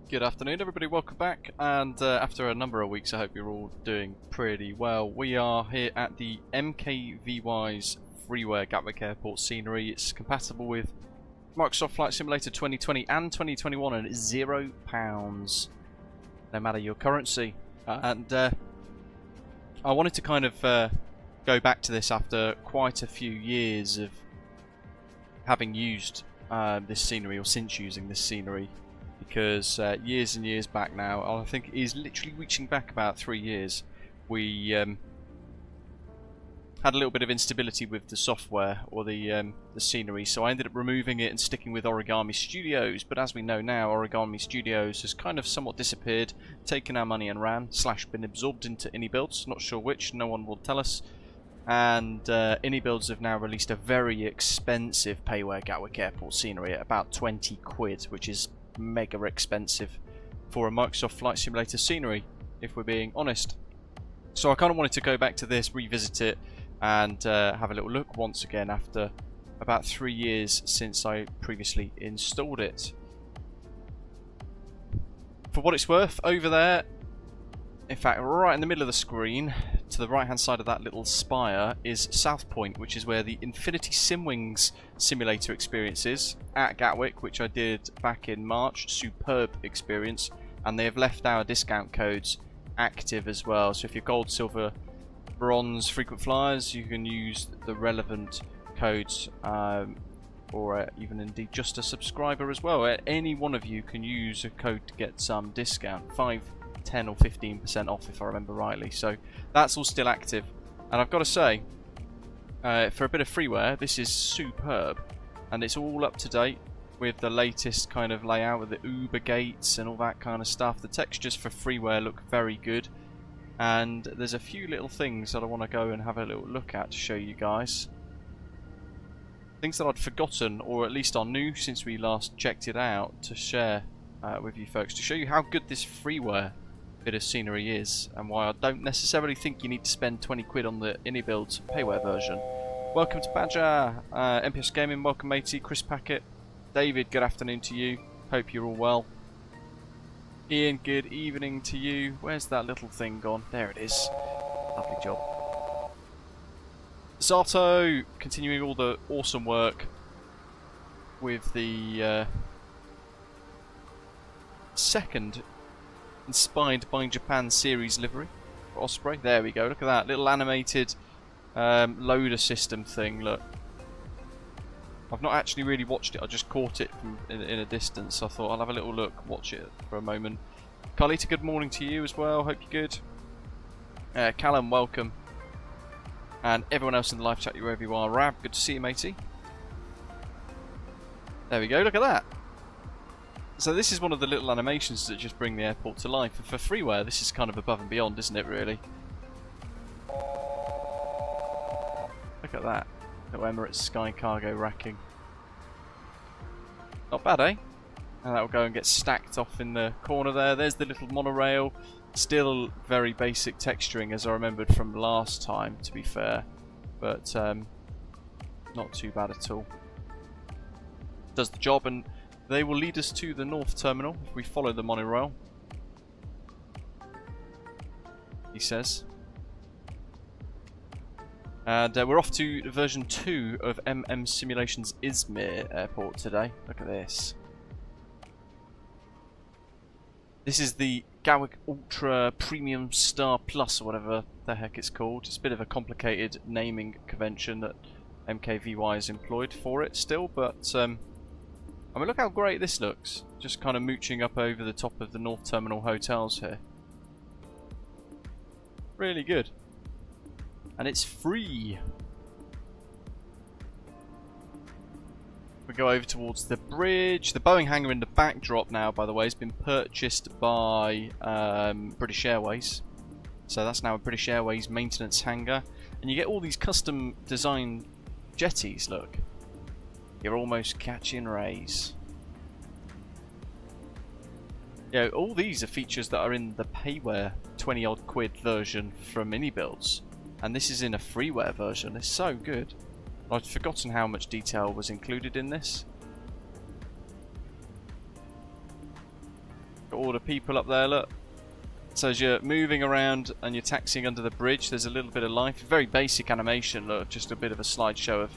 Good afternoon everybody, welcome back, and after a number of weeks I hope you're all doing pretty well. We are here at the MKVY's freeware Gatwick Airport scenery. It's compatible with Microsoft Flight Simulator 2020 and 2021 and it's £0 no matter your currency. I wanted to kind of go back to this after quite a few years of having used this scenery, or since using this scenery, because years and years back now, I think it is literally reaching back about 3 years, we had a little bit of instability with the software or the scenery, so I ended up removing it and sticking with Origami Studios. But as we know now, Origami Studios has kind of somewhat disappeared, taken our money and ran, / been absorbed into iniBuilds, not sure which, no one will tell us. And iniBuilds have now released a very expensive Payware Gatwick Airport scenery at about 20 quid, which is mega expensive for a Microsoft Flight Simulator scenery, if we're being honest. So I kind of wanted to go back to this, revisit it, and have a little look once again after about 3 years since I previously installed it. For what it's worth, over there, in fact right in the middle of the screen, to the right hand side of that little spire, is South Point, which is where the Infinity Simwings simulator experience is at Gatwick, which I did back in March. Superb experience, and they have left our discount codes active as well, so if you're gold, silver, bronze frequent flyers, you can use the relevant codes, or even indeed just a subscriber as well. Any one of you can use a code to get some discount, 5, 10 or 15% off if I remember rightly. So that's all still active, and I've got to say, for a bit of freeware, this is superb, and it's all up to date with the latest kind of layout with the Uber gates and all that kind of stuff. The textures for freeware look very good, and there's a few little things that I want to go and have a little look at to show you guys. Things that I'd forgotten, or at least are new since we last checked it out, to share with you folks, to show you how good this freeware bit of scenery is, and why I don't necessarily think you need to spend 20 quid on the iniBuilds Payware version. Welcome to Badger, MPS Gaming, welcome matey, Chris Packett, David, good afternoon to you, hope you're all well. Ian, good evening to you. Where's that little thing gone? There it is. Lovely job. Zato, continuing all the awesome work with the second Inspired by Japan series livery for Osprey. There we go, look at that little animated loader system thing. Look, I've not actually really watched it, I just caught it from in a distance. I thought I'll have a little look, watch it for a moment. Carlita, good morning to you as well, hope you're good. Callum, welcome. And everyone else in the live chat, wherever you are. Rab, good to see you matey. There we go, look at that. So this is one of the little animations that just bring the airport to life. And for freeware, this is kind of above and beyond, isn't it, really? Look at that. Little Emirates Sky Cargo racking. Not bad, eh? And that will go and get stacked off in the corner there. There's the little monorail. Still very basic texturing, as I remembered from last time, to be fair. But not too bad at all. Does the job, and they will lead us to the North Terminal if we follow the monorail, he says. And we're off to version 2 of MM Simulations IZMIR Airport today. Look at this. This is the Gatwick Ultra Premium Star Plus, or whatever the heck it's called. It's a bit of a complicated naming convention that MKVY has employed for it still, but I mean, look how great this looks. Just kind of mooching up over the top of the North Terminal hotels here. Really good. And it's free. We go over towards the bridge. The Boeing hangar in the backdrop now, by the way, has been purchased by British Airways. So that's now a British Airways maintenance hangar. And you get all these custom designed jetties, look. You're almost catching rays. Yeah, all these are features that are in the Payware 20 odd quid version from iniBuilds. And this is in a freeware version. It's so good. I'd forgotten how much detail was included in this. Got all the people up there, look. So as you're moving around and you're taxiing under the bridge, there's a little bit of life. Very basic animation, look, just a bit of a slideshow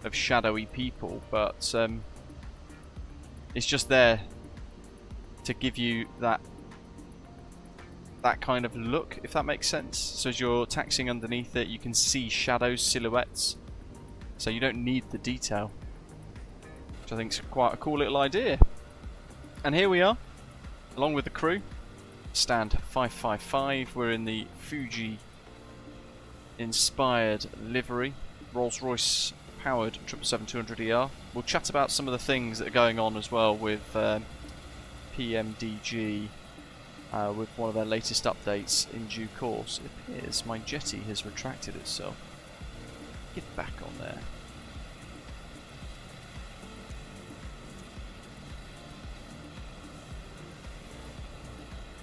of shadowy people, but it's just there to give you that kind of look, if that makes sense. So as you're taxiing underneath it, you can see shadows, silhouettes, so you don't need the detail, which I think is quite a cool little idea. And here we are, along with the crew. Stand 555. We're in the Fuji inspired livery, Rolls-Royce powered 777-200ER. We'll chat about some of the things that are going on as well with PMDG, with one of their latest updates in due course. It appears my jetty has retracted itself. Get back on there.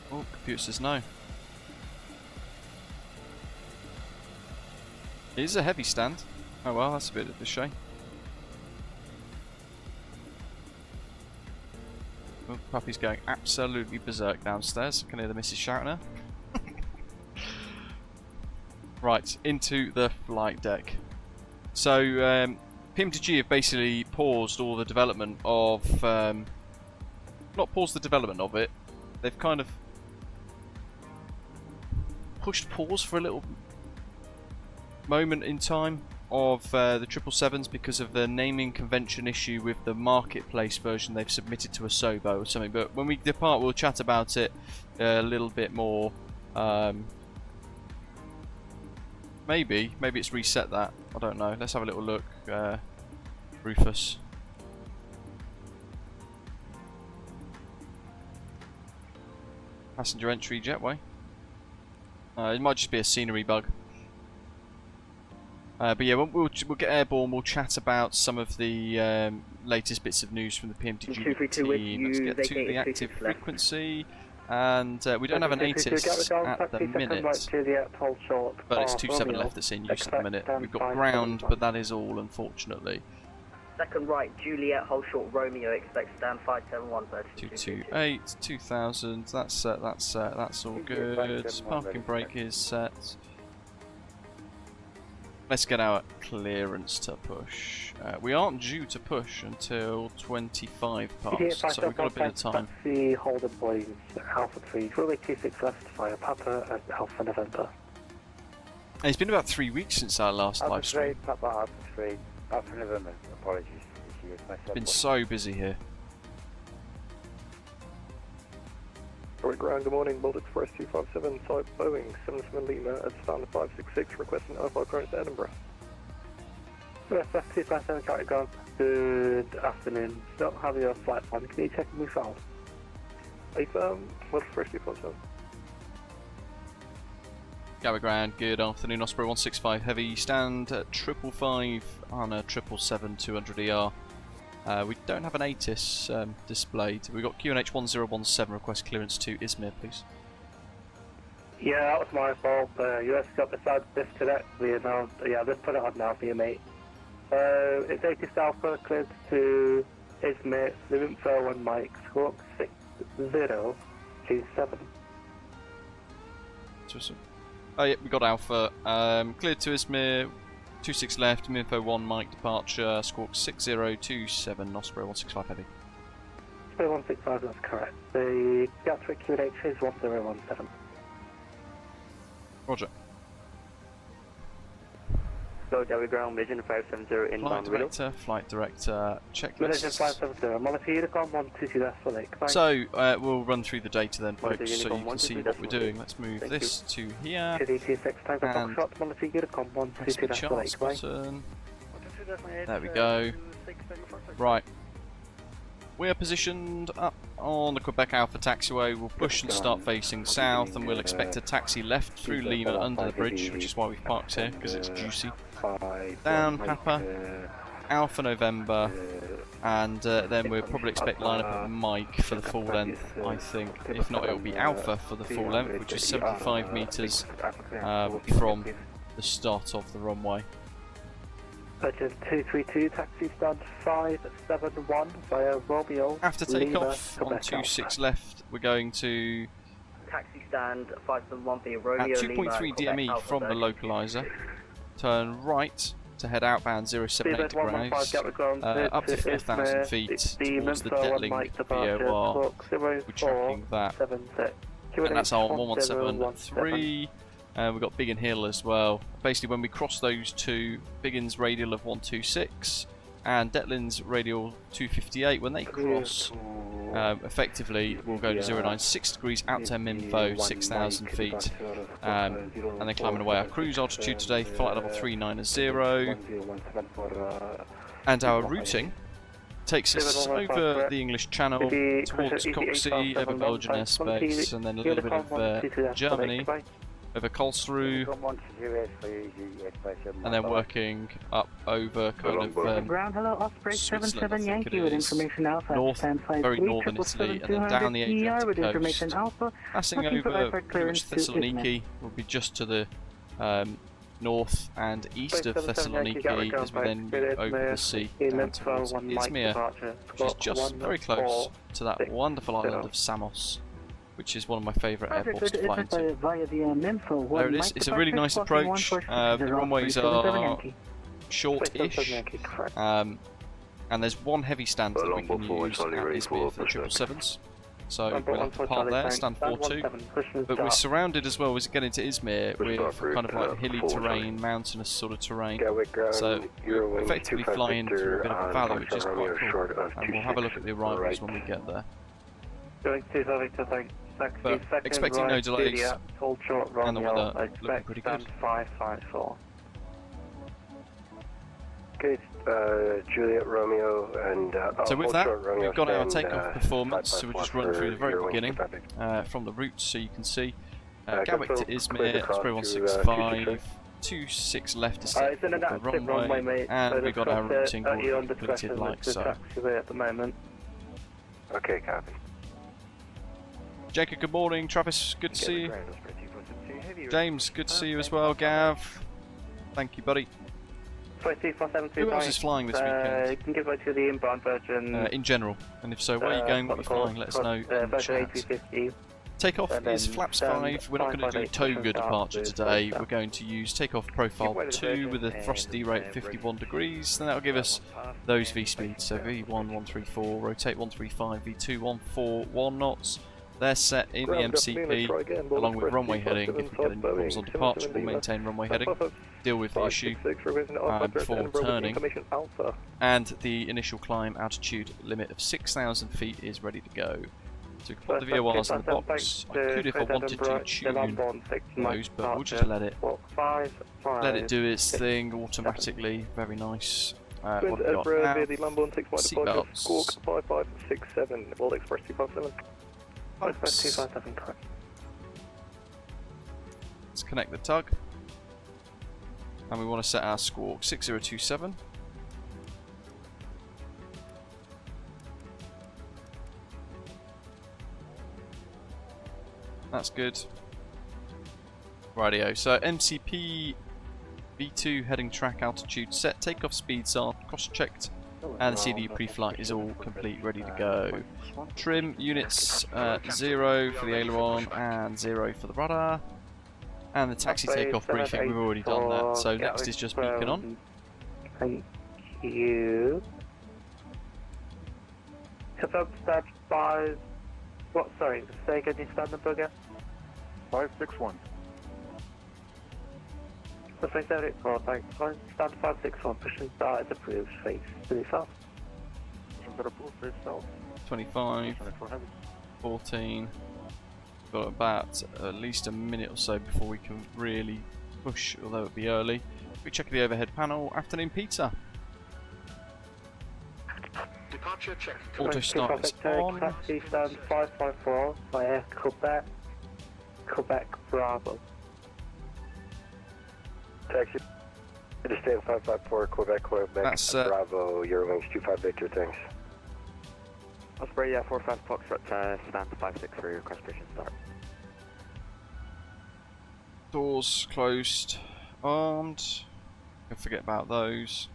Oh, computer says no. It is a heavy stand. Oh well, that's a bit of a shame. Oh, puppy's going absolutely berserk downstairs. I can hear the missus shouting her. Right, into the flight deck. So, PMDG have basically paused all the development of... not paused the development of it. They've kind of pushed pause for a little moment in time of the 777s because of the naming convention issue with the marketplace version they've submitted to Asobo or something. But when we depart, we'll chat about it a little bit more. Maybe it's reset that. I don't know. Let's have a little look. Rufus. Passenger entry jetway. It might just be a scenery bug. But yeah, we'll get airborne. We'll chat about some of the latest bits of news from the PMDG team. Let's get to the active frequency. And we don't have an ATIS at the minute, but it's 27 left that's in use at the minute. We've got ground, but that is all, unfortunately. Second right, Juliet, hold short, Romeo, expect stand 571, 228, 2000, that's all good. Parking brake is set. Let's get our clearance to push. We aren't due to push until 25 past, so we've got a bit of time. Taxi, hold employees, Alpha 3, runway 26 left, fire Papa and Alpha November. And it's been about 3 weeks since our last live stream. Papa, Alpha 3, Alpha November, apologies. It's been so busy here. Ground, good morning, Bold Express 257, type Boeing 77 Lima at stand 566, requesting alpha current to Edinburgh. Good afternoon. Don't have your flight plan. Can you check if we found? Bold Express 257. Gatwick Ground, good afternoon, Osprey 165 Heavy, stand at 555 on a 777-200ER. We don't have an ATIS displayed. We've got QNH 1017, request clearance to Ismir, please. Yeah, that was my fault. US got beside disconnect. Yeah, just put it on now for you, mate. It's 80 Alpha, cleared to Ismir, the info on Mike, squawk 6027. Oh yeah, we got Alpha. Cleared to Ismir, 26 left, info 1 Mike departure, squawk 6027, Osprey 165 Heavy. Osprey 165, that's correct. The Gatwick QNH is 1017. Roger. Go Gatwick Ground, Vision 570 inbound. Flight director, checklist. Vision 570, I'm on a Unicom 122, that's for Lake. So, we'll run through the data then, folks, so you can see what we're doing. Let's move this to here. And chart button. There we go. Right. We are positioned up on the Quebec Alpha taxiway. We'll push and start facing south, and we'll expect a taxi left through Lima under the bridge, which is why we've parked here, because it's juicy. Down Papa, Alpha November, and then we'll probably expect line up at Mike for the full length, I think. If not, it'll be Alpha for the full length, which is 75 metres from the start of the runway. Purchase 232, taxi stand 571 via Romeo. After takeoff Lima, on 26 left, we're going to Taxi stand 571 via at Romeo 2.3 DME Alpha from the localizer. Turn right to head outbound 078 degrees, up to 4,000 feet towards the Detling VOR. We're tracking that, and that's our 117.3. We've got Biggin Hill as well. Basically, when we cross those two, Biggin's radial of 126 and Detlin's radial 258, when they cross, effectively we'll go to 096 degrees out to MIMFO, 6,000 feet, and then climbing away. Our cruise altitude today, flight level 390, and our routing takes us over the English Channel towards Coxey, over Belgian airspace, and then a little bit of Germany, over Karlsruhe, and then working up over kind of Switzerland, I think it is, north, very northern Italy, and then down the Adriatic coast, passing over pretty much Thessaloniki, will be just to the north and east of Thessaloniki as we then move over the sea down towards Ismir, which is just very close to that wonderful island of Samos, which is one of my favourite airports to fly into. There it is, it's a really nice approach. The runways are short-ish, and there's one heavy stand that we can use at Ismir for the 777s. So we'll have to park there, stand 42. But we're surrounded as well as we get into Ismir with kind of like hilly terrain, mountainous sort of terrain. So we're effectively flying through a bit of a valley, which is quite cool. And we'll have a look at the arrivals when we get there. But expecting no delays, and the weather looking pretty good. Okay, Juliet Romeo and so with that, we've got our takeoff performance, so we'll just run through the very beginning from the route so you can see. Gatwick to Ismir, Osprey 165, 26 left to set for the runway, and we've got our routing already completed like so. Okay, copy. Jacob, good morning. Travis, good to see you. James, good to see you as well. Gav, thank you, buddy. Who else is flying this weekend? You can give it to the inbound version. In general, and if so, where are you going, what are you flying, let us know in the chat. Takeoff is flaps 5, we're not going to do toga departure today, we're going to use takeoff profile 2 with a thrust D rate 51 degrees, and that will give us those V speeds, so V1 134, rotate 135, V2 141 knots. They're set in the MCP, along with runway heading. If we get any calls on departure, we'll maintain runway heading, deal with the issue before turning, and the initial climb altitude limit of 6,000 feet is ready to go. So we can put the VORs in the box. I could if I wanted to tune those, but we'll just let it do its thing automatically. Very nice. What have we got now? Seatbelts. 5567, World Express 257. Let's connect the tug, and we want to set our squawk 6027. That's good. Radio. So MCP V2 heading track altitude set. Takeoff speeds are cross-checked. And the CDU pre-flight is all complete, ready to go. Trim units 0 for the aileron and 0 for the rudder. And the taxi takeoff briefing, we've already done that. So next is just beacon on. Thank you. Confirm stat 5. What? Sorry, say again your stand number again? 561. That's right, there it's for thanks. Stand 561, pushing start is approved, face to the south. Approved, face south. 25, 14. Got about at least a minute or so before we can really push, although it'll be early. We check the overhead panel. Afternoon pizza. Departure check. Auto start is on. Taxi stand 554 via Quebec Bravo. Taxi, stand 554, Quebec, That's, Bravo, Eurowings 25 Victor, thanks. Osprey, 45 Foxtrot, stand 563, request station start. Doors closed, armed. Don't forget about those.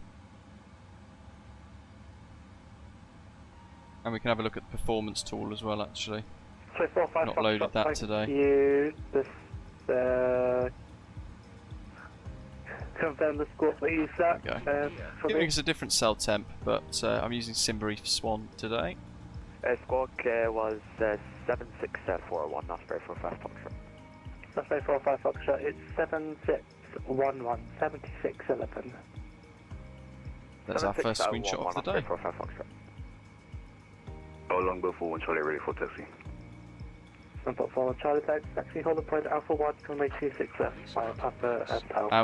And we can have a look at the performance tool as well, actually. So 45 Not loaded that today. You just confirm the score please, Zach. I think it's a different cell temp, but I'm using SimBrief Swan today. Squawk was 76401, Osprey 45 Foxtrot. Osprey 45 Foxtrot, it's 7611, 7611. That's our first screenshot of the day. 45 Foxtrot. Longbow 41 Charlie, ready for taxi. Number 4 Charlie taxi, hold the point Alpha 1, runway 26 left, fire Papa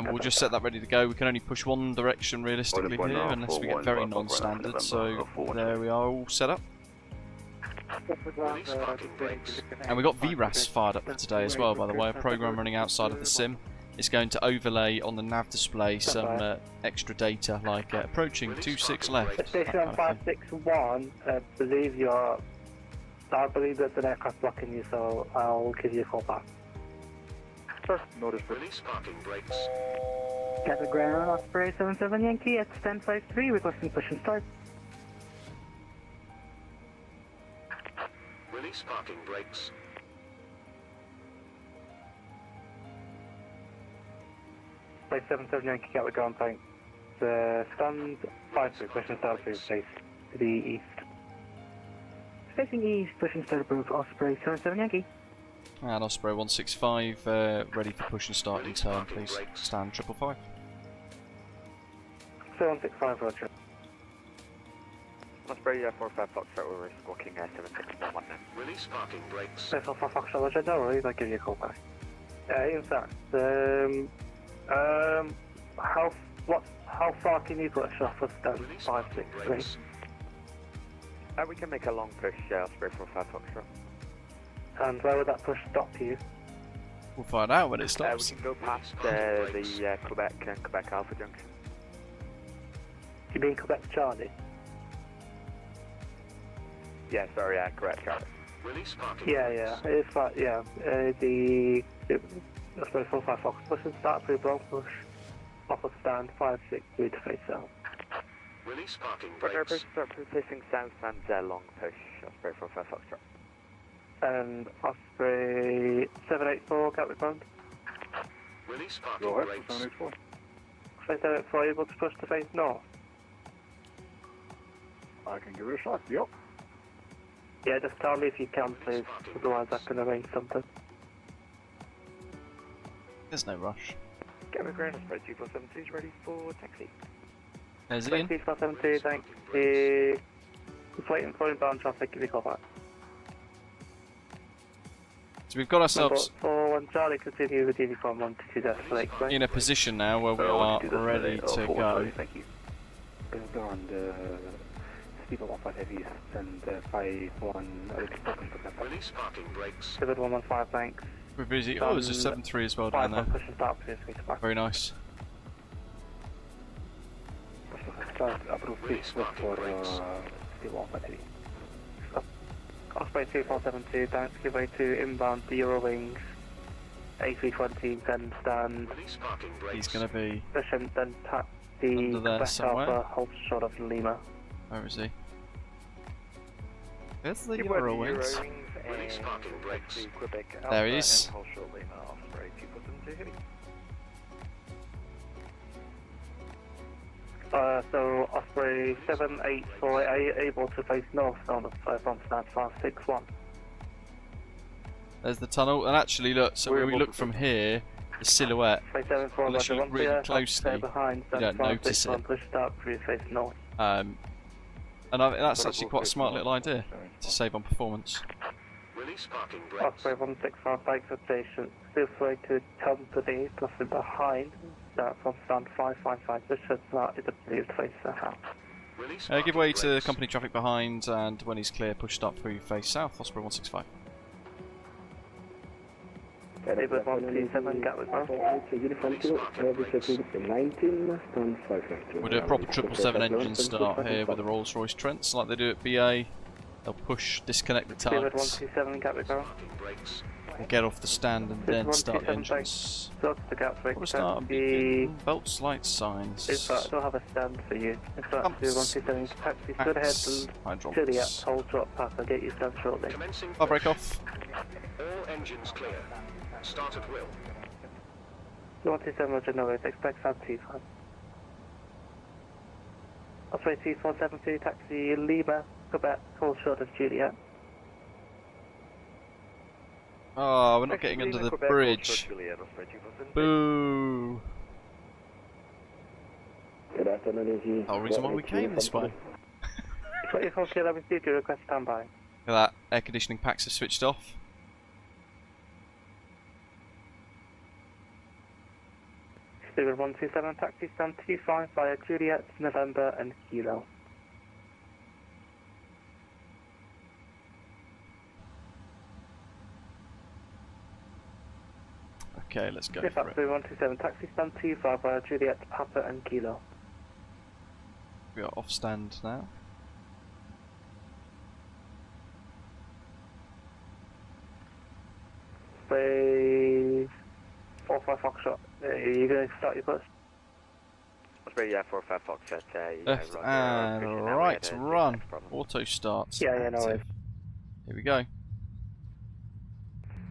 We'll just set that ready to go. We can only push one direction realistically here, unless we get very non-standard, so there we are, all set up. And we got VRAS fired up for today as well, by the way, a program running outside of the sim. It's going to overlay on the nav display some extra data, like approaching 26 left. Station 561, I believe there's an aircraft blocking you, so I'll give you a call back. Sure, notice. Release parking brakes. Gatwick ground, Osprey 77 Yankee at 1053, requesting push and start. Release parking brakes. Place 77 Yankee Gatwick ground, thanks. Stand 53, push and start please, face to the east. Facing east, push and start approved, Osprey 77 Yankee. And Osprey 165, ready for push and start in turn, please. Stand 555. 165, roger. Osprey 45 Foxtrot, we're squawking 7611 now. Release parking brakes. Place 45 Foxtrot, roger, no worries, I'll give you a call back. In fact, how far can you push off of stand 563? We can make a long push, Osprey 45 Foxtrot. And where would that push stop you? We'll find out when it stops. We can go past the Quebec and Quebec Alpha Junction. You mean Quebec Charlie? Yeah, sorry, correct, Charlie. Release parking Yeah, brakes. it's like, I suppose 45 Fox push and start through long push. Off of stand 563 to face out. Release parking Roger, brakes. start facing south and long push, Osprey 45 Foxtrot. And Osprey 784 Gatwick ground. Release parking Go ahead, brakes. 784. Osprey 784 able to push to face north? I can give it a shot, yep. Yeah, just tell me if you can please, otherwise I can arrange something. There's no rush. Gatwick ground, Osprey 2472 is ready for taxi. There's Ian. 2472, thanks. Just waiting for inbound traffic, give you a call back. So we've got ourselves 41 Charlie, continue with uniform 122 Delta Lake, right? in a position now where we are ready to go. Thank you. On the speed of 15 heavies and 51 Release parking brakes. 7115, thanks. We're busy. Oh, there's a 7-3 as well down 5 there. push and start, please, me to back. Very nice. Release parking brakes. Osprey 2472, thanks, give way to inbound the Eurowings. A320, then stand. Release parking brakes. He's going to be... Push him, then tap the Under there Quebec somewhere. Alpha, hold short of Lima. Where is he? There's the Keep wide Eurowings. Release parking brakes. Quebec There he is. and hold short Lima, Osprey 2472 heavy. So Osprey 784, are you able to face north on the from stand 561? There's the tunnel. And actually, look, so when we look from here, the silhouette, Osprey 74, Unless you look really closely, stay behind, you don't notice it. Push start, please face north. and that's actually quite a smart little idea to save on performance. Release parking brakes. Osprey 165, bike for station, still way to company, nothing behind, start from stand 555, this should not, is a face the house. Release Give parking way to brakes. company traffic behind, and when he's clear, push start through face south, Osprey 165. David 127, Gatwick Road. We'll do a proper 777 engine start here with the Rolls Royce Trents, like they do at BA. They'll push, disconnect the David tugs, 127, Gatwick Road. Parking brakes. We'll get off the stand and then start the 127, engines. So to Gatwick, What a start on beacon, belts, light signs. In fact, I don't have a stand for you. In fact, Pumps, 127 taxi, go ahead packs, and Juliet, hydraulics. hold drop path, I'll get you stand shortly. Commencing I'll break off. All engines clear. Start at will. 127 Roger, no worries, expect stand T5. Osprey T472, taxi Lima, Quebec, hold short of Juliet. Oh, we're not getting under the bridge. Boo! Good afternoon, Whole reason why we came this way. 24 11 to request standby. Look at that, air conditioning packs are switched off. Steven 127, taxi stand T5 via Juliet, November and Kilo. Okay, let's go If for that's it. 127, taxi stand T5 via Juliet, Papa and Kilo. We are off stand now. Say 45 Foxtrot, you're going to start your push? Osprey, yeah, 45 Foxtrot. Left and right, run. Auto starts. Yeah, no worries. Here we go.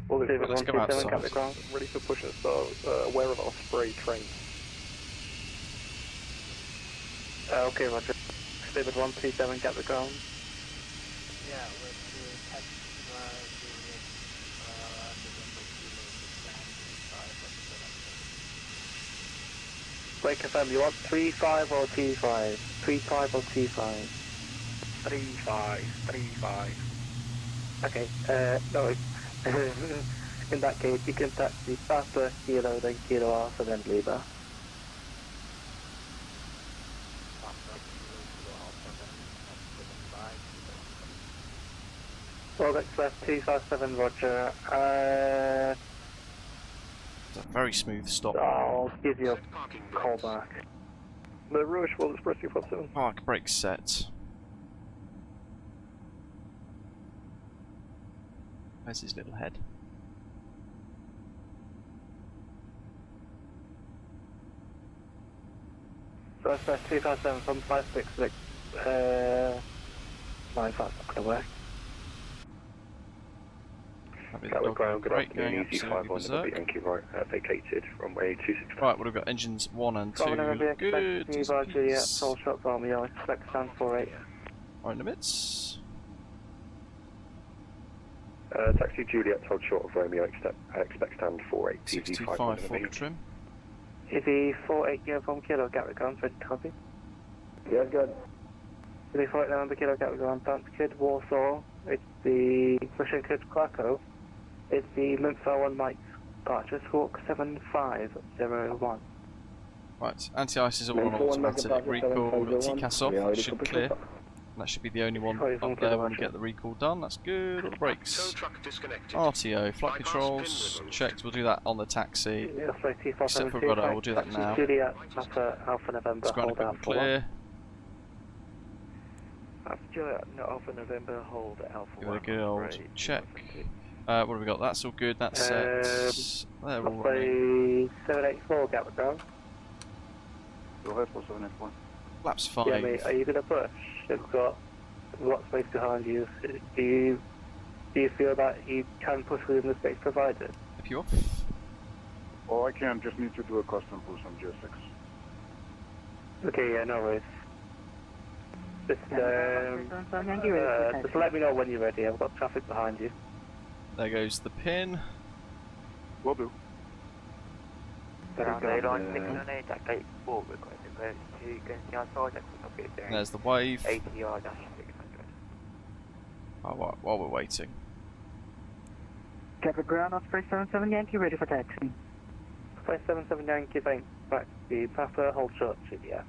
Well, Steven let's go 127, outside. Gatwick ground. ready for push and start. Aware of Osprey train. Okay, Roger. Steven 127, Gatwick ground. Wait, confirm, you want 3-5 or T5? 3-5 or T5? 3-5. Okay, no, in that case, you can taxi faster Kilo, then Kilo Alpha, then Lima. Well, left 257, Roger. It's a very smooth stop. I'll give you a Parking call brakes. back. The Roche will express 257. Park brake set. Where's his little head? So that's 257 from 566. My that's not going to work. That'd be the Gatwick dog ground, good brake afternoon, going EG absolutely 5 on the berserk. MKVY vacated, runway 26. Right, what have we got? Engines 1 and 2 Coming over, look good. expect Juliet, Peace. full shot Romeo, expect stand 48. Right limits. Taxi Juliet, hold short of Romeo, expect stand 48. EG 5 625 on for the the trim. Is he 48 uniform Kilo, Gatwick ground, ready to copy? Yeah, good. Is he 48 November Kilo, Gatwick ground, Dance Kid, Warsaw, it's the Russian Kid, Krakow, it's the Memphill 1 Mike, Departure, Squawk 7501. Right, anti-ice is all on Main 4 automatic. Recall, Megapack TCAS off, ready should for push clear. and That should be the only one Sorry, up one there kilo when we Russia. get the recall done. That's good. All the Tow brakes. truck disconnected. RTO, flight Bypass controls, pin removed. checked. We'll do that on the taxi. Yeah, sorry, T472. Except for rudder, we'll do that now. Juliet, Alpha November, Ground hold out equipment for 1. clear. Juliet, Alpha November, hold Alpha Give it a 1. good old check. What have we got? That's all good. That's set. They're all running. Osprey 784, Gatwick ground. Go ahead for 781. Flaps Yeah, mate, 5. are you going to push? You've got space behind you. Do you feel that you can push within the space provided? If you off. Oh, I can, just need to do a custom push on G6. Okay, yeah, no worries. Just let me know when you're ready. I've got traffic behind you. There goes the pin. Will do. There's the wave. ATR-600. Oh, while we're waiting. Gatwick ground, Osprey 77 Yankee, ready for taxi. 577 Yankee Bank, back to Papa, hold short, yeah.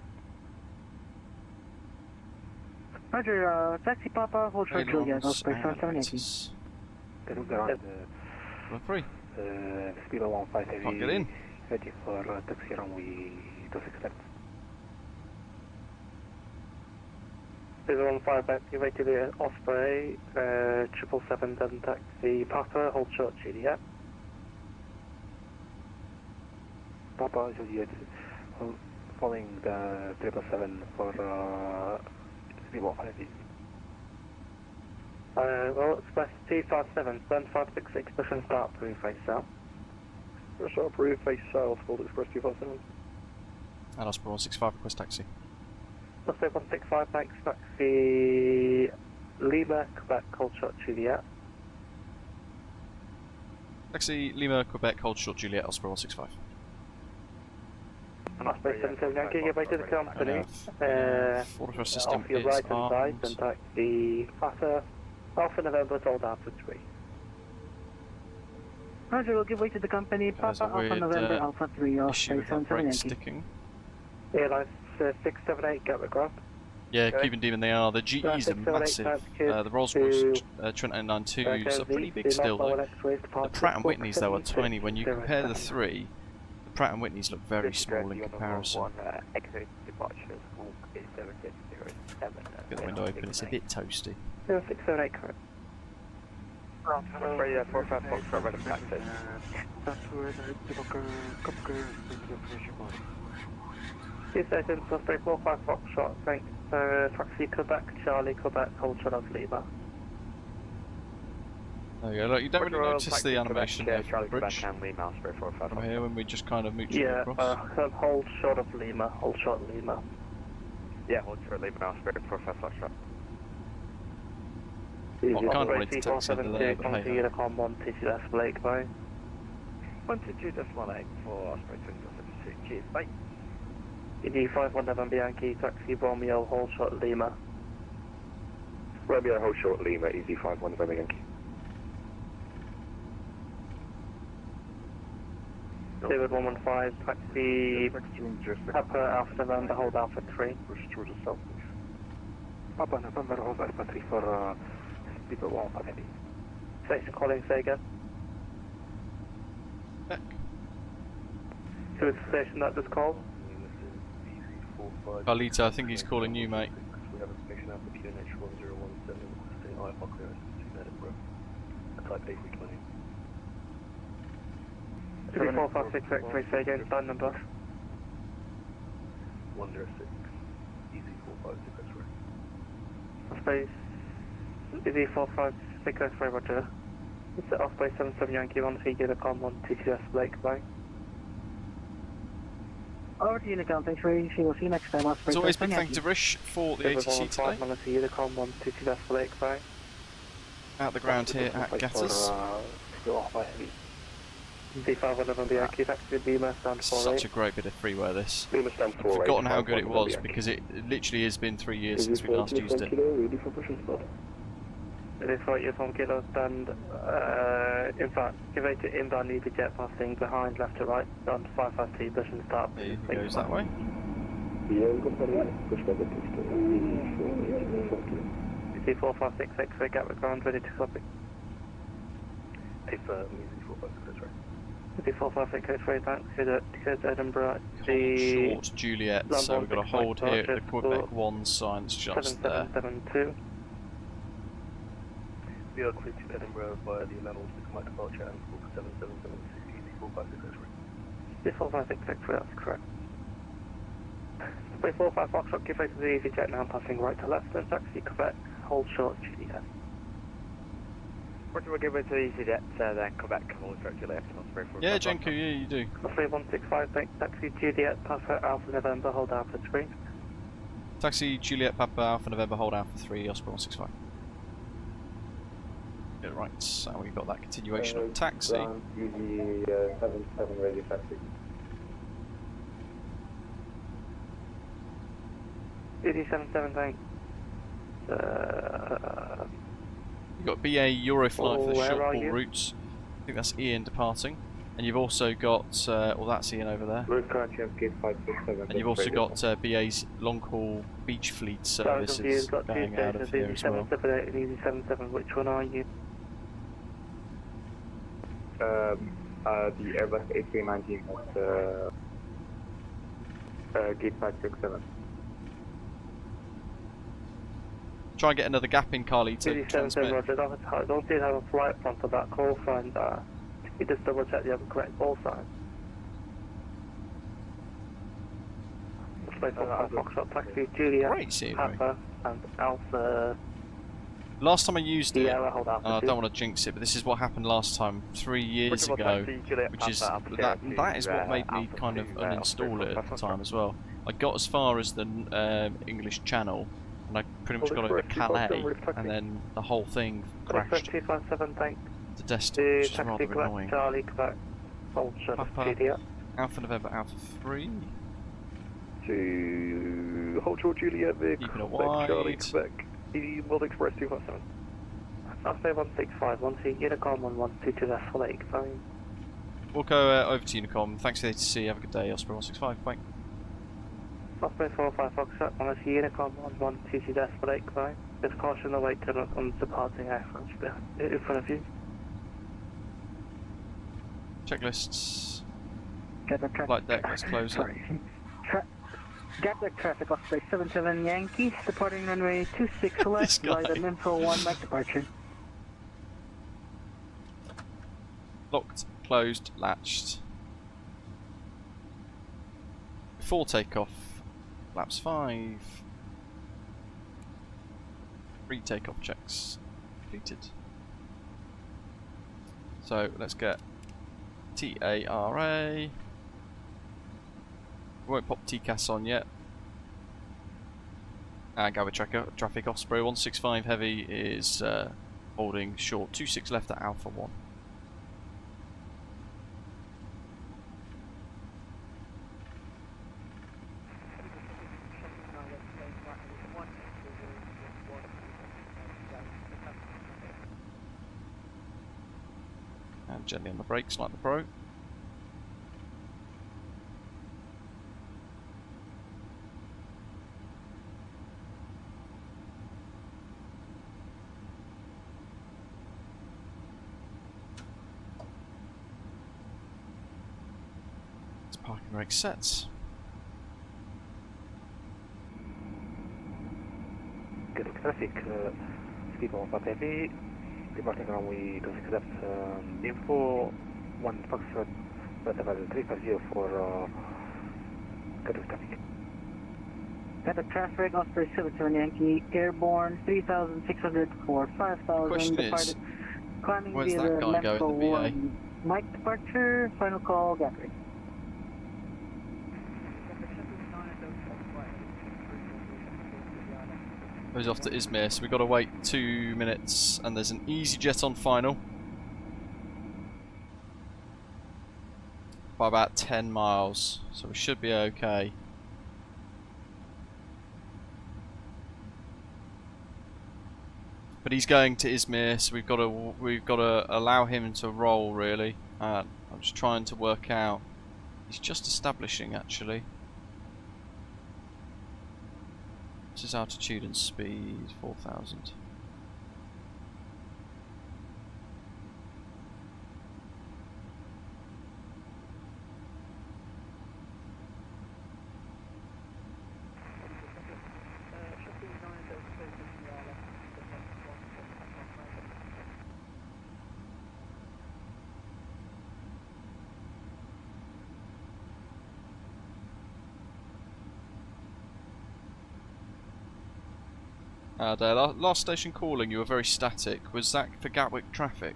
Roger, taxi Papa, hold short, Juliet, Ailerons Osprey and 77 Yankee. elevators. Gatwick ground, Run free. Speedo 15 heavy. Can't get in. Ready for taxi runway 26 left. 015 back, you wait to the Osprey, 777, then taxi Papa, hold short Juliet. Papa Juliet, following the 777 for Zero 5. Well, Express 257, 7566, push and start, through face south. First up, rear face south, hold Express 257. And Osprey 165, request taxi. Osprey 165, thanks, taxi Lima, Quebec, hold short Juliet. Taxi Lima, Quebec, hold short Juliet, Osprey 165. Osprey 77 Yankee, get back to the company. Order system Off your is right hand side, armed. then taxi Papa, Alpha November, hold after 3. Roger, we'll give way to the company. There's Papa, a Alpha weird November, Alpha 3, issue with that brake sticking. Airlines 678, Gatwick Airport. Yeah, Okay. Cuban Demon they are. The GEs are massive. The Rolls-Royce Trent 992s are pretty big still though. The Pratt & Whitneys though are tiny. When you compare the three, the Pratt & Whitneys look very small in comparison. Get the window open, it's a bit toasty. 0678, correct. Osprey 45 Foxtrot, ready for taxi. Two seconds, Osprey 45 Foxtrot, thanks. Taxi Quebec, Charlie, Quebec, hold shot of Lima. There you go, look, you don't really notice the animation there from the bridge and Lima, Osprey 45 from here when we just kind of mooch Yeah, across. hold shot of Lima, hold shot Lima. Yeah, hold short Lima, Osprey 45 Foxtrot. Well, we kind of wanted to taxi under there, but hey, hey. Unicom 122 Blake, bye. 122.18 for Osprey 272, cheers, bye. ED519 Bianchi, taxi Romeo, hold shot Lima. Romeo, hold short Lima, easy 519 Yankee. David 115, taxi Papa Alpha November, hold Alpha 3. Papa November, hold Alpha 3 for people 1 Station calling, say again. Back. Who is the station that just called? Carlito, I think he's calling you, mate. We have information out for QNH 1017 requesting IFR clearance to Edinburgh. Type 8 reclining. 3456 X-ray, say again, phone number. 106. Easy 456 X-ray. Space Easy 456 X-ray, roger. It's at Osprey 77 Yankee 1 Unicom 122 Blake, bye. Over to Unicom, thanks for you. We'll see you next time. Osprey As always, big 77 thank you to Rish for the ATC today. Unicom 122 Blake, bye. Out the ground here at Gatters. D511 Bianchi, taxi Lima, stand It's 48. such a great bit of freeware this. Lima stand I've 48. forgotten how good it was because it literally has been 3 years since we last used it. It is right, you're from Kilo stand, in fact, give way to inbound EasyJet passing behind left to right, on 552, push and start. He goes that way. C456 X-ray, Gatwick ground, ready to copy. If easy 456 X-ray. C456 X-ray, thanks, here's Edinburgh, Hold short Juliet, so we've got a hold here at the Quebec 1 sign, it's just there. 7772. We are clear to Edinburgh via the Levels to come out departure and call for 7776 easy 456 X-ray. C456 X-ray, that's correct. 345 Foxtrot, give way to the EasyJet now, passing right to left, then taxi Quebec, hold short Juliet. Roger, we'll give it to EasyJet, then Quebec, hold short Juliet, Osprey 45 Yeah, Jenku, yeah, you do. Osprey 165, thanks, taxi Juliet, Papa Alpha November, hold Alpha 3. Taxi Juliet Papa Alpha November, hold Alpha 3, Osprey 165. Yeah, right, so we've got that continuation of taxi. Easy 77 ready taxi. ED77, thanks. You've got BA Euroflight for the where short are haul you? routes. I think that's Ian departing. And you've also got, well that's Ian over there. We're currently at gate 567. And you've also got BA's long haul beach fleet services got two going out of stations, here as well. ED778 and ED77, which one are you? The Airbus A319 at gate 567. Try and get another gap in, Carly, to PMDG 777 transmit. Roger, I don't seem to have a flight plan for that call sign there. You just double check you have the correct call sign. Display Foxtrot Taxi, Juliet, Great scenery. Papa, and Alpha. Last time I used it, Sierra, hold Alpha I 2. don't want to jinx it, but this is what happened last time, 3 years ago, which is that is what made me kind of uninstall it at the time as well. I got as far as the English Channel, and I pretty much got over Calais, and then the whole thing crashed FS2024, thanks. to desktop, To which is Taxi rather Quebec, annoying. Charlie, Quebec, Vulture, Papa. Juliet. Alpha November, Alpha 3. To hold short Juliet, Vic, Keeping it Quebec, Charlie, wide. Quebec, World Express 257. Osprey 165, 12, Unicom 1122, Vessel 8, fine. We'll go over to Unicom. Thanks for the ATC. Have a good day, Osprey 165. Bye. Osprey 45 Foxtrot, unless Unicom 1122, Vessel 8, fine. Just caution the wait till on departing aircraft in front of you. Checklists. Gatwick traffic. Flight deck, let's close it. Gatwick traffic, Osprey 77 Yankee, departing runway 26 left, guy. flight info 1, Mike departure. Locked, closed, latched. Before takeoff, flaps 5. Pre-takeoff checks completed. So let's get TARA. We won't pop TCAS on yet. And Gatwick traffic Osprey 165 heavy is holding short 26 left at Alpha 1. And gently on the brakes like the pro. Parking brake sets. Gatwick traffic, speed 15 heavy, departing runway 26 left, info 1 Foxtrot, level 350 for Gatwick traffic. Gatwick traffic, Osprey 77 Yankee, airborne 3600 for 5000, Question is, departed, climbing where's via that the guy going, Lemco the VA? 1, Mike departure, final call, Gatwick. Goes off to Ismir, so we've got to wait 2 minutes, and there's an EasyJet on final. By about 10 miles, so we should be okay. But he's going to Ismir, so we've got to allow him to roll really. I'm just trying to work out. He's just establishing actually. This is altitude and speed 4,000. Dale, last station calling, you were very static. Was that for Gatwick traffic?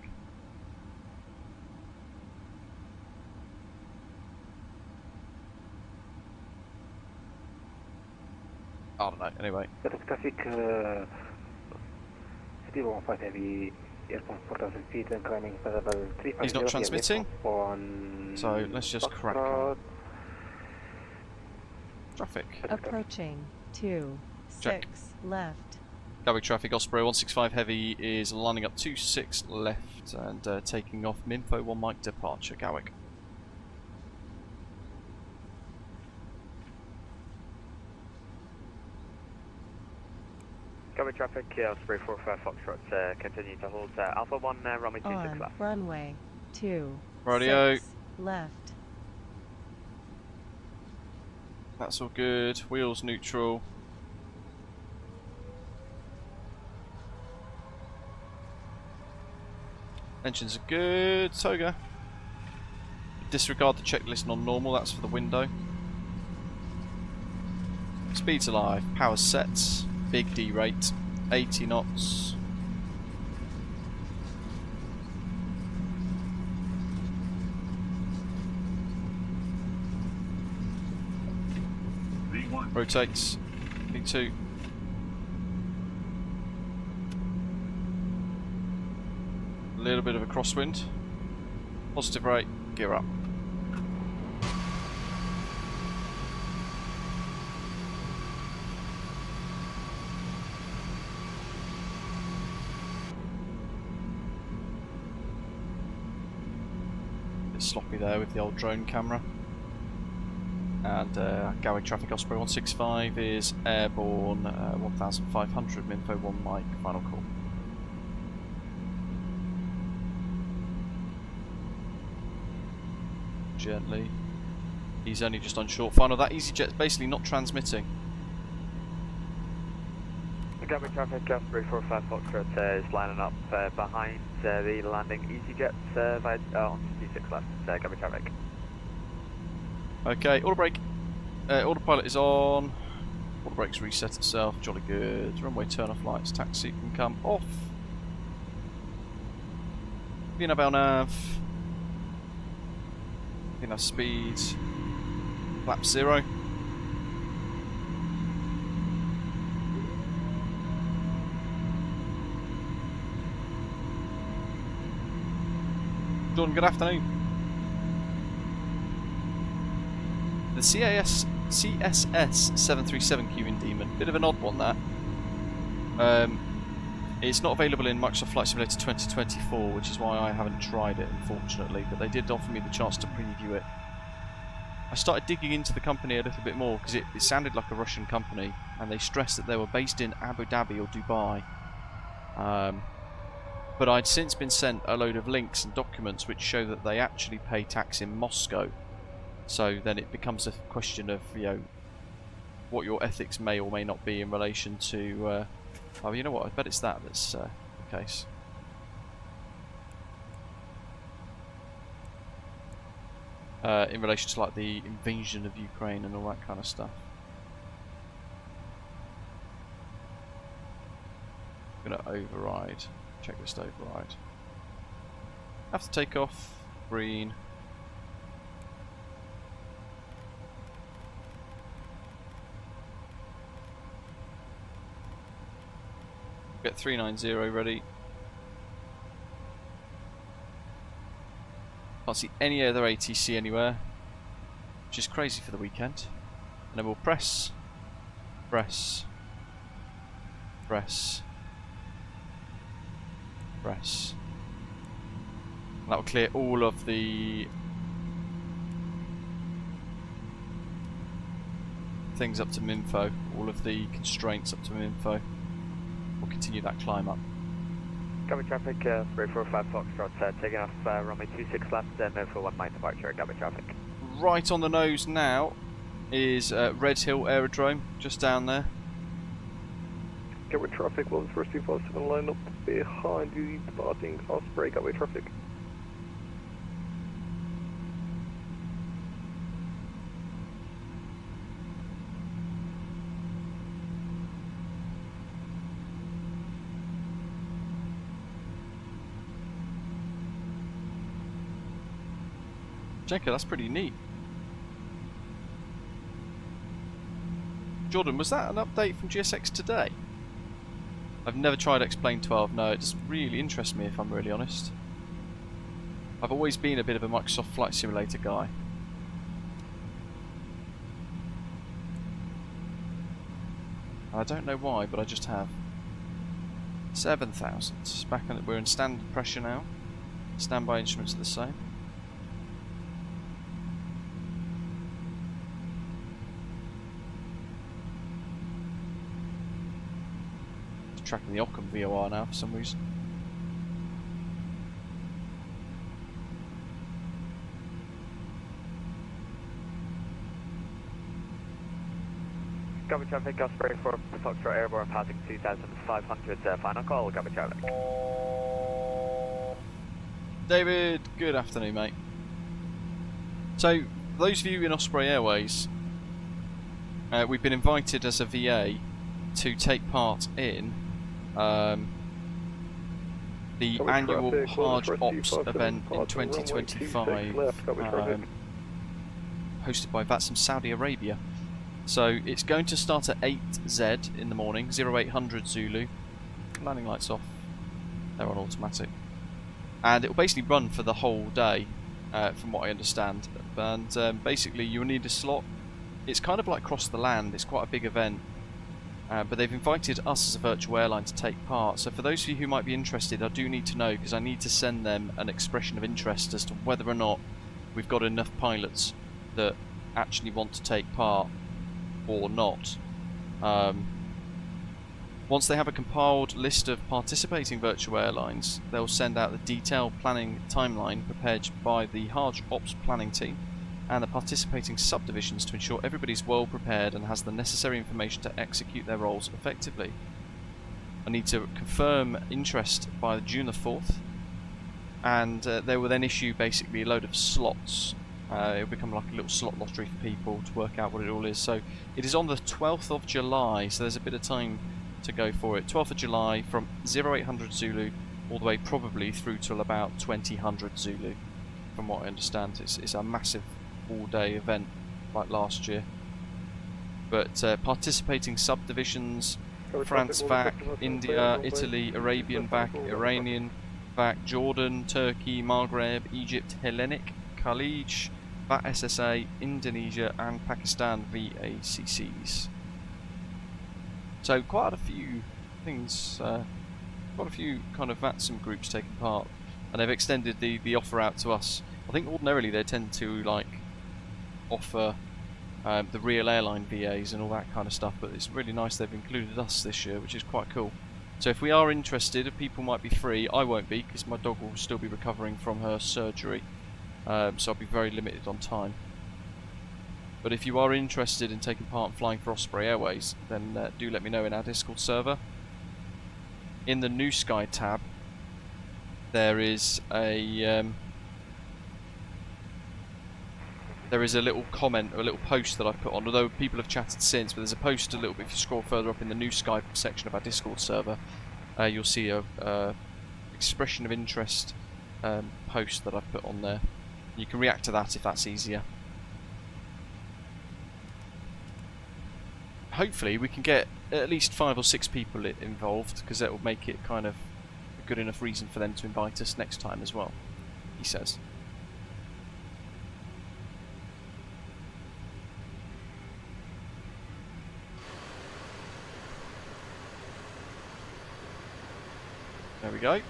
I don't know, anyway. Gatwick traffic, speed 15 heavy, airport 4000 feet and climbing level 350. He's not transmitting, on so let's just crack on. Traffic. Approaching 2, Check. 6 left. Gatwick traffic, Osprey 165 heavy is lining up 26 left and taking off Minfo 1 Mike departure, Gatwick. Gatwick traffic, Osprey 45 Foxtrot, continue to hold Alpha 1, runway 26 On left. runway 2, Radio. 6 left. That's all good. Wheels neutral. Engines are good. Toga. Disregard the checklist on normal, that's for the window. Speed's alive. Power sets. Big D rate. 80 knots. Rotates. V2. A little bit of a crosswind. Positive rate. Gear up. Bit sloppy there with the old drone camera. And Gatwick Traffic Osprey 165 is airborne 1500, Minfo 1 Mike, final call. Gently. He's only just on short final. That EasyJet's basically not transmitting. Gatwick Traffic Osprey 45 Foxtrot is lining up behind the landing EasyJet on 26 left, Gatwick Traffic. Okay, autobrake. Autopilot is on. Autobrake's reset itself. Jolly good. Runway turn off lights. Taxi can come off. VNAV LNAV. VNAV speed. Flap 0. Jordan, good afternoon. The CSS 777 in Demon, bit of an odd one that. It's not available in Microsoft Flight Simulator 2024, which is why I haven't tried it, unfortunately, but they did offer me the chance to preview it. I started digging into the company a little bit more because it sounded like a Russian company, and they stressed that they were based in Abu Dhabi or Dubai. But I'd since been sent a load of links and documents which show that they actually pay tax in Moscow. So then it becomes a question of, you know, what your ethics may or may not be in relation to. Oh, you know what? I bet it's that's the case. In relation to like the invasion of Ukraine and all that kind of stuff. I'm gonna override. Checklist override. After takeoff, green. Get 390 ready. Can't see any other ATC anywhere, which is crazy for the weekend. And then we'll press, press, press, press. And that will clear all of the things up to Minfo, all of the constraints up to Minfo. We'll continue that climb up. Gatwick Traffic 345 Foxtrot taking off runway 26 left, Minfo 1 Mike departure at Gatwick Traffic. Right on the nose now is Red Hill Aerodrome, just down there. Gatwick Traffic 14257 line up behind you, departing Osprey, Gatwick Traffic. Jenka, that's pretty neat. Jordan, was that an update from GSX today? I've never tried X-Plane 12, no, it doesn't really interest me if I'm really honest. I've always been a bit of a Microsoft Flight Simulator guy. I don't know why, but I just have. 7,000. We're in standard pressure now. Standby instruments are the same. Tracking the Ockham VOR now for some reason. Gatwick Traffic Osprey for Foxtrot Airborne passing 2,500 final call, Gatwick Traffic. David, good afternoon, mate. So, those of you in Osprey Airways, we've been invited as a VA to take part in the annual Hajj Ops event in 2025, hosted by VATSIM Saudi Arabia. So it's going to start at 8Z in the morning, 0800 Zulu. Landing lights off, they're on automatic. And it will basically run for the whole day, from what I understand. And basically you'll need a slot. It's kind of like Cross the Land, it's quite a big event. But they've invited us as a virtual airline to take part. So for those of you who might be interested, I do need to know, because I need to send them an expression of interest as to whether or not we've got enough pilots that actually want to take part or not. Once they have a compiled list of participating virtual airlines, they'll send out the detailed planning timeline prepared by the Hajj Ops planning team and the participating subdivisions to ensure everybody's well prepared and has the necessary information to execute their roles effectively. I need to confirm interest by June the 4th, and they will then issue basically a load of slots. It'll become like a little slot lottery for people to work out what it all is. So it is on the 12th of July, so there's a bit of time to go for it. 12th of July from 0800 Zulu all the way probably through till about 2000 Zulu, from what I understand. It's a massive all-day event like last year. But participating subdivisions: France VAC, India, Italy, Arabian VAC, Iranian VAC, Jordan, Turkey, Maghreb, Egypt, Hellenic, Khalij, VAT-SSA, Indonesia and Pakistan VACCs. So quite a few things, quite a few kind of VATSIM groups taking part, and they've extended the offer out to us. I think ordinarily they tend to like offer the real airline VAs and all that kind of stuff, but it's really nice they've included us this year, which is quite cool. So if we are interested, if people might be free, I won't be because my dog will still be recovering from her surgery, so I'll be very limited on time. But if you are interested in taking part in flying for Osprey Airways, then do let me know in our Discord server. In the New Sky tab, there is a little comment, or a little post that I put on, although people have chatted since, but there's a post a little bit, if you scroll further up in the New Sky section of our Discord server, you'll see a expression of interest post that I've put on there. You can react to that if that's easier. Hopefully we can get at least 5 or 6 people involved, because that will make it kind of a good enough reason for them to invite us next time as well, he says. There we go,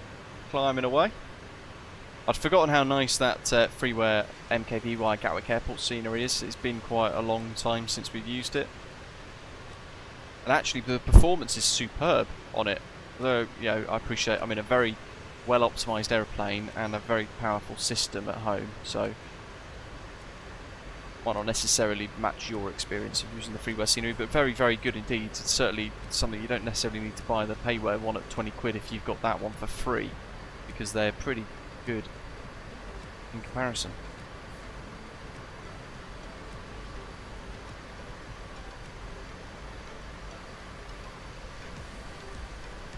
climbing away. I'd forgotten how nice that freeware MKVY Gatwick Airport scenery is. It's been quite a long time since we've used it. And actually the performance is superb on it. Although, you know, I appreciate I'm in a very well optimised aeroplane and a very powerful system at home, so might not necessarily match your experience of using the freeware scenery, but very, very good indeed. It's certainly something you don't necessarily need to buy the Payware one at 20 quid if you've got that one for free, because they're pretty good in comparison.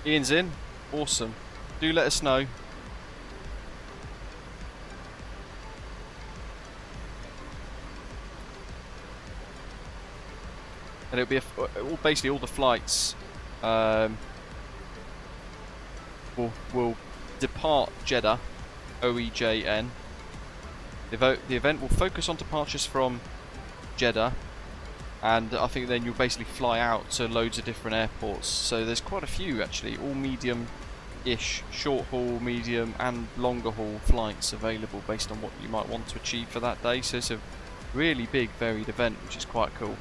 Ian's in. Awesome. Do let us know. And it'll be basically all the flights will depart Jeddah, OEJN. The event will focus on departures from Jeddah, and I think then you'll basically fly out to loads of different airports. So there's quite a few actually, all medium-ish, short haul, medium and longer haul flights available based on what you might want to achieve for that day. So it's a really big varied event, which is quite cool.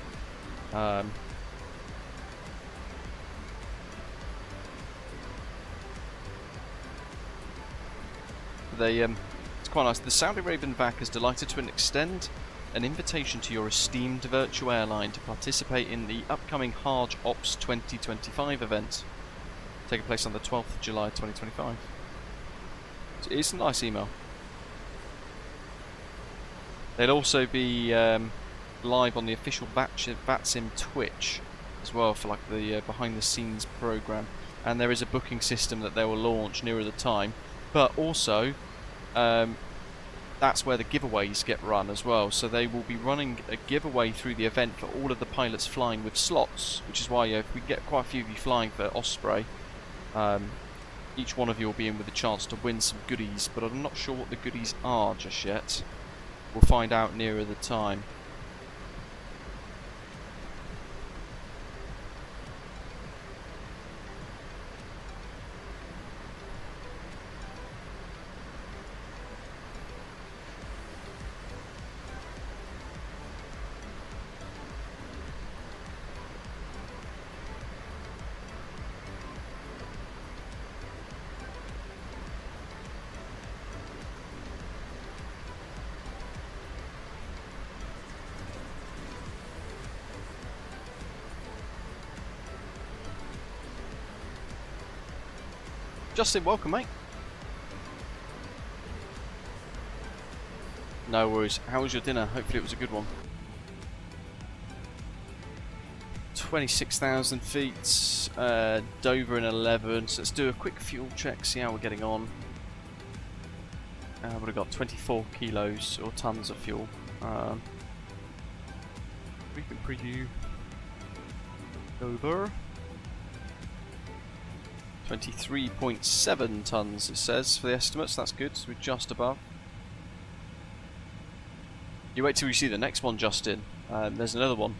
It's quite nice. The Saudi Arabian VAC is delighted to extend an invitation to your esteemed virtual airline to participate in the upcoming Hajj Ops 2025 event, taking place on the 12th of July 2025. It's a nice email. They'll also be live on the official VATSIM Twitch as well for like the behind the scenes program, and there is a booking system that they will launch nearer the time, but also that's where the giveaways get run as well. So they will be running a giveaway through the event for all of the pilots flying with slots, which is why if we get quite a few of you flying for Osprey, each one of you will be in with a chance to win some goodies, but I'm not sure what the goodies are just yet. We'll find out nearer the time. Justin, welcome, mate. No worries. How was your dinner? Hopefully it was a good one. 26,000 feet, Dover in 11. So let's do a quick fuel check, see how we're getting on. Would have got 24 kilos or tons of fuel. We can preview Dover. 23.7 tons it says for the estimates, that's good, so we're just above. You wait till you see the next one, Justin. There's another one,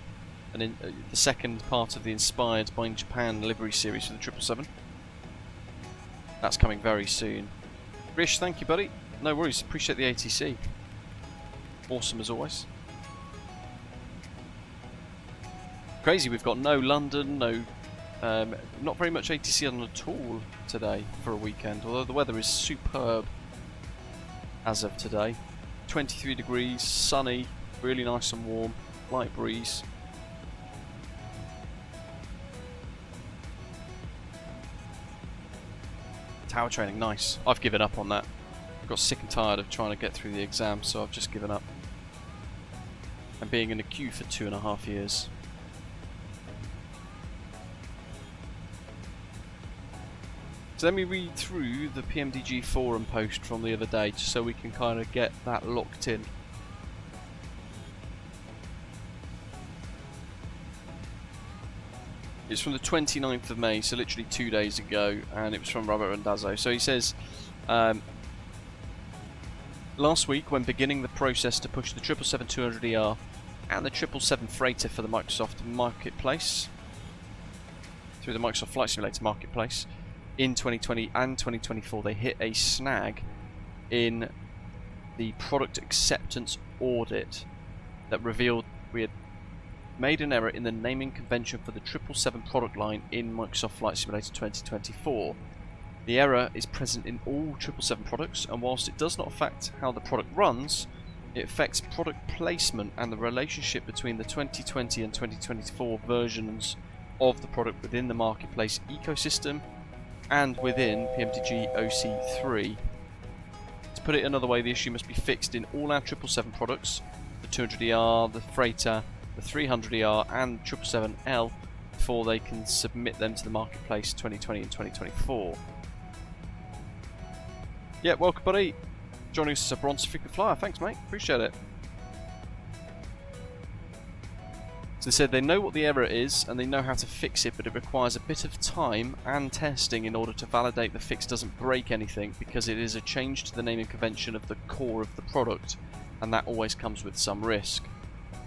and in the second part of the Inspired by Japan livery series for the 777. That's coming very soon. Rish, thank you, buddy. No worries, appreciate the ATC. Awesome as always. Crazy, we've got no London, no not very much ATC on at all today for a weekend, although the weather is superb as of today. 23 degrees, sunny, really nice and warm, light breeze. Tower training, nice. I've given up on that. I got sick and tired of trying to get through the exam, so I've just given up. And being in a queue for 2.5 years. So let me read through the PMDG forum post from the other day, just so we can kind of get that locked in. It's from the 29th of May, so literally 2 days ago, and it was from Robert Randazzo. So he says, last week, when beginning the process to push the 777-200ER and the 777 Freighter for the Microsoft Marketplace, through the Microsoft Flight Simulator Marketplace, in 2020 and 2024, they hit a snag in the product acceptance audit that revealed we had made an error in the naming convention for the 777 product line in Microsoft Flight Simulator 2024. The error is present in all 777 products, and whilst it does not affect how the product runs, it affects product placement and the relationship between the 2020 and 2024 versions of the product within the marketplace ecosystem and within PMDG OC3. To put it another way, the issue must be fixed in all our 777 products, the 200ER, the Freighter, the 300ER and 777L, before they can submit them to the marketplace 2020 and 2024. Yeah, welcome buddy. Joining us as a bronze frequent flyer. Thanks mate, appreciate it. So they said they know what the error is and they know how to fix it, but it requires a bit of time and testing in order to validate the fix doesn't break anything, because it is a change to the naming convention of the core of the product, and that always comes with some risk.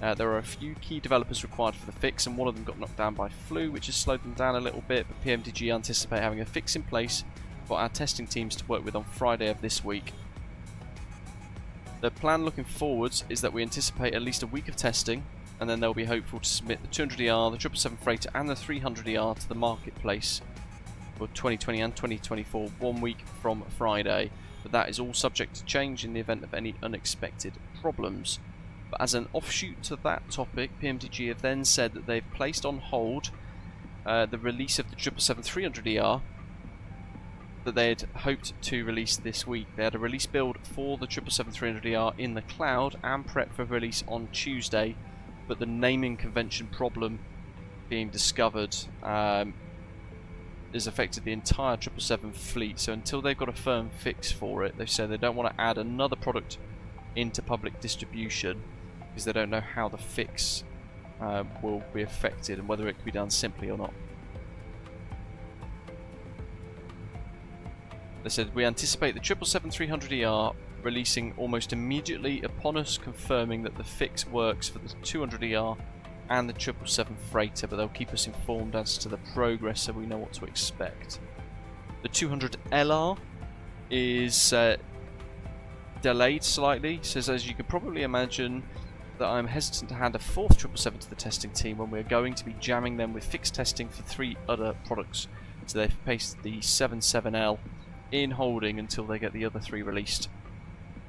There are a few key developers required for the fix, and one of them got knocked down by flu, which has slowed them down a little bit, but PMDG anticipate having a fix in place for our testing teams to work with on Friday of this week. The plan looking forwards is that we anticipate at least a week of testing, and then they'll be hopeful to submit the 200ER, the 777 Freighter and the 300ER to the marketplace for 2020 and 2024, 1 week from Friday. But that is all subject to change in the event of any unexpected problems. But as an offshoot to that topic, PMDG have then said that they've placed on hold the release of the 777-300ER, that they had hoped to release this week. They had a release build for the 777-300ER in the cloud and prepped for release on Tuesday, but the naming convention problem being discovered has affected the entire 777 fleet. So until they've got a firm fix for it, they've said they don't want to add another product into public distribution because they don't know how the fix will be affected and whether it can be done simply or not. They said, we anticipate the 777-300ER releasing almost immediately upon us confirming that the fix works for the 200ER and the 777 freighter, but they'll keep us informed as to the progress so we know what to expect. The 200LR is delayed slightly. It says, as you could probably imagine, that I'm hesitant to hand a fourth 777 to the testing team when we're going to be jamming them with fixed testing for 3 other products. So they've placed the 77L in holding until they get the other 3 released.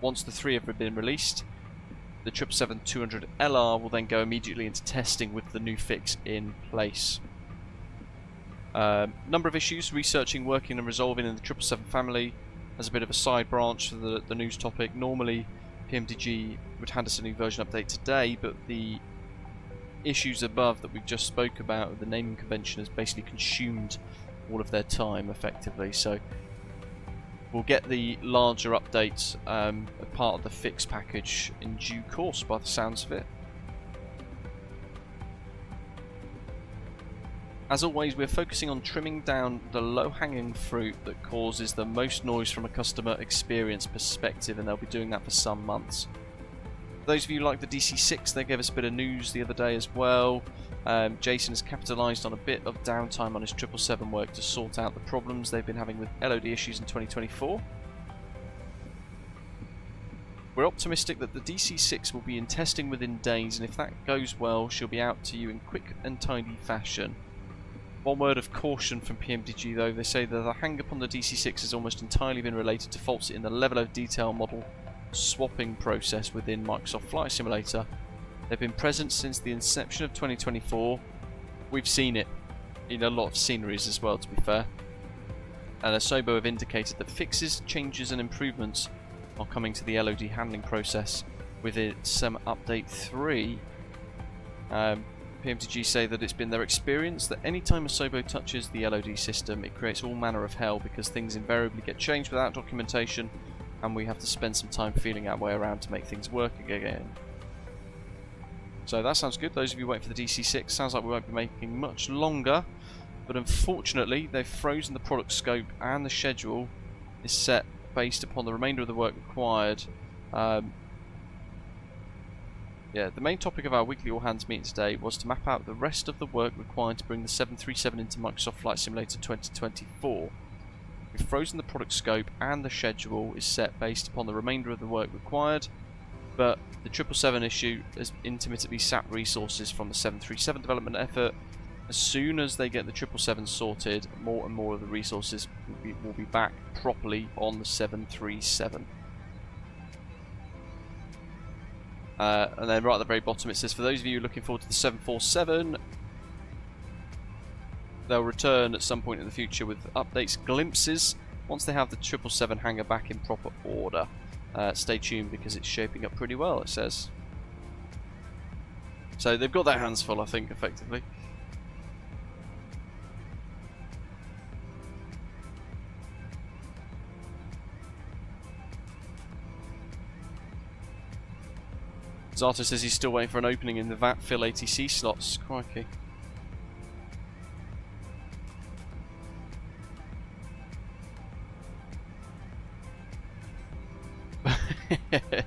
Once the 3 have been released, the 777-200LR will then go immediately into testing with the new fix in place. Number of issues researching, working and resolving in the 777 family as a bit of a side branch for the news topic. Normally PMDG would hand us a new version update today, but the issues above that we've just spoke about, the naming convention, has basically consumed all of their time effectively. So we'll get the larger updates as part of the fix package in due course, by the sounds of it. As always, we're focusing on trimming down the low-hanging fruit that causes the most noise from a customer experience perspective, and they'll be doing that for some months. For those of you who like the DC-6, they gave us a bit of news the other day as well. Jason has capitalised on a bit of downtime on his 777 work to sort out the problems they've been having with LOD issues in 2024. We're optimistic that the DC-6 will be in testing within days, and if that goes well, she'll be out to you in quick and tidy fashion. One word of caution from PMDG though, they say that the hang-up on the DC-6 has almost entirely been related to faults in the level of detail model swapping process within Microsoft Flight Simulator. They've been present since the inception of 2024. We've seen it in a lot of sceneries as well, to be fair. And Asobo have indicated that fixes, changes and improvements are coming to the LOD handling process with its update 3. PMDG say that it's been their experience that anytime Asobo touches the LOD system, it creates all manner of hell because things invariably get changed without documentation, and we have to spend some time feeling our way around to make things work again. So that sounds good. Those of you waiting for the DC-6, sounds like we won't be making much longer, but unfortunately they've frozen the product scope and the schedule is set based upon the remainder of the work required. Yeah, the main topic of our weekly all hands meeting today was to map out the rest of the work required to bring the 737 into Microsoft Flight Simulator 2024. We've frozen the product scope and the schedule is set based upon the remainder of the work required, but the 777 issue has intermittently sapped resources from the 737 development effort. As soon as they get the 777 sorted, more and more of the resources will be back properly on the 737. And then right at the very bottom it says, for those of you looking forward to the 747, they'll return at some point in the future with updates, glimpses, once they have the 777 hangar back in proper order. Stay tuned because it's shaping up pretty well, it says. So they've got their hands full, I think, effectively. Zato says he's still waiting for an opening in the VAT fill ATC slots. Crikey.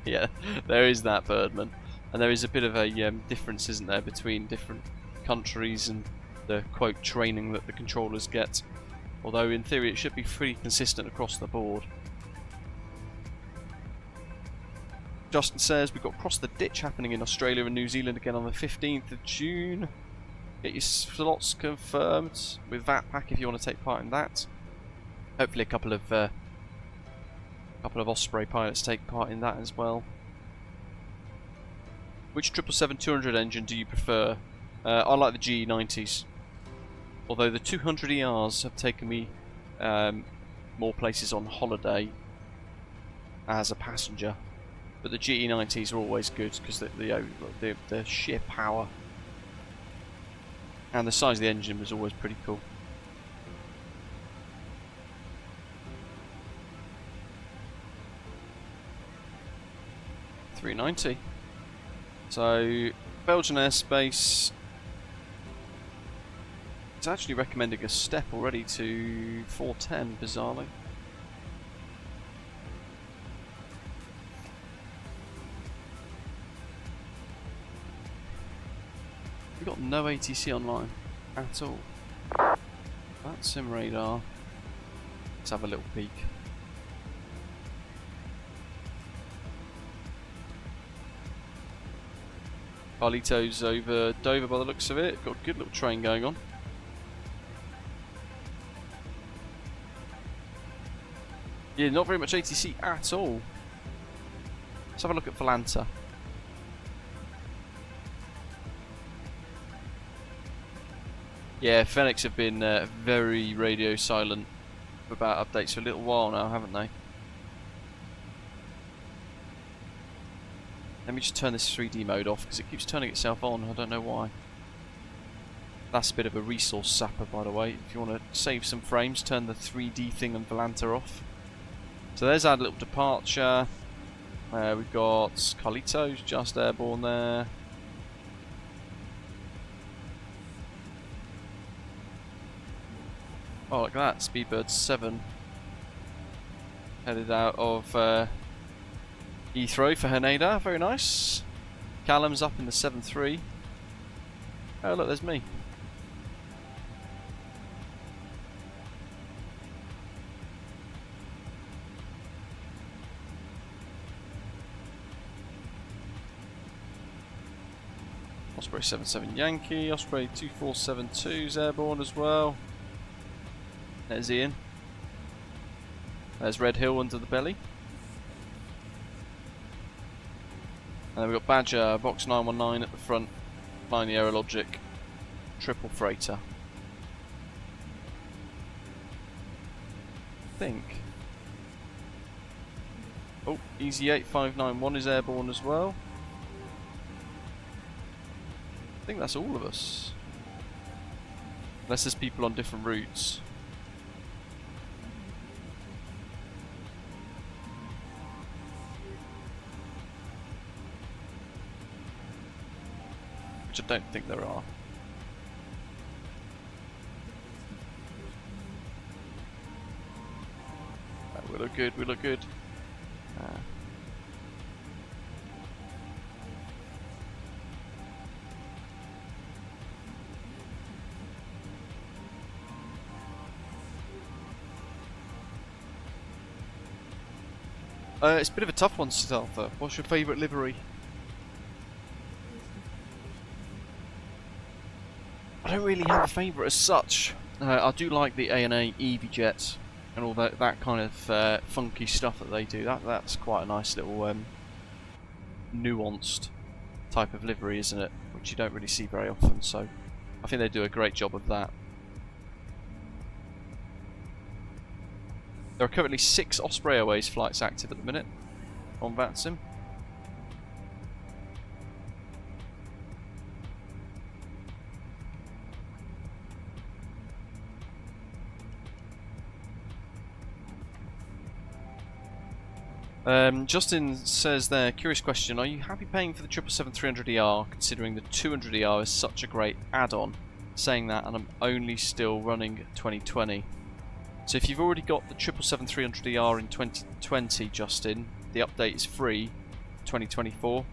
Yeah, there is that, Birdman. And there is a bit of a difference, isn't there, between different countries and the, quote, training that the controllers get. Although, in theory, it should be pretty consistent across the board. Justin says we've got Cross the Ditch happening in Australia and New Zealand again on the 15th of June. Get your slots confirmed with VAT Pack if you want to take part in that. Hopefully a couple of Osprey pilots take part in that as well. Which 777-200 engine do you prefer? I like the GE90s. Although the 200ERs have taken me more places on holiday as a passenger. But the GE90s are always good because the sheer power and the size of the engine was always pretty cool. $390. So Belgian airspace. It's actually recommending a step already to 410, bizarrely. We've got no ATC online at all. VATSIM radar. Let's have a little peek. Carlito's over Dover by the looks of it. Got a good little train going on. Yeah, not very much ATC at all. Let's have a look at Volanta. Yeah, Fenix have been very radio silent about updates for a little while now, haven't they? Let me just turn this 3D mode off because it keeps turning itself on. I don't know why. That's a bit of a resource sapper, by the way. If you want to save some frames, turn the 3D thing on Volanta off. So there's our little departure. We've got Carlito's just airborne there. Oh, look at that. Speedbird 7 headed out of Heathrow for Haneda. Very nice. Callum's up in the 7-3. Oh, look, there's me. Osprey 77 Yankee, Osprey 2472's airborne as well. There's Ian. There's Red Hill under the belly. And then we've got Badger, Box 919 at the front, flying the Aerologic triple freighter. I think. Oh, Easy 8591 is airborne as well. I think that's all of us. Unless there's people on different routes. Which I don't think there are. We look good, we look good. It's a bit of a tough one, Siddhartha. What's your favourite livery? I don't really have a favourite as such. I do like the A&A EasyJet and all that kind of funky stuff that they do. That's quite a nice little nuanced type of livery, isn't it? Which you don't really see very often. So I think they do a great job of that. There are currently 6 Osprey Airways flights active at the minute on VATSIM. Justin says there, curious question, are you happy paying for the 777-300ER considering the 200ER is such a great add-on? Saying that, and I'm only still running 2020. So if you've already got the 777-300ER in 2020, Justin, the update is free, 2024.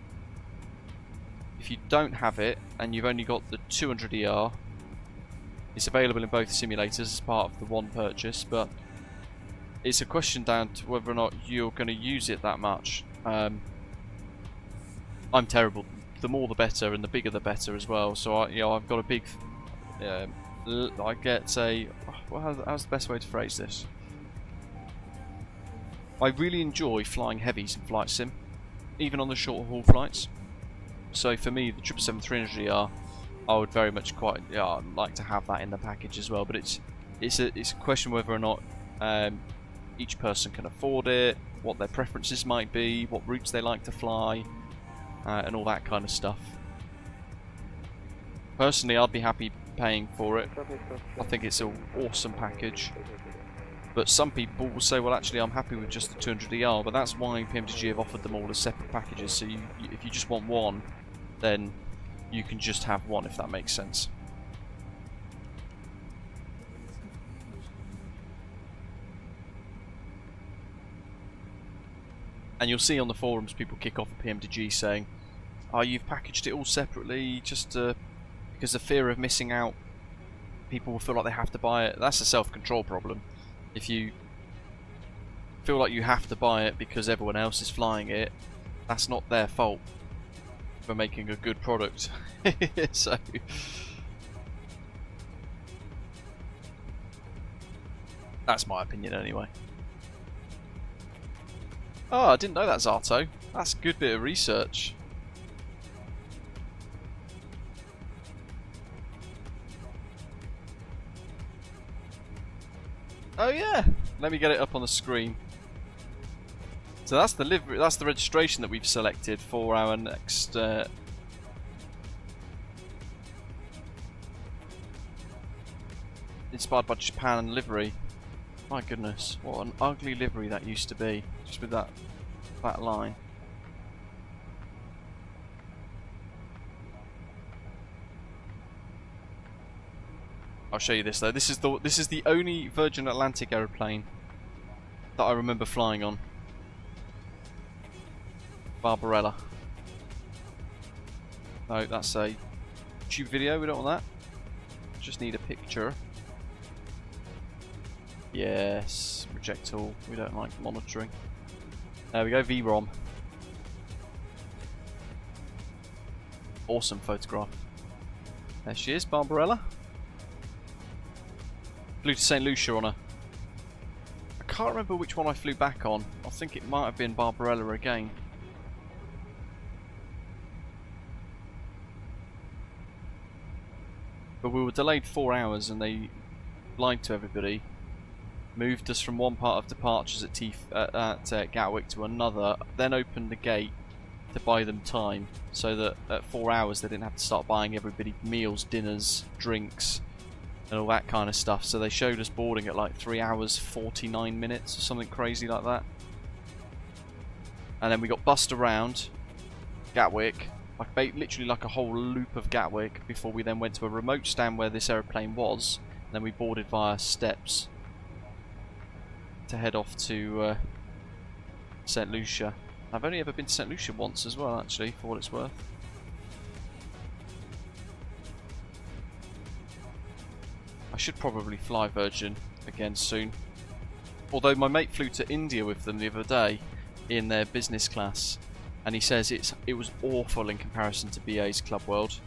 If you don't have it, and you've only got the 200ER, it's available in both simulators as part of the one purchase, but it's a question down to whether or not you're going to use it that much. I'm terrible. The more the better, and the bigger the better as well. So I've got a big... I get a... how's the best way to phrase this? I really enjoy flying heavies in flight sim, even on the short haul flights. So for me, the 777-300ER, I would very much like to have that in the package as well. But it's a question whether or not each person can afford it, what their preferences might be, what routes they like to fly, and all that kind of stuff. Personally, I'd be happy paying for it. I think it's an awesome package. But some people will say, well, actually, I'm happy with just the 200ER, but that's why PMDG have offered them all as separate packages. So if you just want one, then you can just have one, if that makes sense. And you'll see on the forums people kick off at PMDG saying, oh, you've packaged it all separately just because the fear of missing out, people will feel like they have to buy it. That's a self-control problem. If you feel like you have to buy it because everyone else is flying it, that's not their fault for making a good product. So that's my opinion anyway. Oh, I didn't know that, Zato. That's a good bit of research. Oh yeah, let me get it up on the screen. So that's the livery, that's the registration that we've selected for our next inspired by Japan livery. My goodness, what an ugly livery that used to be, just with that line. I'll show you this though. This is the only Virgin Atlantic aeroplane that I remember flying on. Barbarella. No, that's a YouTube video. We don't want that. Just need a picture. Yes, reject all. We don't like monitoring. There we go. VROM. Awesome photograph. There she is, Barbarella. Flew to St. Lucia on her. I can't remember which one I flew back on. I think it might have been Barbarella again. But we were delayed 4 hours and they lied to everybody. Moved us from one part of departures at Gatwick to another, then opened the gate to buy them time so that at 4 hours they didn't have to start buying everybody meals, dinners, drinks and all that kind of stuff. So they showed us boarding at like 3 hours 49 minutes or something crazy like that. And then we got bussed around Gatwick, like literally like a whole loop of Gatwick, before we then went to a remote stand where this aeroplane was, and then we boarded via steps to head off to St. Lucia. I've only ever been to St. Lucia once as well, actually, for what it's worth. I should probably fly Virgin again soon. Although my mate flew to India with them the other day in their business class, and he says it was awful in comparison to BA's Club World.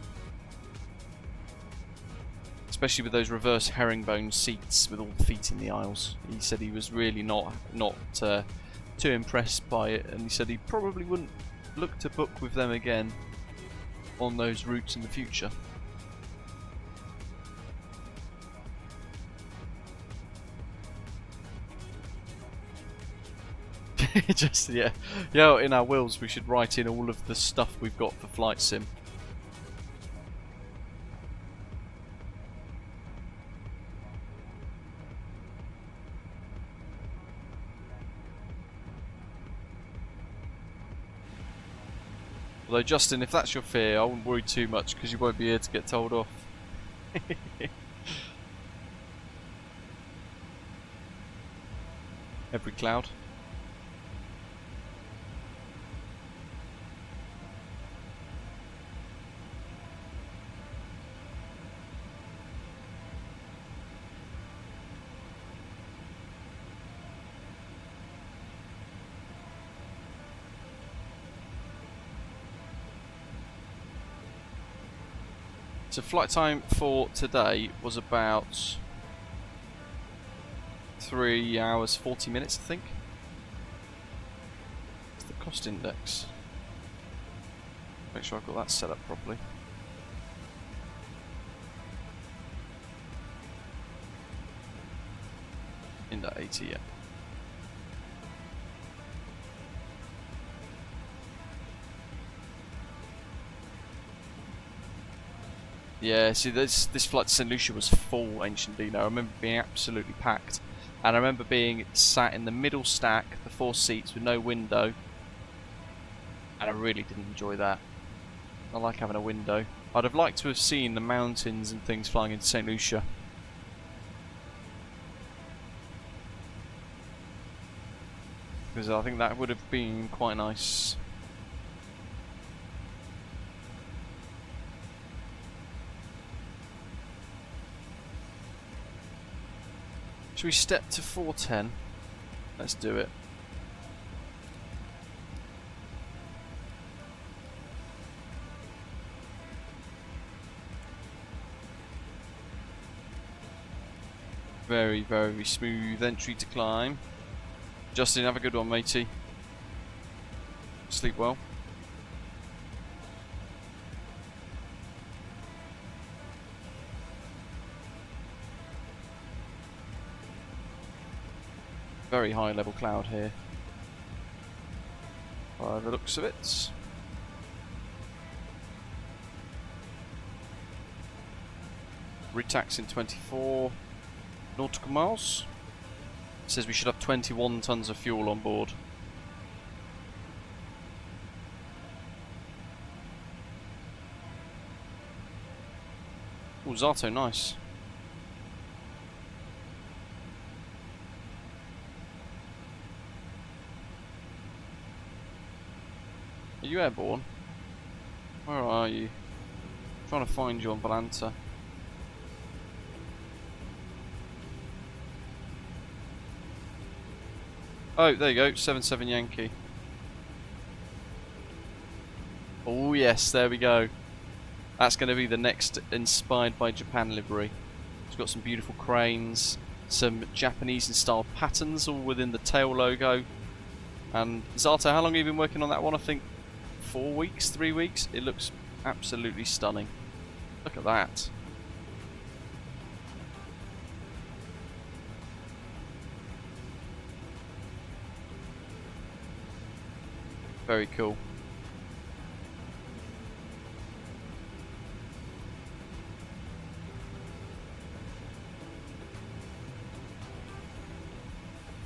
Especially with those reverse herringbone seats with all the feet in the aisles. He said he was really not too impressed by it, and he said he probably wouldn't look to book with them again on those routes in the future. Just yeah, in our wills we should write in all of the stuff we've got for flight sim. Although Justin, if that's your fear, I wouldn't worry too much because you won't be here to get told off. Every cloud. So flight time for today was about 3 hours 40 minutes, I think. What's the cost index? Make sure I've got that set up properly. In that 80, yeah. Yeah, see, this flight to St. Lucia was full Ancient Dino. I remember being absolutely packed. And I remember being sat in the middle stack, the 4 seats with no window. And I really didn't enjoy that. I like having a window. I'd have liked to have seen the mountains and things flying into St. Lucia. Because I think that would have been quite nice. Should we step to 410? Let's do it. Very, very smooth entry to climb. Justin, have a good one, matey. Sleep well. Very high level cloud here, by the looks of it. Retax in 24 nautical miles. It says we should have 21 tons of fuel on board. Oh, Zato, nice. Are you airborne? Where are you? I'm trying to find you on Volanta. Oh, there you go, 77 Yankee. Oh yes, there we go. That's going to be the next inspired by Japan livery. It's got some beautiful cranes, some Japanese style patterns all within the tail logo. And Zato, how long have you been working on that one? I think 4 weeks, 3 weeks. It looks absolutely stunning. Look at that. Very cool.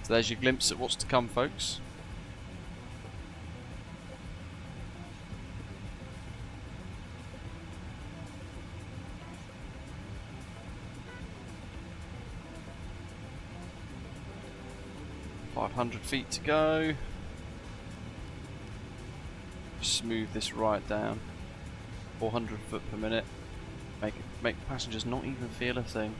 So there's your glimpse at what's to come, folks. .500 feet to go. Smooth this right down. 400 foot per minute. Make passengers not even feel a thing.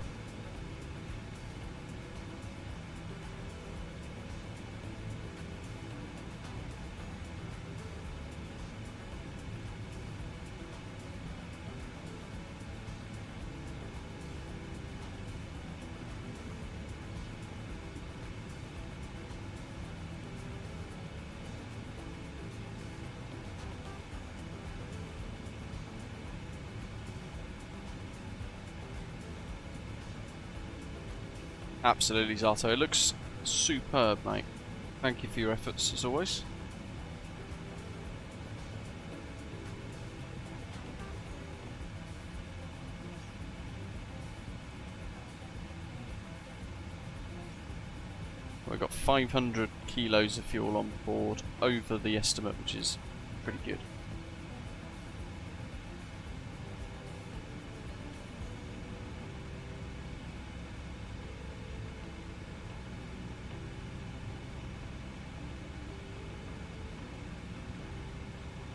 Absolutely, Zato. It looks superb, mate. Thank you for your efforts, as always. We've got 500 kilos of fuel on board, over the estimate, which is pretty good.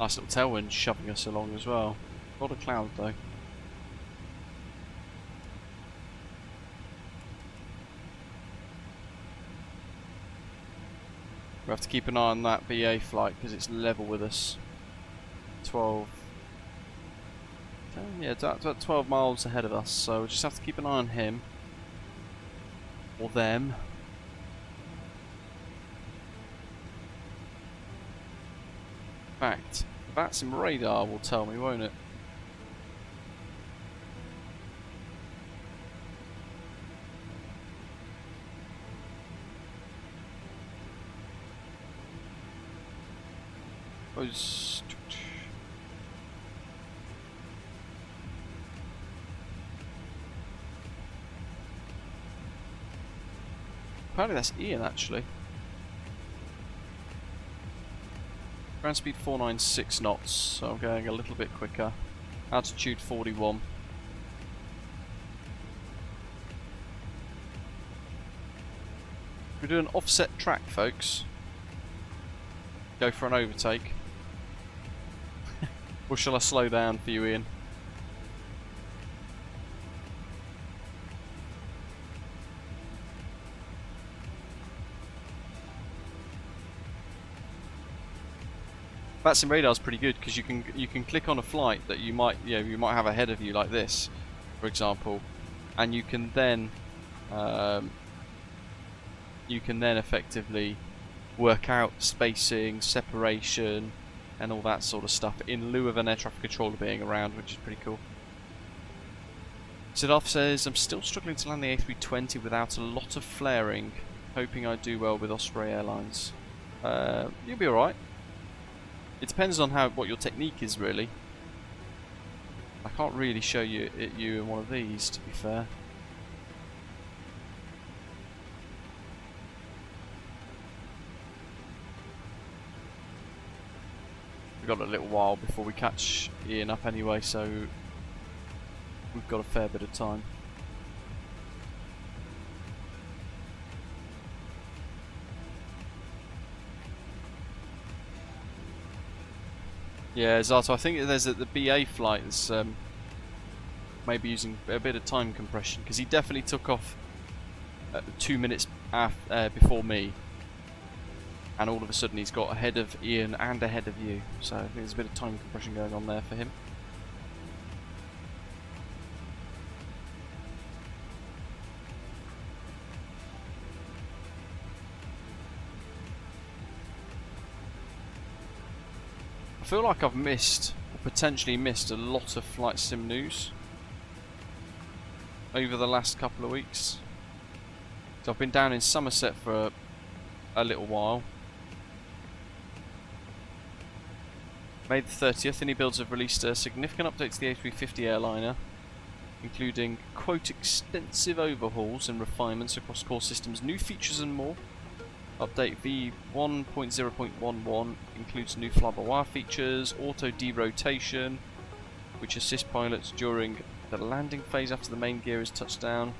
Nice little tailwind shoving us along as well. A lot of cloud though. We have to keep an eye on that BA flight because it's level with us. 12. Yeah, about 12 miles ahead of us, so we just have to keep an eye on him. Or them. In fact, VATSIM radar will tell me, won't it? Apparently that's Ian, actually. Ground speed 496 knots, so I'm going a little bit quicker. Altitude 41. We're doing an offset track, folks. Go for an overtake. Or shall I slow down for you, Ian? VATSIM radar is pretty good because you can click on a flight that you might have ahead of you like this, for example, and you can then effectively work out spacing, separation, and all that sort of stuff in lieu of an air traffic controller being around, which is pretty cool. Siddharth says, I'm still struggling to land the A320 without a lot of flaring, hoping I do well with Osprey Airlines. You'll be alright. It depends on what your technique is, really. I can't really show you in one of these, to be fair. We've got a little while before we catch Ian up anyway, so we've got a fair bit of time. Yeah, Zato, I think there's the BA flight that's maybe using a bit of time compression, because he definitely took off 2 minutes before me, and all of a sudden he's got ahead of Ian and ahead of you, so I think there's a bit of time compression going on there for him. I feel like I've missed, or potentially missed, a lot of flight sim news over the last couple of weeks. So I've been down in Somerset for a little while. May the 30th, iniBuilds have released a significant update to the A350 airliner, including, quote, extensive overhauls and refinements across core systems, new features and more. Update V1.0.11 includes new fly-by-wire features, auto derotation, which assists pilots during the landing phase after the main gear is touched down.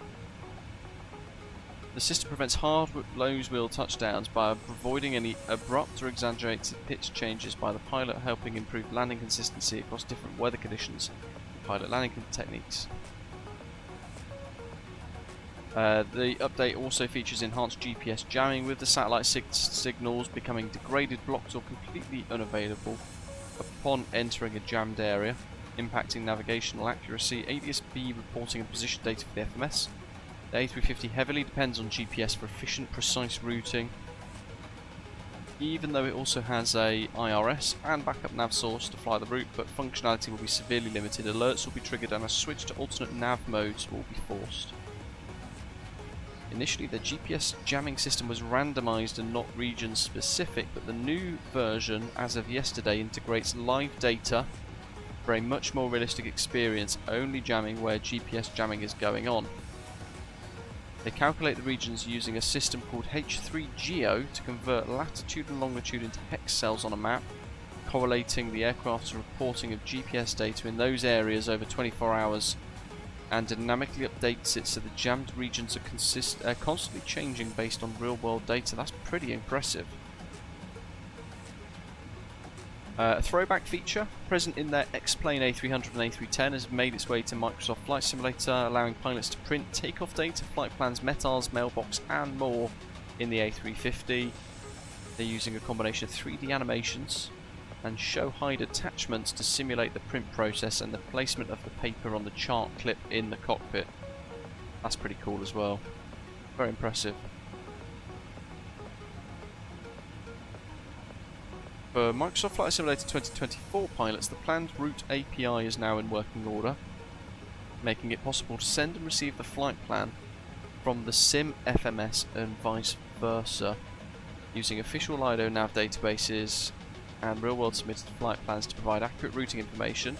The system prevents hard nose wheel touchdowns by avoiding any abrupt or exaggerated pitch changes by the pilot, helping improve landing consistency across different weather conditions and pilot landing techniques. The update also features enhanced GPS jamming, with the satellite signals becoming degraded, blocked or completely unavailable upon entering a jammed area, impacting navigational accuracy, ADS-B reporting and position data for the FMS. The A350 heavily depends on GPS for efficient, precise routing, even though it also has a IRS and backup nav source to fly the route, but functionality will be severely limited. Alerts will be triggered and a switch to alternate nav modes will be forced. Initially, the GPS jamming system was randomized and not region specific, but the new version, as of yesterday, integrates live data for a much more realistic experience, only jamming where GPS jamming is going on. They calculate the regions using a system called H3Geo to convert latitude and longitude into hex cells on a map, correlating the aircraft's reporting of GPS data in those areas over 24 hours, and dynamically updates it so the jammed regions are constantly changing based on real-world data. That's pretty impressive. A throwback feature present in their X-Plane A300 and A310 has made its way to Microsoft Flight Simulator, allowing pilots to print takeoff data, flight plans, METARs, mailbox and more in the A350. They're using a combination of 3D animations and show hide attachments to simulate the print process and the placement of the paper on the chart clip in the cockpit. That's pretty cool as well. Very impressive. For Microsoft Flight Simulator 2024 pilots, the planned route API is now in working order, making it possible to send and receive the flight plan from the SIM FMS and vice versa, using official Lido nav databases and real-world submitted flight plans to provide accurate routing information.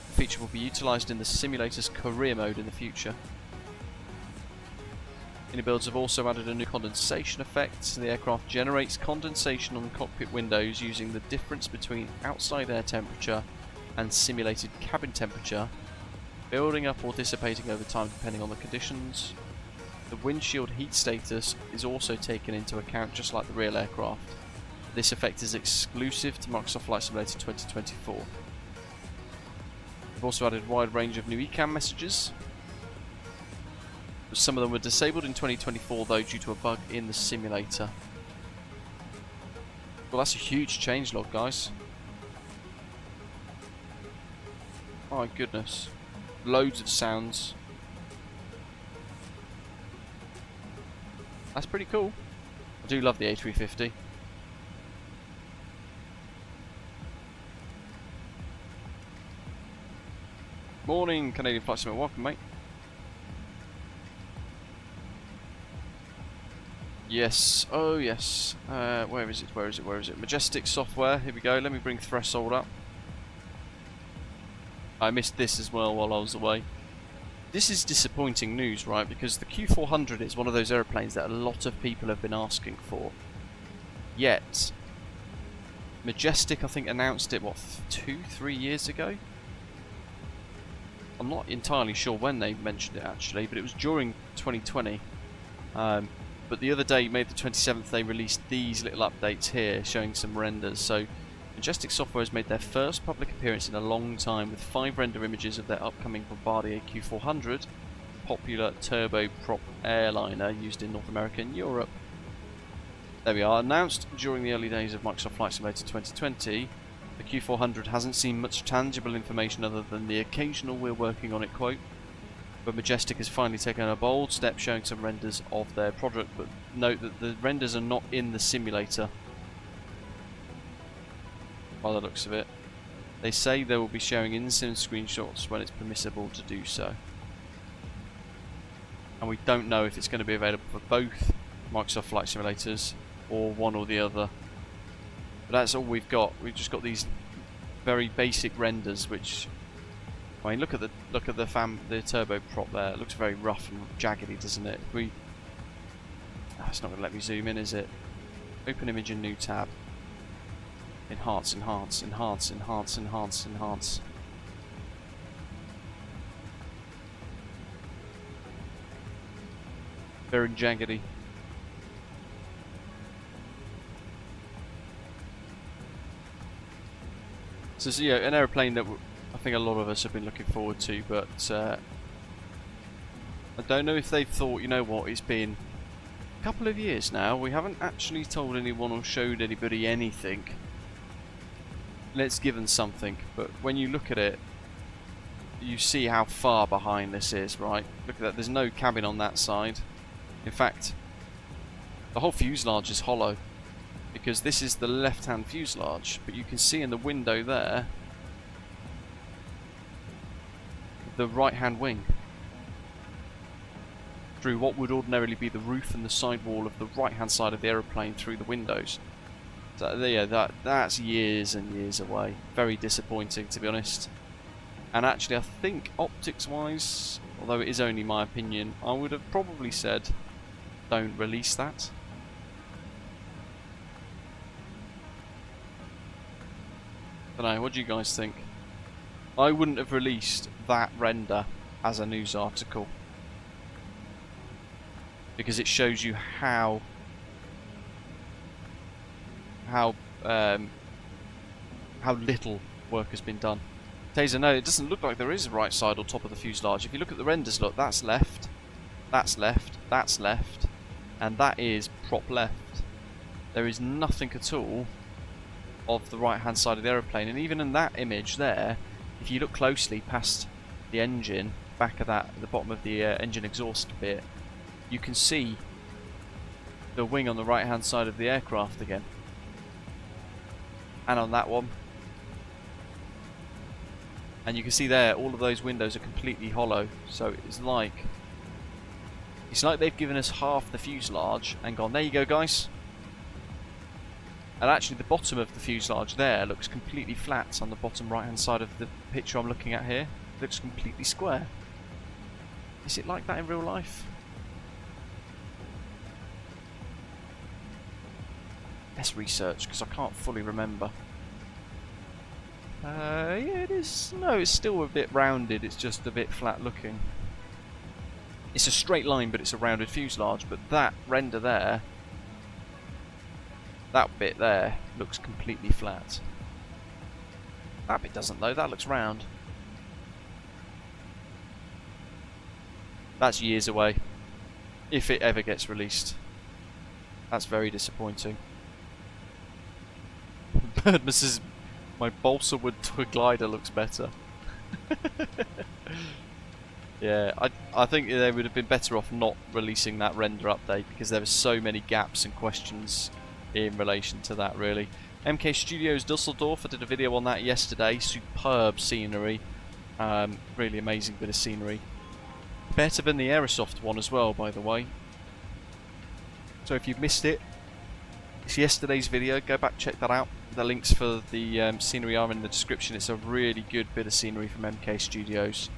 The feature will be utilised in the simulator's career mode in the future. iniBuilds have also added a new condensation effect. So the aircraft generates condensation on the cockpit windows using the difference between outside air temperature and simulated cabin temperature, building up or dissipating over time depending on the conditions. The windshield heat status is also taken into account just like the real aircraft. This effect is exclusive to Microsoft Flight Simulator 2024. We've also added a wide range of new ECAM messages. Some of them were disabled in 2024 though due to a bug in the simulator. Well, that's a huge changelog, guys. My goodness. Loads of sounds. That's pretty cool. I do love the A350. Morning, Canadian Flight Simulator. Welcome, mate. Yes. Oh, yes. Where is it? Where is it? Where is it? Majestic software. Here we go. Let me bring threshold up. I missed this as well while I was away. This is disappointing news, right? Because the Q400 is one of those airplanes that a lot of people have been asking for. Yet, Majestic, I think, announced it, what, 2-3 years ago? I'm not entirely sure when they mentioned it actually, but it was during 2020. But the other day, May the 27th, they released these little updates here showing some renders. So Majestic Software has made their first public appearance in a long time with 5 render images of their upcoming Bombardier Q400, popular turboprop airliner used in North America and Europe. There we are. Announced during the early days of Microsoft Flight Simulator 2020, the Q400 hasn't seen much tangible information other than the occasional "we're working on it" quote, but Majestic has finally taken a bold step showing some renders of their product, but note that the renders are not in the simulator by the looks of it. They say they will be sharing in-sim screenshots when it's permissible to do so. And we don't know if it's going to be available for both Microsoft Flight Simulators or one or the other. But that's all we've got. We've just got these very basic renders, which, I mean, look at the turboprop there. It looks very rough and jaggedy, doesn't it? It's not going to let me zoom in, is it? Open image in new tab. Enhance, enhance, enhance, enhance, enhance, enhance. Very jaggedy. So yeah, an aeroplane that I think a lot of us have been looking forward to, but I don't know if they've thought, you know what, it's been a couple of years now, we haven't actually told anyone or showed anybody anything. Let's give them something. But when you look at it, you see how far behind this is, right? Look at that, there's no cabin on that side. In fact, the whole fuselage is hollow, because this is the left-hand fuselage, but you can see in the window there the right-hand wing through what would ordinarily be the roof and the sidewall of the right-hand side of the aeroplane through the windows. So yeah, that's years and years away. Very disappointing, to be honest. And actually, I think optics-wise, although it is only my opinion, I would have probably said don't release that. I don't know, what do you guys think? I wouldn't have released that render as a news article, because it shows you how little work has been done. Taser, no, it doesn't look like there is a right side or top of the fuselage. If you look at the renders, look, that's left, that's left, that's left, and that is prop left. There is nothing at all of the right hand side of the aeroplane, and even in that image there, if you look closely past the engine, back of that, the bottom of the engine exhaust bit, you can see the wing on the right hand side of the aircraft again, and on that one, and you can see there all of those windows are completely hollow. So it's like they've given us half the fuselage and gone, there you go guys. And actually the bottom of the fuselage there looks completely flat on the bottom right hand side of the picture I'm looking at here. It looks completely square. Is it like that in real life? Let's research, because I can't fully remember. Yeah, it is. No, it's still a bit rounded. It's just a bit flat looking. It's a straight line, but it's a rounded fuselage. But that render there, that bit there, looks completely flat. That bit doesn't though. That looks round. That's years away, if it ever gets released. That's very disappointing. Birdman says, my balsa wood twig glider looks better. Yeah, I think they would have been better off not releasing that render update, because there were so many gaps and questions in relation to that, really. MK Studios Dusseldorf, I did a video on that yesterday. Superb scenery. Really amazing bit of scenery. Better than the Aerosoft one as well, by the way. So if you've missed it, it's yesterday's video. Go back, check that out. The links for the scenery are in the description. It's a really good bit of scenery from MK Studios.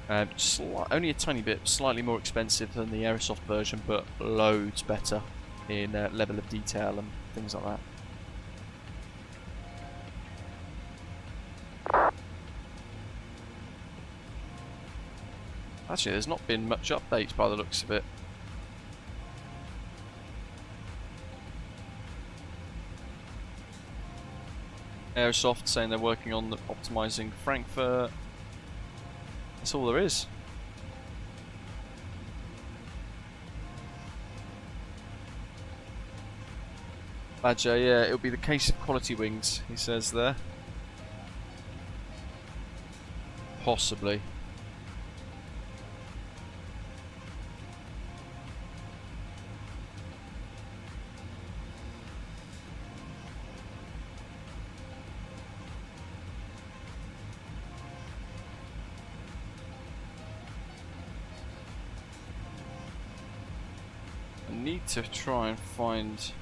Only a tiny bit, slightly more expensive than the Aerosoft version, but loads better in level of detail and things like that. Actually, there's not been much updates by the looks of it. Aerosoft saying they're working on optimizing Frankfurt. That's all there is. Badger, yeah, it'll be the case of quality wings, he says there. Possibly. Need to try and find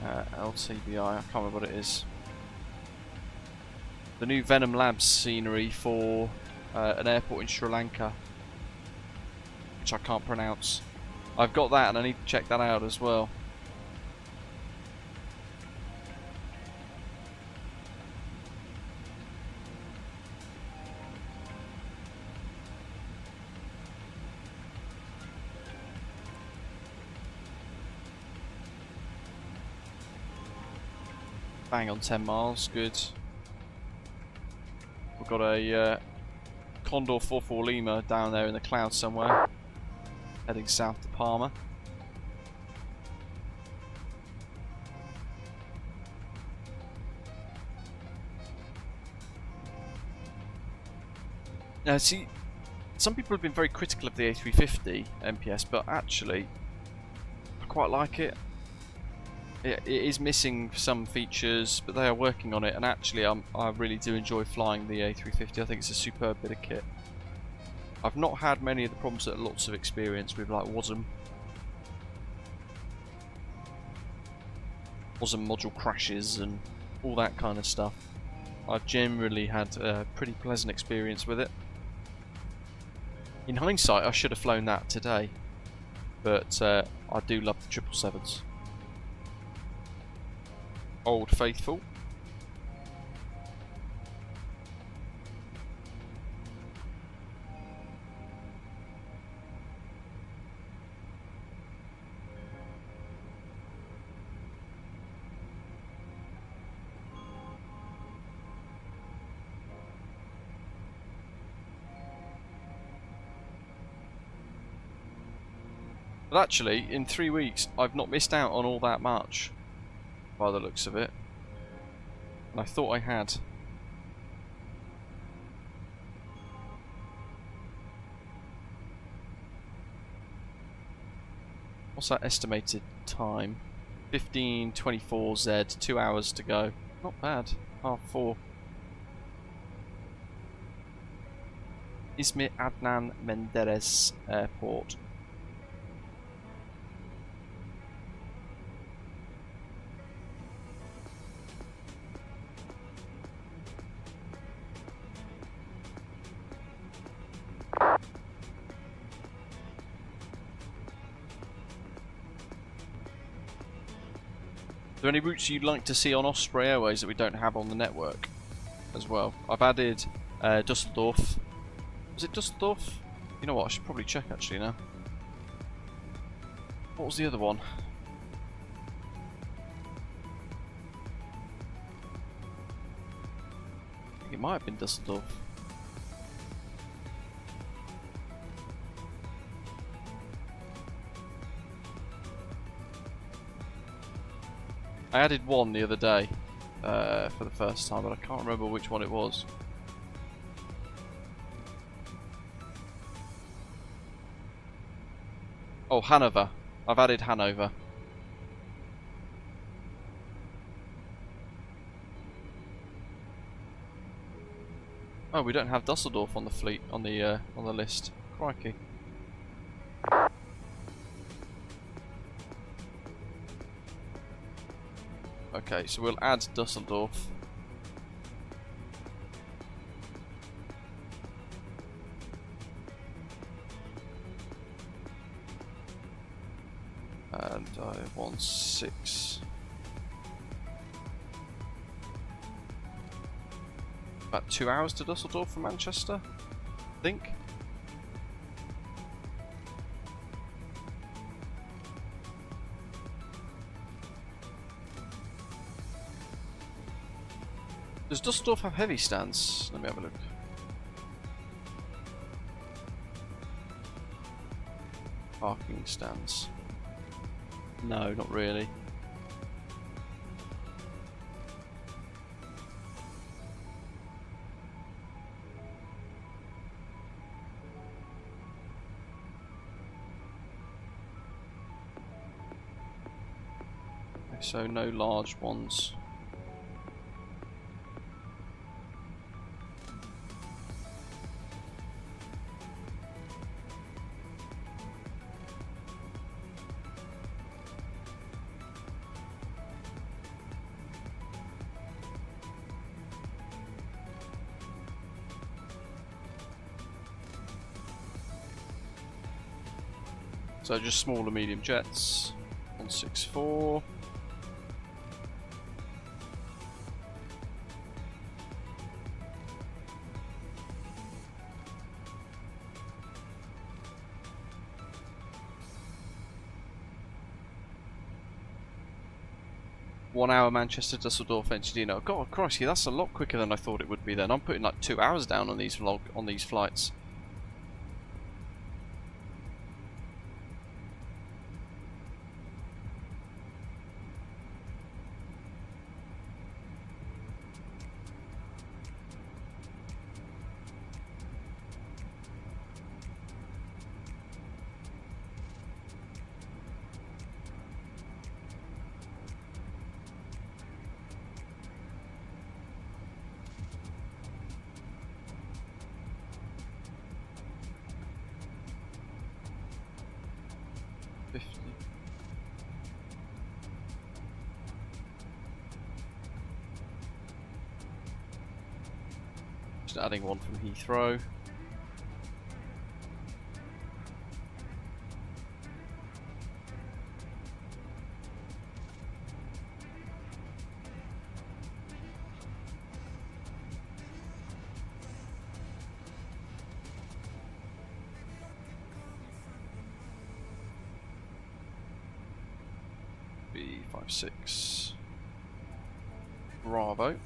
LTBI, I can't remember what it is. The new Venom Labs scenery for an airport in Sri Lanka, which I can't pronounce. I've got that and I need to check that out as well. Bang on 10 miles, good. We've got a Condor 44 Lima down there in the clouds somewhere, heading south to Palma. Now, see, some people have been very critical of the A350 MPS, but actually, I quite like it. It is missing some features, but they are working on it, and actually I really do enjoy flying the A350. I think it's a superb bit of kit. I've not had many of the problems that lots of experience with, like WASM module crashes and all that kind of stuff. I've generally had a pretty pleasant experience with it. In hindsight, I should have flown that today, but I do love the 777s. Old faithful. But actually, in 3 weeks, I've not missed out on all that much, by the looks of it. And I thought I had. What's that estimated time? 15:24 Z, 2 hours to go. Not bad. 4:30. Ismir Adnan Menderes Airport. there any routes you'd like to see on Osprey Airways that we don't have on the network as well? I've added Dusseldorf. Was it Dusseldorf? You know what, I should probably check actually now. What was the other one? I think it might have been Dusseldorf. I added one the other day for the first time, but I can't remember which one it was. Oh, Hanover. I've added Hanover. Oh, we don't have Dusseldorf on the fleet on the list. Crikey. Okay, so we'll add Dusseldorf. And I want 6. About 2 hours to Dusseldorf from Manchester, I think. Does Dusseldorf have heavy stands? Let me have a look. Parking stands. No, not really. Okay, so no large ones. So just small and medium jets. 164. One hour Manchester Dusseldorf NTD. God, crikey, that's a lot quicker than I thought it would be. Then I'm putting like 2 hours down on these flights. Just adding one from Heathrow. B56 Bravo.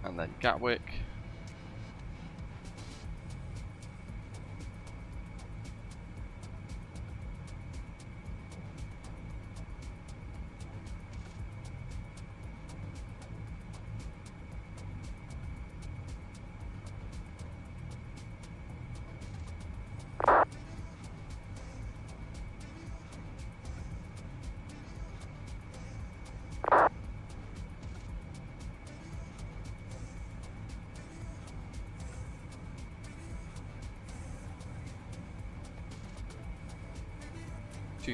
And then Gatwick.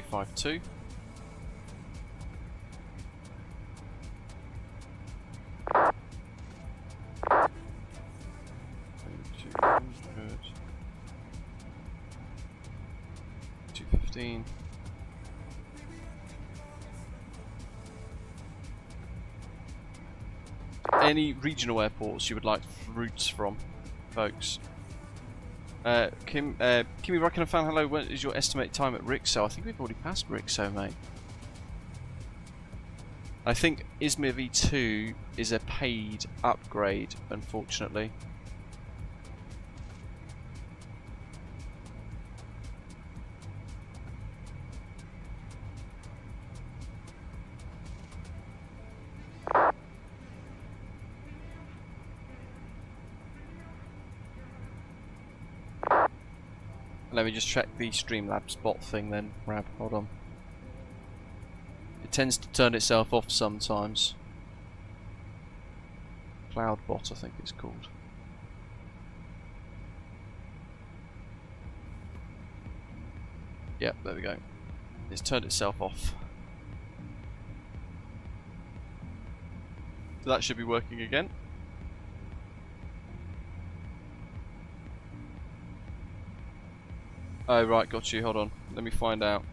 252. Good. 215. Any regional airports you would like routes from, folks? Kimmy Rockin' fan, hello. What is your estimated time at Rixo? I think we've already passed Rixo, mate. I think Ismir V2 is a paid upgrade, unfortunately. Let me just check the Streamlabs bot thing then, Rab. Hold on. It tends to turn itself off sometimes. Cloudbot, I think it's called. Yep, there we go. It's turned itself off. So that should be working again. Oh right, got you, hold on. Let me find out.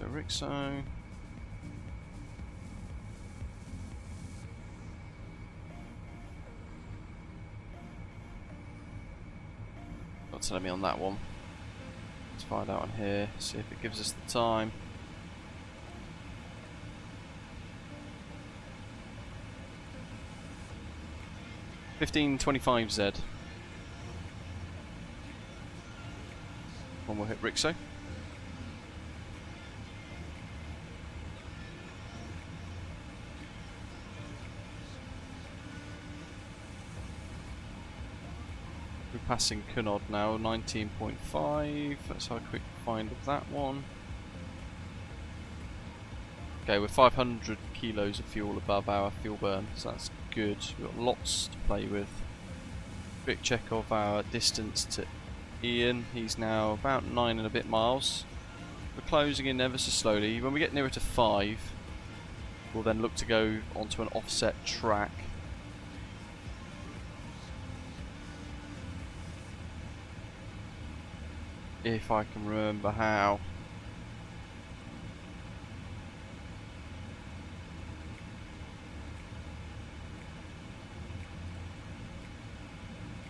Rixo. Not telling me on that one. Let's find out on here, see if it gives us the time. (15:25) One will hit Rixo. We're passing Cunard now, 19.5. Let's have a quick find of that one. Okay, we're 500 kilos of fuel above our fuel burn, so that's good. We've got lots to play with. Quick check of our distance to Ian. He's now about 9 and a bit miles. We're closing in ever so slowly. When we get nearer to 5, we'll then look to go onto an offset track. If I can remember how.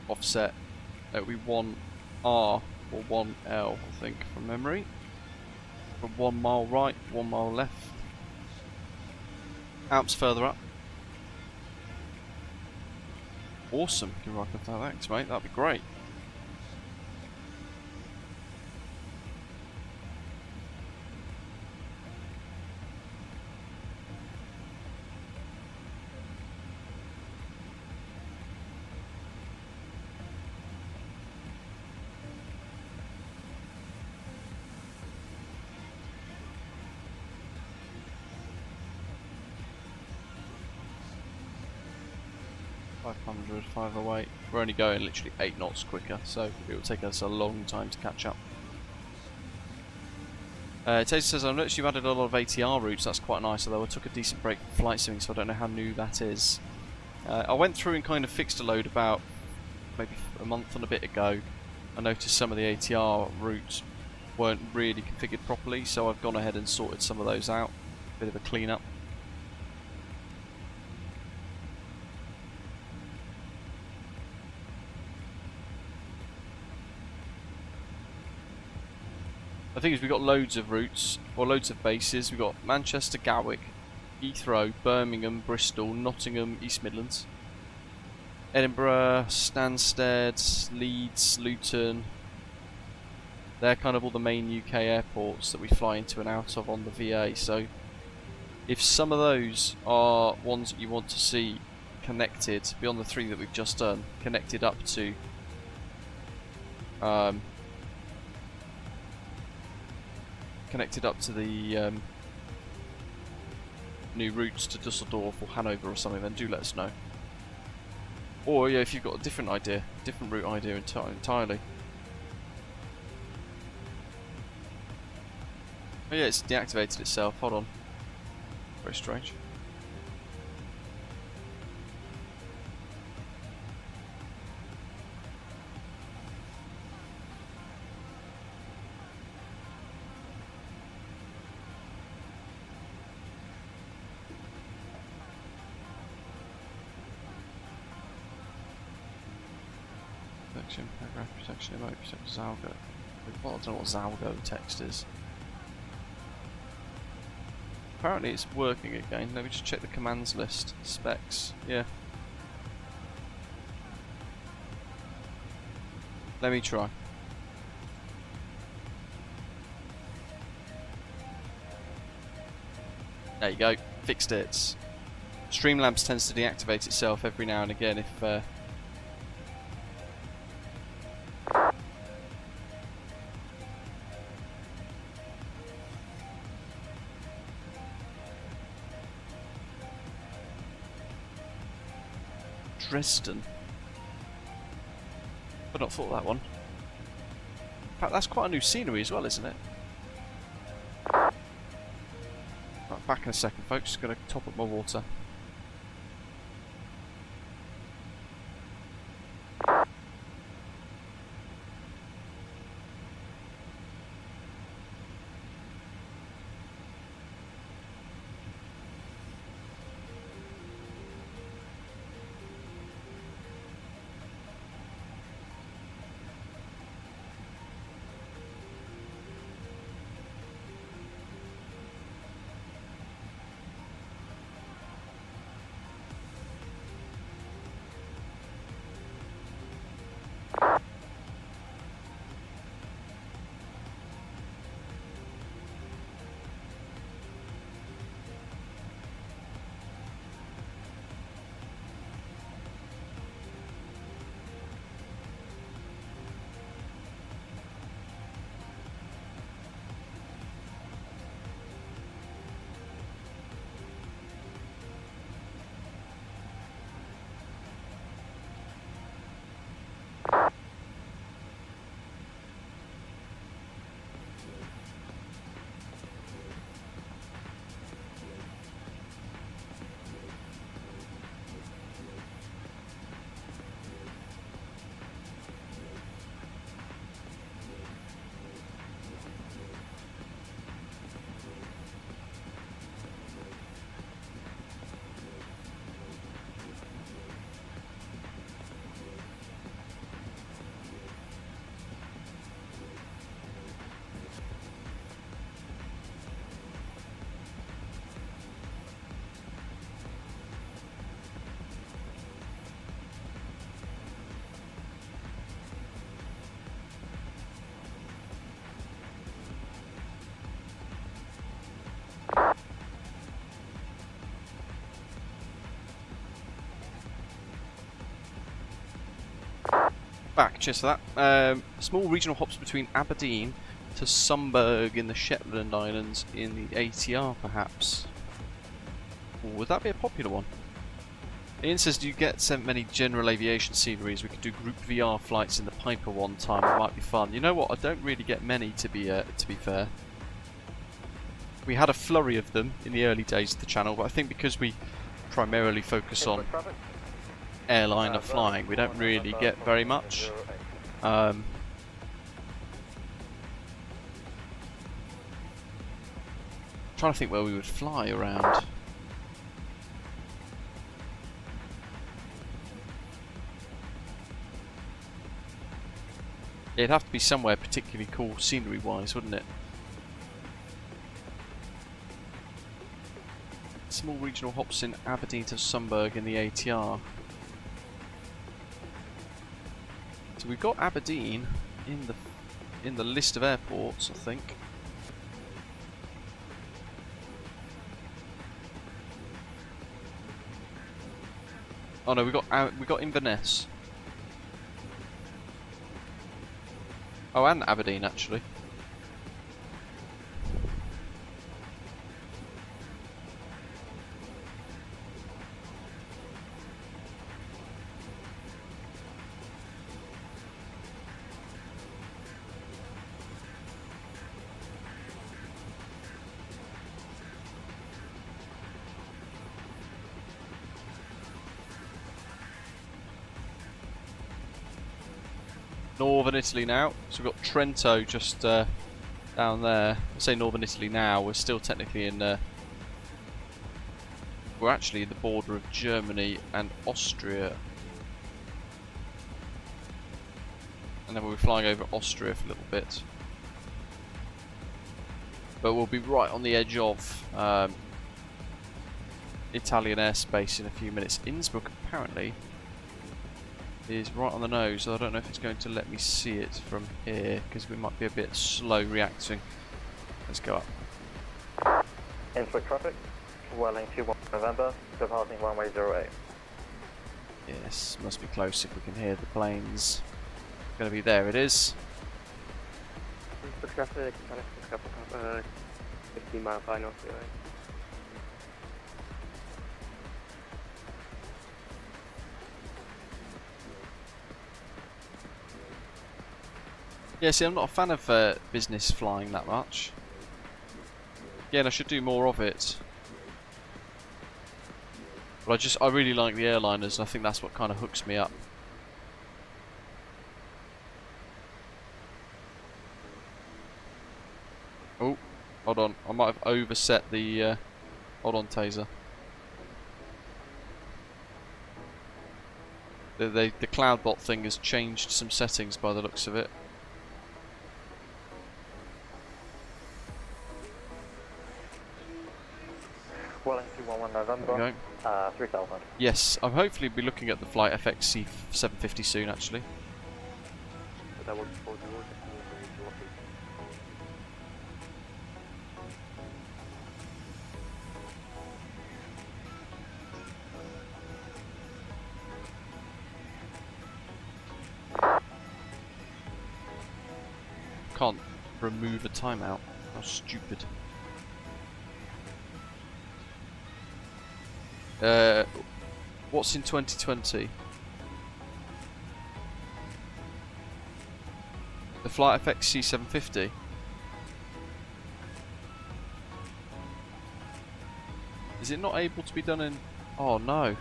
Offset that we 1R or 1L, I think, from memory. From 1 mile right, 1 mile left. Alps further up. Awesome, you can rock with that X, mate, that'd be great. (500, 508). We're only going literally 8 knots quicker, so it will take us a long time to catch up. Taser says, I noticed you've added a lot of ATR routes, that's quite nice, although I took a decent break from flight simming, so I don't know how new that is. I went through and kind of fixed a load about maybe a month and a bit ago. I noticed some of the ATR routes weren't really configured properly, so I've gone ahead and sorted some of those out. Bit of a clean up. The thing is, we've got loads of routes, or loads of bases. We've got Manchester, Gatwick, Heathrow, Birmingham, Bristol, Nottingham, East Midlands, Edinburgh, Stansted, Leeds, Luton. They're kind of all the main UK airports that we fly into and out of on the VA. So if some of those are ones that you want to see connected, beyond the 3 that we've just done, connected up to new routes to Dusseldorf or Hanover or something, then do let us know. Or yeah, if you've got a different idea, different route idea entirely. Oh yeah, it's deactivated itself. Hold on. Very strange. Protection, paragraph protection, emote protection, Zalgo. Well, I don't know what Zalgo text is. Apparently it's working again. Let me just check the commands list. Specs, yeah. Let me try. There you go, fixed it. Streamlabs tends to deactivate itself every now and again if Dresden. I've not thought of that one. In fact, that's quite a new scenery as well, isn't it? Right, back in a second, folks. Just gonna top up my water. Back, cheers for that. Small regional hops between Aberdeen to Sumburg in the Shetland Islands in the ATR, perhaps. Ooh, would that be a popular one? Ian says, do you get sent many general aviation sceneries? We could do group VR flights in the Piper one time. It might be fun. You know what? I don't really get many, to be fair. We had a flurry of them in the early days of the channel, but I think because we primarily focus on airliner flying, we don't really get very much. Trying to think where we would fly around. It'd have to be somewhere particularly cool scenery wise, wouldn't it? Small regional hops in Aberdeen to Sumburg in the ATR. So we've got Aberdeen in the list of airports, I think. Oh no, we got Inverness. Oh, and Aberdeen actually. Northern Italy now. So we've got Trento just down there. I say Northern Italy now. We're still technically in. We're actually at the border of Germany and Austria. And then we'll be flying over Austria for a little bit. But we'll be right on the edge of Italian airspace in a few minutes. Innsbruck apparently is right on the nose, so I don't know if it's going to let me see it from here because we might be a bit slow reacting. Let's go up. Innsbruck traffic, Welling 21 November, departing runway 08. Yes, must be close if we can hear the planes. Going to be there, it is. Innsbruck traffic, 15 mile final. Yeah, see, I'm not a fan of business flying that much. Yeah, and I should do more of it. But I really like the airliners, and I think that's what kind of hooks me up. Oh, hold on, I might have overset the. Hold on, Taser. The CloudBot thing has changed some settings by the looks of it. Welling 21 November, 3000. Yes, I'll hopefully be looking at the flight FX 750 soon, actually. Can't remove a timeout. How stupid. What's in 2020? The Flight FX C750? Is it not able to be done in... Oh no.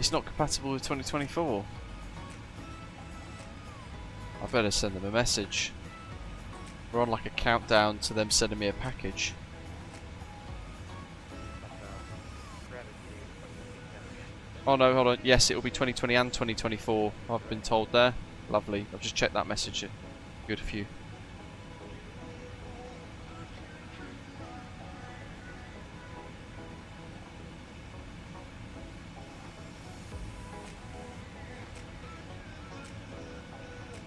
It's not compatible with 2024. I better send them a message. We're on like a countdown to them sending me a package. Oh no, hold on. Yes, it will be 2020 and 2024. I've been told there. Lovely. I've just checked that message. Good for you.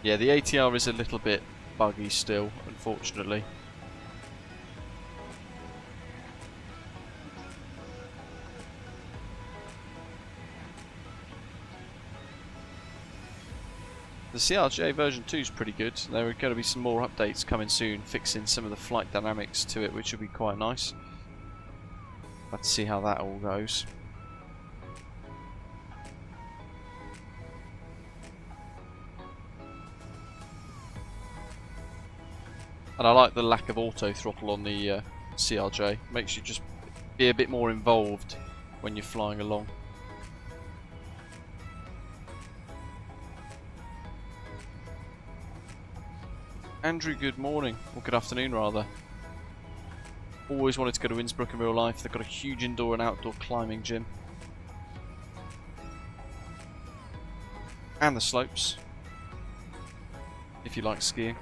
Yeah, the ATR is a little bit buggy still, unfortunately. The CRJ version 2 is pretty good. There are going to be some more updates coming soon, fixing some of the flight dynamics to it, which will be quite nice. Let's see how that all goes. And I like the lack of auto throttle on the CRJ. Makes you just be a bit more involved when you're flying along. Andrew, good morning, or good afternoon rather. Always wanted to go to Innsbruck in real life. They've got a huge indoor and outdoor climbing gym. And the slopes, if you like skiing.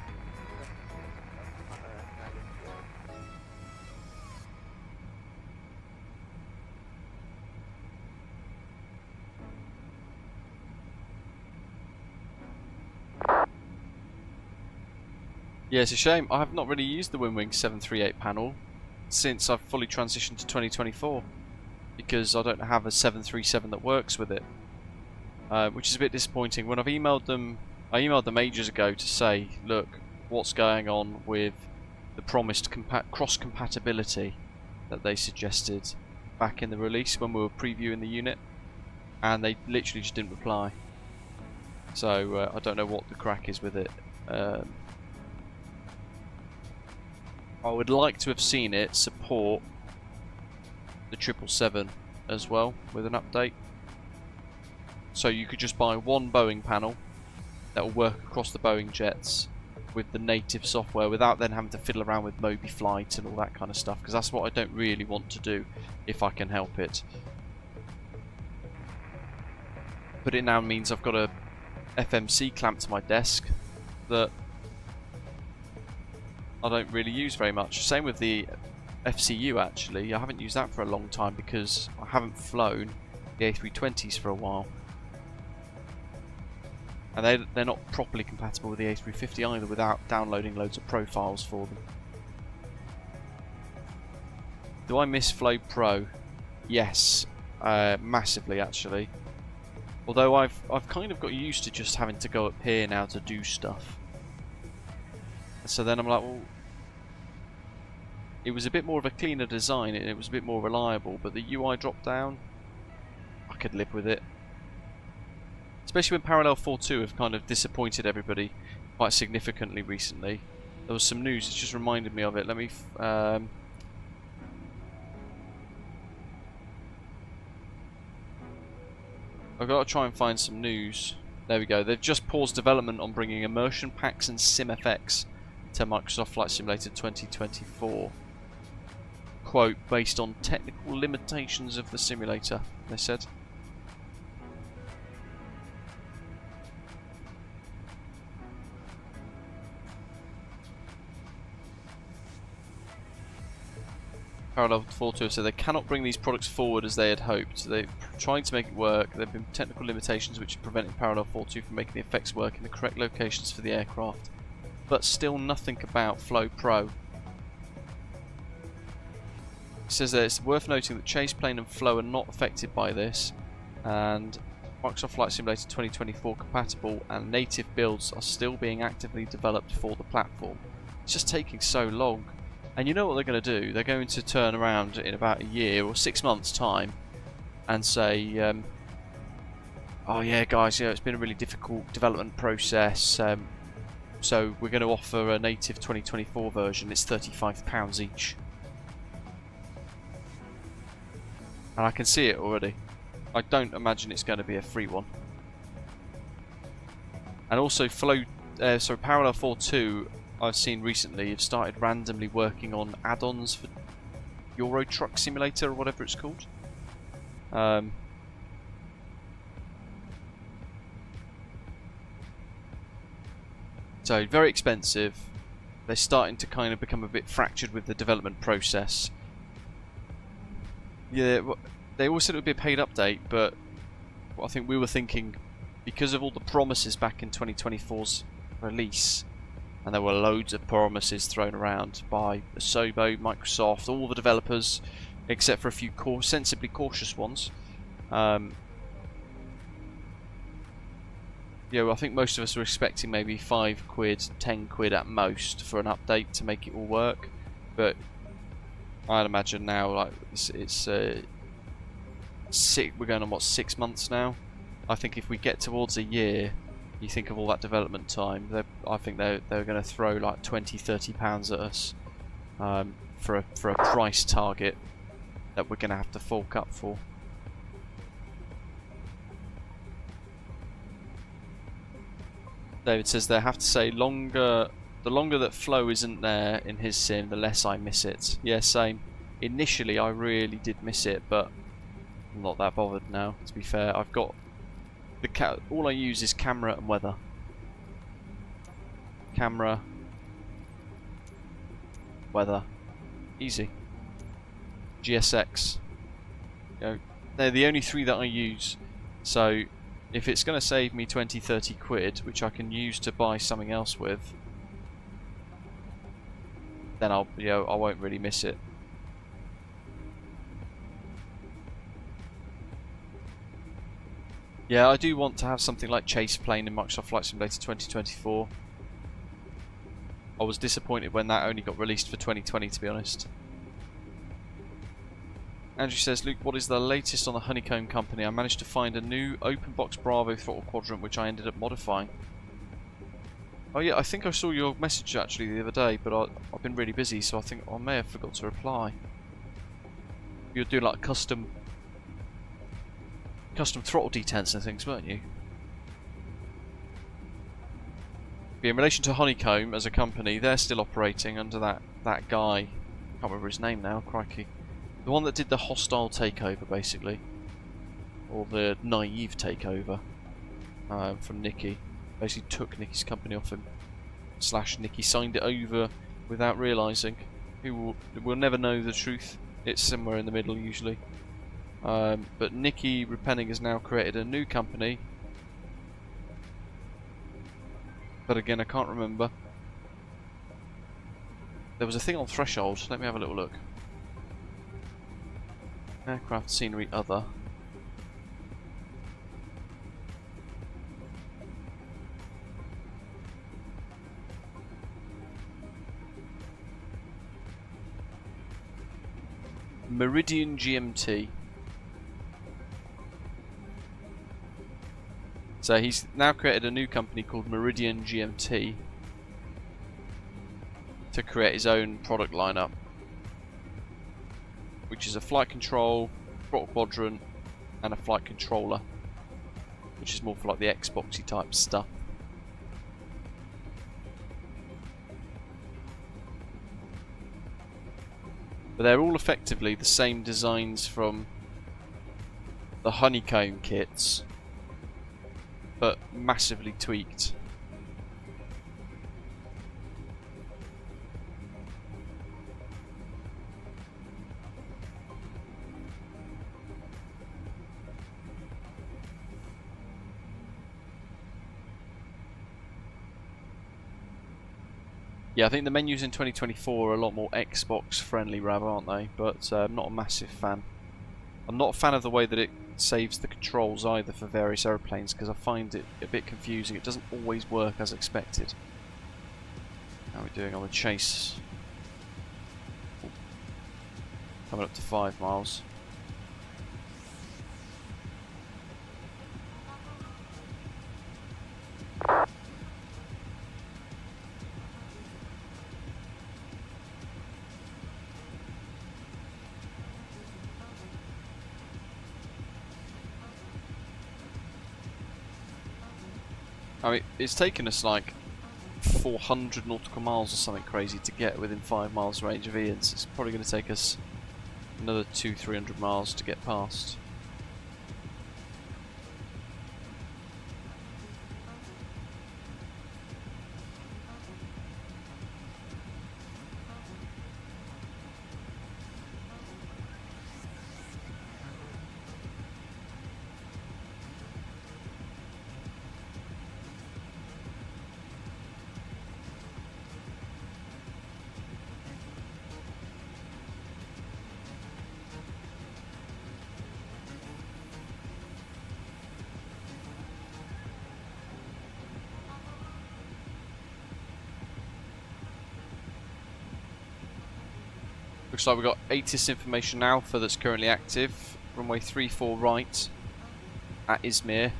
Yeah, it's a shame. I have not really used the Winwing 738 panel since I've fully transitioned to 2024 because I don't have a 737 that works with it, which is a bit disappointing. When I've emailed them, I emailed them ages ago to say, look, what's going on with the promised cross-compatibility that they suggested back in the release when we were previewing the unit, and they literally just didn't reply. So I don't know what the crack is with it. I would like to have seen it support the 777 as well with an update. So you could just buy one Boeing panel that will work across the Boeing jets with the native software without then having to fiddle around with Moby Flight and all that kind of stuff, because that's what I don't really want to do if I can help it. But it now means I've got a FMC clamp to my desk that I don't really use very much. Same with the FCU actually. I haven't used that for a long time because I haven't flown the A320s for a while. And they're not properly compatible with the A350 either without downloading loads of profiles for them. Do I miss Flow Pro? Yes, massively actually. Although I've kind of got used to just having to go up here now to do stuff. So then I'm like, well, it was a bit more of a cleaner design and it was a bit more reliable, but the UI drop down, I could live with it. Especially when Parallel 4.2 have kind of disappointed everybody quite significantly recently. There was some news that just reminded me of it. Let me... I've got to try and find some news. There we go. They've just paused development on bringing immersion packs and SimFX to Microsoft Flight Simulator 2024. Quote, based on technical limitations of the simulator, they said. Parallel 4.2 said they cannot bring these products forward as they had hoped. They're trying to make it work. There have been technical limitations which have prevented Parallel 4.2 from making the effects work in the correct locations for the aircraft. But still nothing about Flow Pro. It says that it's worth noting that Chase Plane and Flow are not affected by this, and Microsoft Flight Simulator 2024 compatible and native builds are still being actively developed for the platform. It's just taking so long. And you know what they're going to do? They're going to turn around in about a year or 6 months' time and say, oh yeah guys, it's been a really difficult development process, so we're going to offer a native 2024 version. It's £35 each. And I can see it already. I don't imagine it's going to be a free one. And also Parallel 4.2 I've seen recently have started randomly working on add-ons for Euro Truck Simulator or whatever it's called. So very expensive. They're starting to kind of become a bit fractured with the development process. Yeah, they always said it would be a paid update, but I think we were thinking because of all the promises back in 2024's release. And there were loads of promises thrown around by Asobo, Microsoft, all the developers, except for a few sensibly cautious ones. I think most of us were expecting maybe £5, £10 at most for an update to make it all work. But I'd imagine now, like we're going on what, 6 months now. I think if we get towards a year. You think of all that development time, I think they're going to throw like £20–30 at us for a price target that we're going to have to fork up for. David says they have to say the longer that Flow isn't there in his sim, the less I miss it. Yeah, same. Initially I really did miss it, but I'm not that bothered now, to be fair. I've got all I use is camera and weather. Camera, weather, easy. GSX. They're the only three that I use. So if it's going to save me 20–30 quid, which I can use to buy something else with, then I won't really miss it. Yeah, I do want to have something like Chase Plane in Microsoft Flight Simulator 2024. I was disappointed when that only got released for 2020, to be honest. Andrew says, Luke, what is the latest on the Honeycomb Company? I managed to find a new open box Bravo throttle quadrant which I ended up modifying. Oh yeah, I think I saw your message actually the other day, but I've been really busy, so I think I may have forgot to reply. You're doing like custom custom throttle detents and things, weren't you? But in relation to Honeycomb as a company, they're still operating under that guy. I can't remember his name now, crikey. The one that did the hostile takeover, basically. Or the naive takeover from Nicky. Basically took Nicky's company off him. / Nicky signed it over without realising. We'll never know the truth. It's somewhere in the middle usually. But Nicky Repenning has now created a new company. But again, I can't remember. There was a thing on Threshold. Let me have a little look. Aircraft, scenery, other. Meridian GMT. So he's now created a new company called Meridian GMT to create his own product lineup, which is a flight control, throttle quadrant, and a flight controller, which is more for like the Xboxy type stuff. But they're all effectively the same designs from the Honeycomb kits, but massively tweaked. Yeah, I think the menus in 2024 are a lot more Xbox friendly, rather, aren't they? But I'm not a massive fan. I'm not a fan of the way that it saves the controls either for various aeroplanes, because I find it a bit confusing. It doesn't always work as expected. How are we doing on the chase? Ooh. Coming up to 5 miles. I mean, it's taken us like 400 nautical miles or something crazy to get within 5 miles range of Ian's. It's probably going to take us another 200-300 miles to get past. Looks like we've got ATIS information alpha that's currently active. Runway 34 right at Ismir.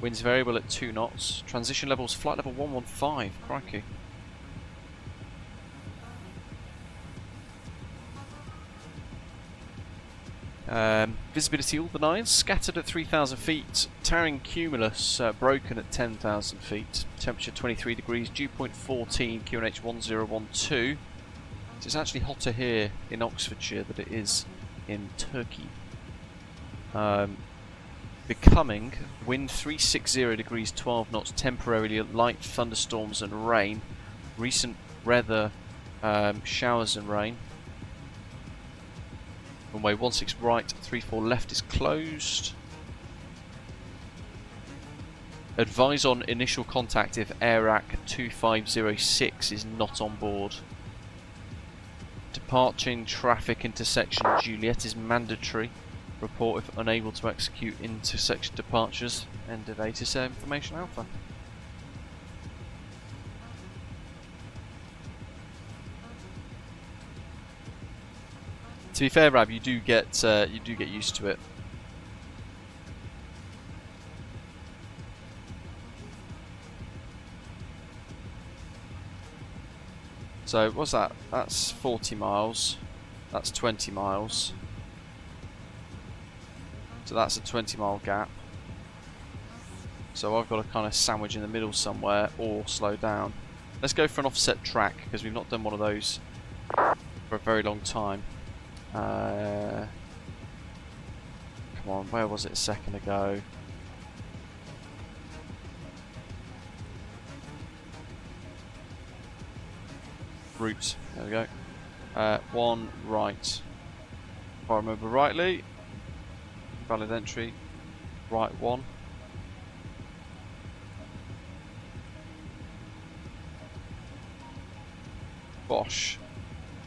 Winds variable at 2 knots. Transition levels flight level 115. Crikey. Visibility all the nines. Scattered at 3,000 feet. Towering cumulus broken at 10,000 feet. Temperature 23 degrees. Dew point 14. QNH 1012. It's actually hotter here in Oxfordshire than it is in Turkey. Becoming wind 360 degrees 12 knots, temporarily light thunderstorms and rain. Recent weather, showers and rain. Runway 16 right, 34 left is closed. Advise on initial contact if AirAC 2506 is not on board. Departing traffic intersection Juliet is mandatory. Report if unable to execute intersection departures. End of ATIS information alpha. To be fair, Rab, you do get used to it. So what's that? That's 40 miles. That's 20 miles. So that's a 20-mile gap. So I've got to kind of sandwich in the middle somewhere or slow down. Let's go for an offset track because we've not done one of those for a very long time. Come on, where was it a second ago? Route, there we go. One right. If I remember rightly, valid entry, right one. Bosh.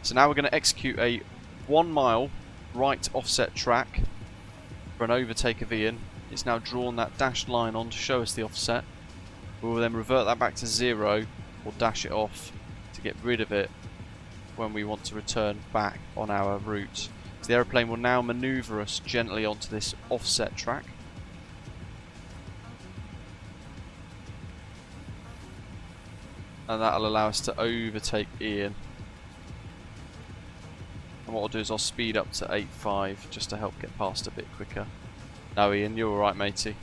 So now we're going to execute a 1 mile right offset track for an overtake of Ian. It's now drawn that dashed line on to show us the offset. We will then revert that back to 0 or dash it off to get rid of it when we want to return back on our route. So the aeroplane will now manoeuvre us gently onto this offset track. And that'll allow us to overtake Ian. And what I'll do is I'll speed up to 8.5 just to help get past a bit quicker. No, Ian, you're alright, matey.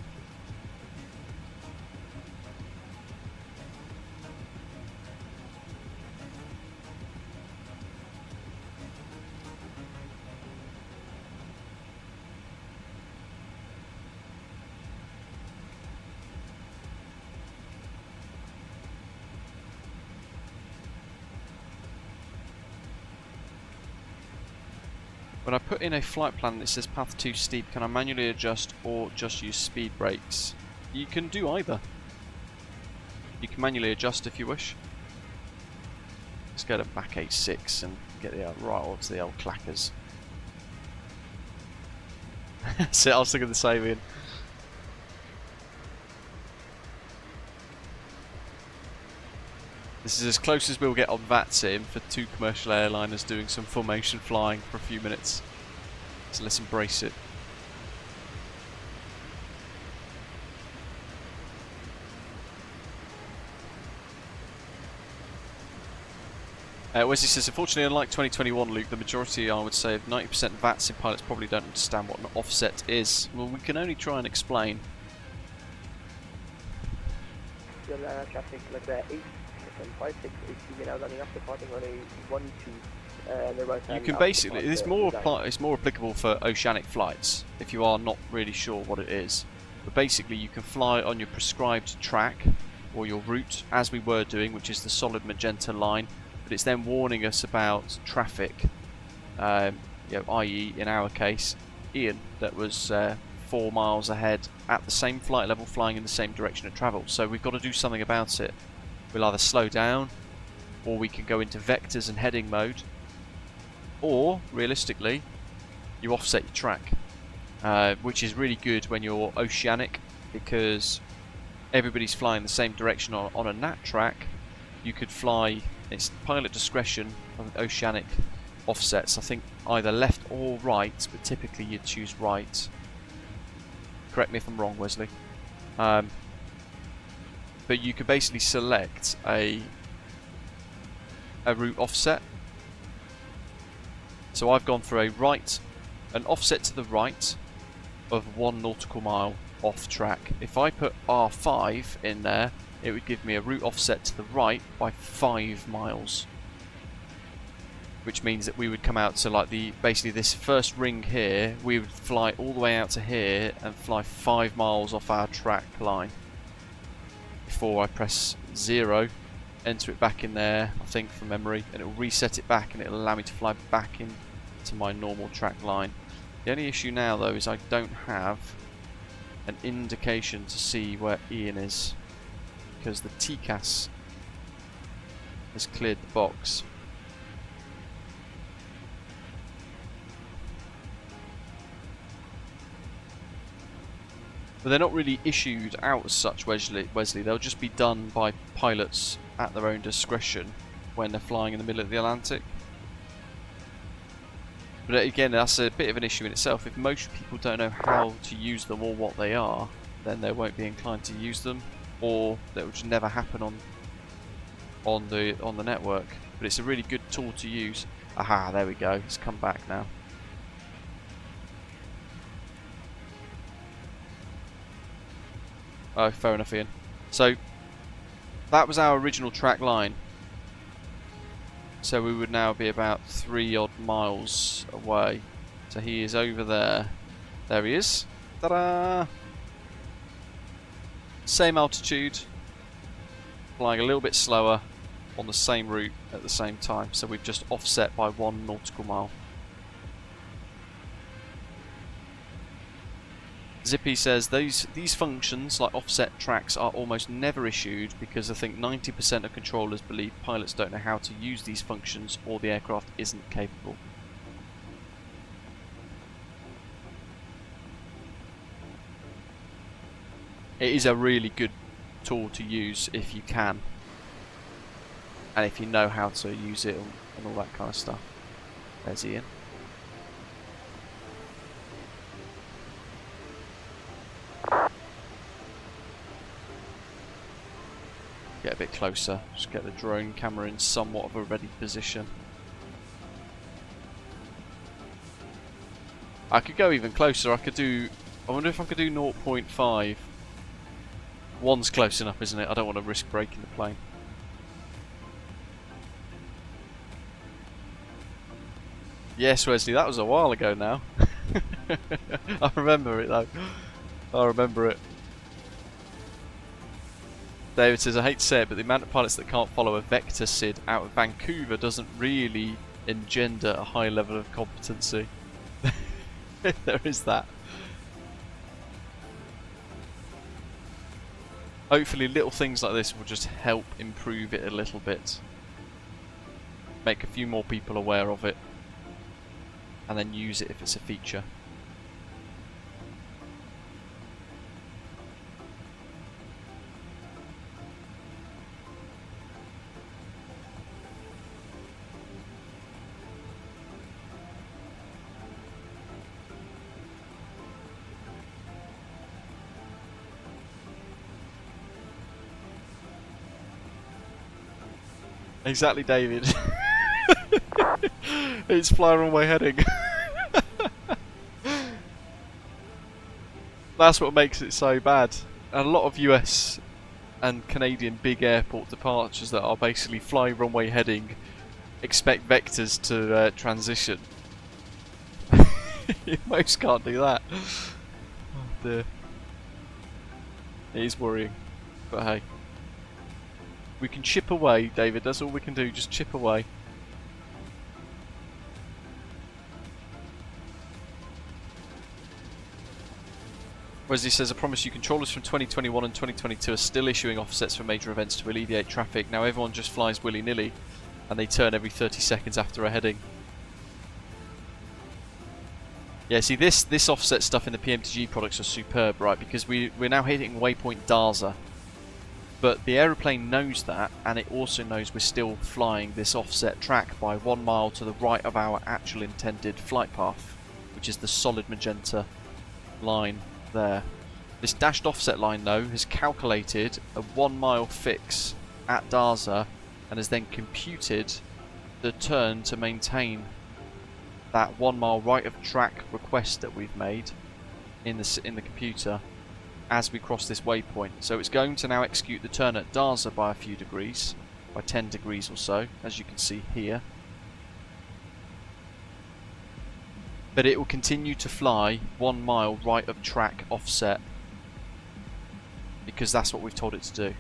When I put in a flight plan that says path too steep, can I manually adjust or just use speed brakes? You can do either. You can manually adjust if you wish. Let's go to back 8.6 and get the right onto the old clackers. So I was thinking the same, Ian. This is as close as we'll get on VATSIM for two commercial airliners doing some formation flying for a few minutes. So let's embrace it. Wesley says, unfortunately, unlike 2021, Luke, the majority, I would say, of 90% VATSIM pilots probably don't understand what an offset is. Well, we can only try and explain. Traffic like that, 856 is now running up departing runway 12. You can basically, it's more applicable for oceanic flights if you are not really sure what it is. But basically, you can fly on your prescribed track or your route, as we were doing, which is the solid magenta line. But it's then warning us about traffic, i.e., in our case, Ian, that was 4 miles ahead at the same flight level, flying in the same direction of travel. So we've got to do something about it. We'll either slow down, or we can go into vectors and heading mode, or realistically, you offset your track, which is really good when you're oceanic, because everybody's flying the same direction on a nat track. You could fly, it's pilot discretion on oceanic offsets, I think either left or right, but typically you'd choose right. Correct me if I'm wrong, Wesley. But you could basically select a route offset. So I've gone for an offset to the right of 1 nautical mile off track. If I put R5 in there, it would give me a route offset to the right by 5 miles. Which means that we would come out to like basically this first ring here, we would fly all the way out to here and fly 5 miles off our track line. Before I press 0, enter it back in there, I think from memory, and it will reset it back and it will allow me to fly back into my normal track line. The only issue now though is I don't have an indication to see where Ian is, because the TCAS has cleared the box. But they're not really issued out as such, Wesley. They'll just be done by pilots at their own discretion when they're flying in the middle of the Atlantic. But again, that's a bit of an issue in itself. If most people don't know how to use them or what they are, then they won't be inclined to use them, or that will just never happen on the network. But it's a really good tool to use. Aha, there we go. It's come back now. Oh, fair enough, Ian. So, that was our original track line. So we would now be about 3 odd miles away. So he is over there. There he is. Ta-da! Same altitude. Flying a little bit slower on the same route at the same time. So we've just offset by 1 nautical mile. Zippy says these functions, like offset tracks, are almost never issued because I think 90% of controllers believe pilots don't know how to use these functions or the aircraft isn't capable. It is a really good tool to use if you can, and if you know how to use it and all that kind of stuff. There's Ian. Get a bit closer, just get the drone camera in somewhat of a ready position. I could go even closer. I wonder if I could do 0.5. 1's close enough, isn't it? I don't want to risk breaking the plane. Yes, Wesley, that was a while ago now. I remember it though. I remember it. David says, I hate to say it, but the amount of pilots that can't follow a vector SID out of Vancouver doesn't really engender a high level of competency. There is that. Hopefully little things like this will just help improve it a little bit. Make a few more people aware of it. And then use it if it's a feature. Exactly, David. It's fly runway heading. That's what makes it so bad. And a lot of US and Canadian big airport departures that are basically fly runway heading expect vectors to transition. Most can't do that. Oh dear. It is worrying. But hey. We can chip away, David, that's all we can do, just chip away. Wesley says, I promise you, controllers from 2021 and 2022 are still issuing offsets for major events to alleviate traffic. Now everyone just flies willy-nilly, and they turn every 30 seconds after a heading. Yeah, see, this offset stuff in the PMDG products are superb, right? Because we're now hitting waypoint Darza. But the aeroplane knows that, and it also knows we're still flying this offset track by 1 mile to the right of our actual intended flight path, which is the solid magenta line there. This dashed offset line, though, has calculated a 1 mile fix at Darza and has then computed the turn to maintain that 1 mile right of track request that we've made in the computer as we cross this waypoint. So it's going to now execute the turn at Darza by a few degrees, by 10 degrees or so, as you can see here. But it will continue to fly 1 mile right of track offset, because that's what we've told it to do.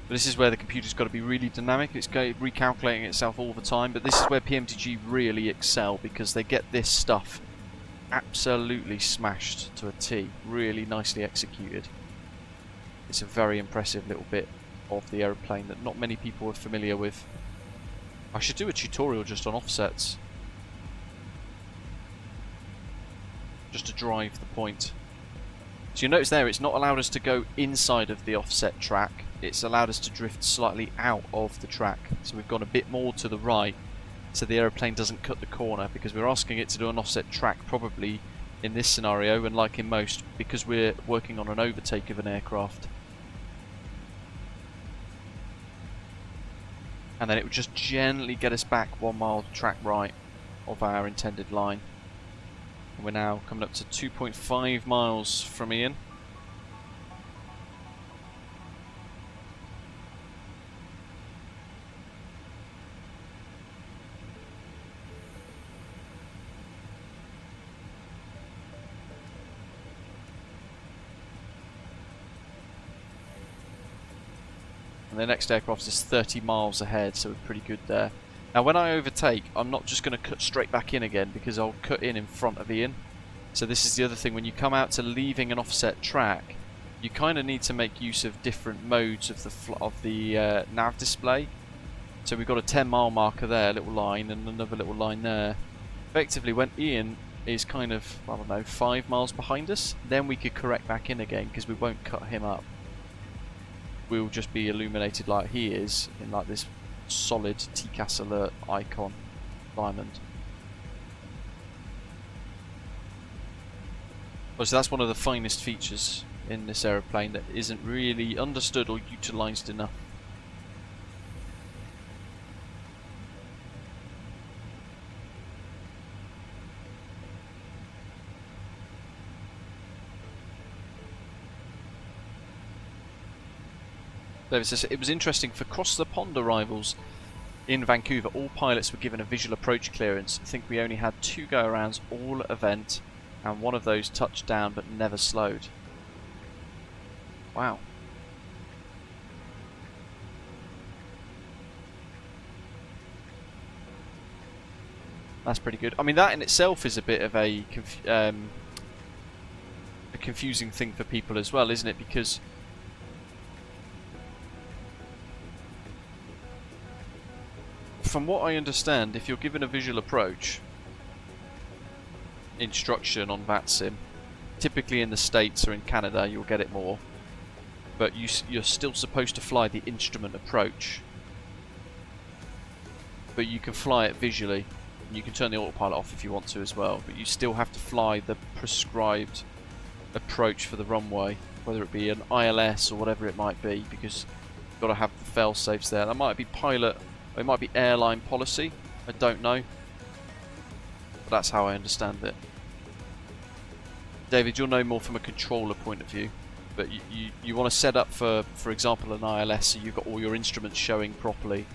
But this is where the computer's got to be really dynamic. It's recalculating itself all the time, but this is where PMDG really excel, because they get this stuff absolutely smashed to a T, really nicely executed. It's a very impressive little bit of the aeroplane that not many people are familiar with. I should do a tutorial just on offsets, just to drive the point. So you notice there, it's not allowed us to go inside of the offset track, it's allowed us to drift slightly out of the track. So we've gone a bit more to the right, so the aeroplane doesn't cut the corner, because we're asking it to do an offset track probably in this scenario, and like in most, because we're working on an overtake of an aircraft. And then it would just gently get us back 1 mile track right. of our intended line. And we're now coming up to 2.5 miles from Ian. And the next aircraft is 30 miles ahead, so we're pretty good there. Now when I overtake, I'm not just going to cut straight back in again, because I'll cut in front of Ian. So this is the other thing, when you come out to leaving an offset track, you kind of need to make use of different modes of the nav display. So we've got a 10 mile marker there, a little line, and another little line there. Effectively, when Ian is kind of, I don't know, 5 miles behind us, then we could correct back in again, because we won't cut him up. We'll just be illuminated like he is, in like this solid TCAS alert icon diamond. So that's one of the finest features in this aeroplane that isn't really understood or utilised enough. It was interesting for cross the pond arrivals in Vancouver. All pilots were given a visual approach clearance. I think we only had 2 go-arounds all event, and one of those touched down but never slowed. Wow. That's pretty good. I mean, that in itself is a bit of a confusing thing for people as well, isn't it? Because from what I understand, if you're given a visual approach instruction on VATSIM, typically in the States or in Canada you'll get it more, but you're still supposed to fly the instrument approach, but you can fly it visually, and you can turn the autopilot off if you want to as well, but you still have to fly the prescribed approach for the runway, whether it be an ILS or whatever it might be, because you've got to have the fail-safes there. That might be pilot, or it might be airline policy, I don't know, but that's how I understand it. David, you'll know more from a controller point of view, but you want to set up for example, an ILS, so you've got all your instruments showing properly,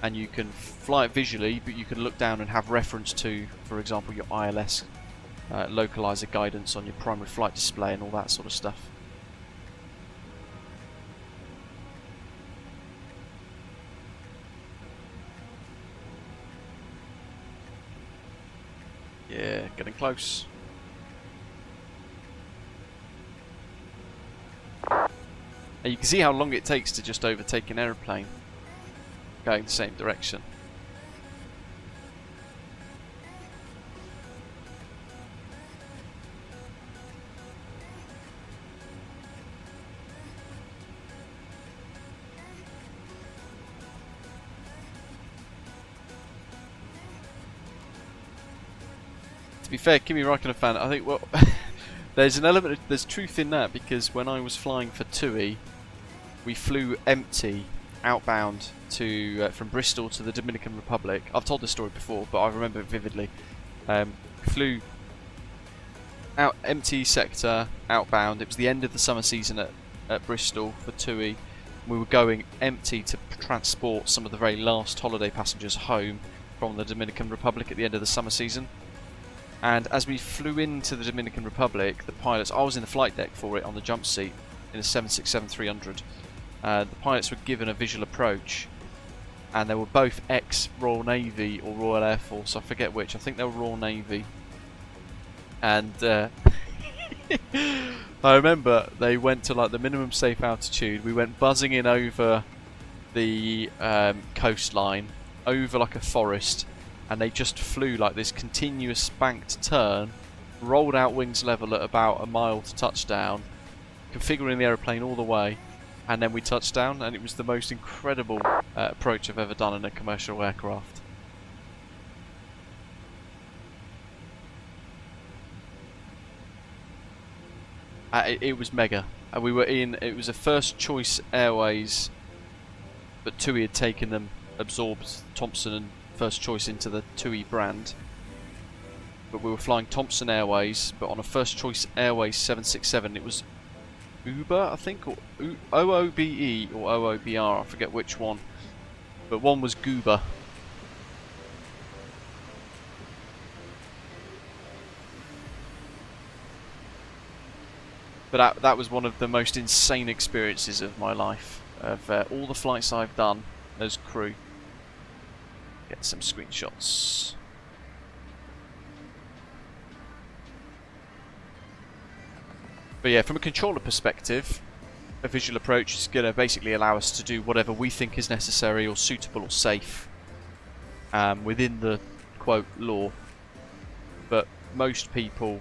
and you can fly it visually, but you can look down and have reference to, for example, your ILS localizer guidance on your primary flight display and all that sort of stuff. Yeah, getting close. And you can see how long it takes to just overtake an aeroplane going the same direction. To be fair, Kimi Räikkönen fan, I think there's an element of, there's truth in that, because when I was flying for TUI, we flew empty outbound to from Bristol to the Dominican Republic. I've told this story before, but I remember it vividly. Flew out empty sector outbound. It was the end of the summer season at Bristol for TUI. We were going empty to transport some of the very last holiday passengers home from the Dominican Republic at the end of the summer season. And as we flew into the Dominican Republic, the pilots, I was in the flight deck for it on the jump seat in a 777-300. The pilots were given a visual approach, and they were both ex-Royal Navy or Royal Air Force, I forget which. I think they were Royal Navy. And I remember they went to like the minimum safe altitude. We went buzzing in over the coastline, over like a forest, and they just flew like this continuous banked turn, rolled out wings level at about a mile to touchdown, configuring the aeroplane all the way, and then we touched down, and it was the most incredible approach I've ever done in a commercial aircraft. It was mega. We were in, it was a first choice airways, but TUI had taken them, absorbed Thompson and first choice into the TUI brand, but we were flying Thompson Airways, but on a First Choice Airways 767. It was Uber, I think, or OOBE or OOBR, I forget which one. But one was Goober. But that was one of the most insane experiences of my life. Of all the flights I've done as crew. Get some screenshots. But yeah, from a controller perspective, a visual approach is going to basically allow us to do whatever we think is necessary or suitable or safe within the, quote, law. But most people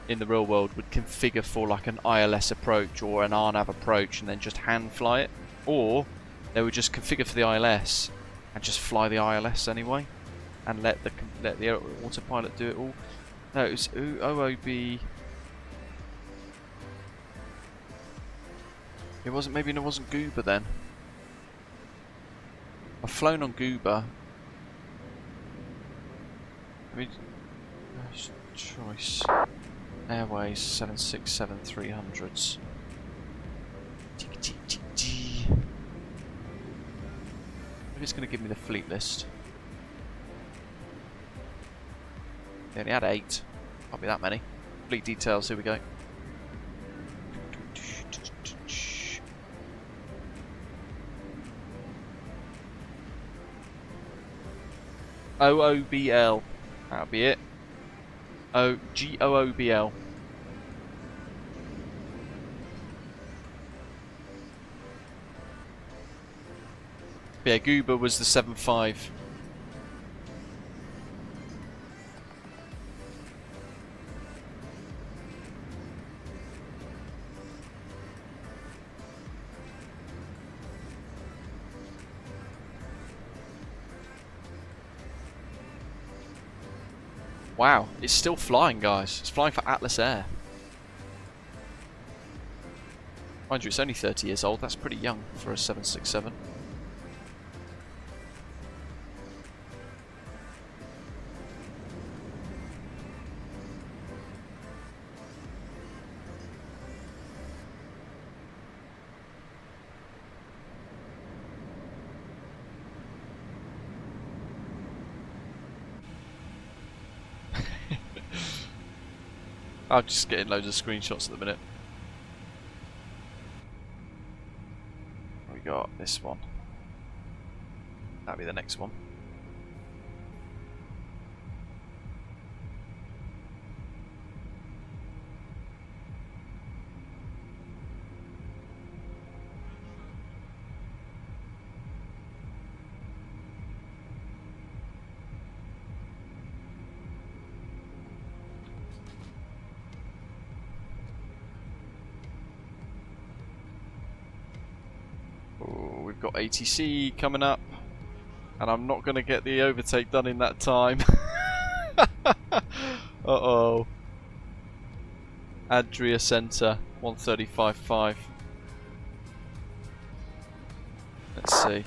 in the real world would configure for like an ILS approach or an RNAV approach and then just hand fly it. Or they would just configure for the ILS and just fly the ILS anyway and let the autopilot do it all. No, it was OOB. It wasn't, maybe it wasn't Goober then. I've flown on Goober. I mean, Choice Airways 777-300s. Maybe it's going to give me the fleet list. They only had 8. Can't be that many. Fleet details, here we go. OOBL. That'll be it. GOOBL. Yeah, Goober was the 7.5. Wow, it's still flying, guys. It's flying for Atlas Air. Mind you, it's only 30 years old. That's pretty young for a 767. I'm just getting loads of screenshots at the minute. We got this one. That'll be the next one. We've got ATC coming up, and I'm not going to get the overtake done in that time. Uh-oh. Adria Center, 135.5. Let's see.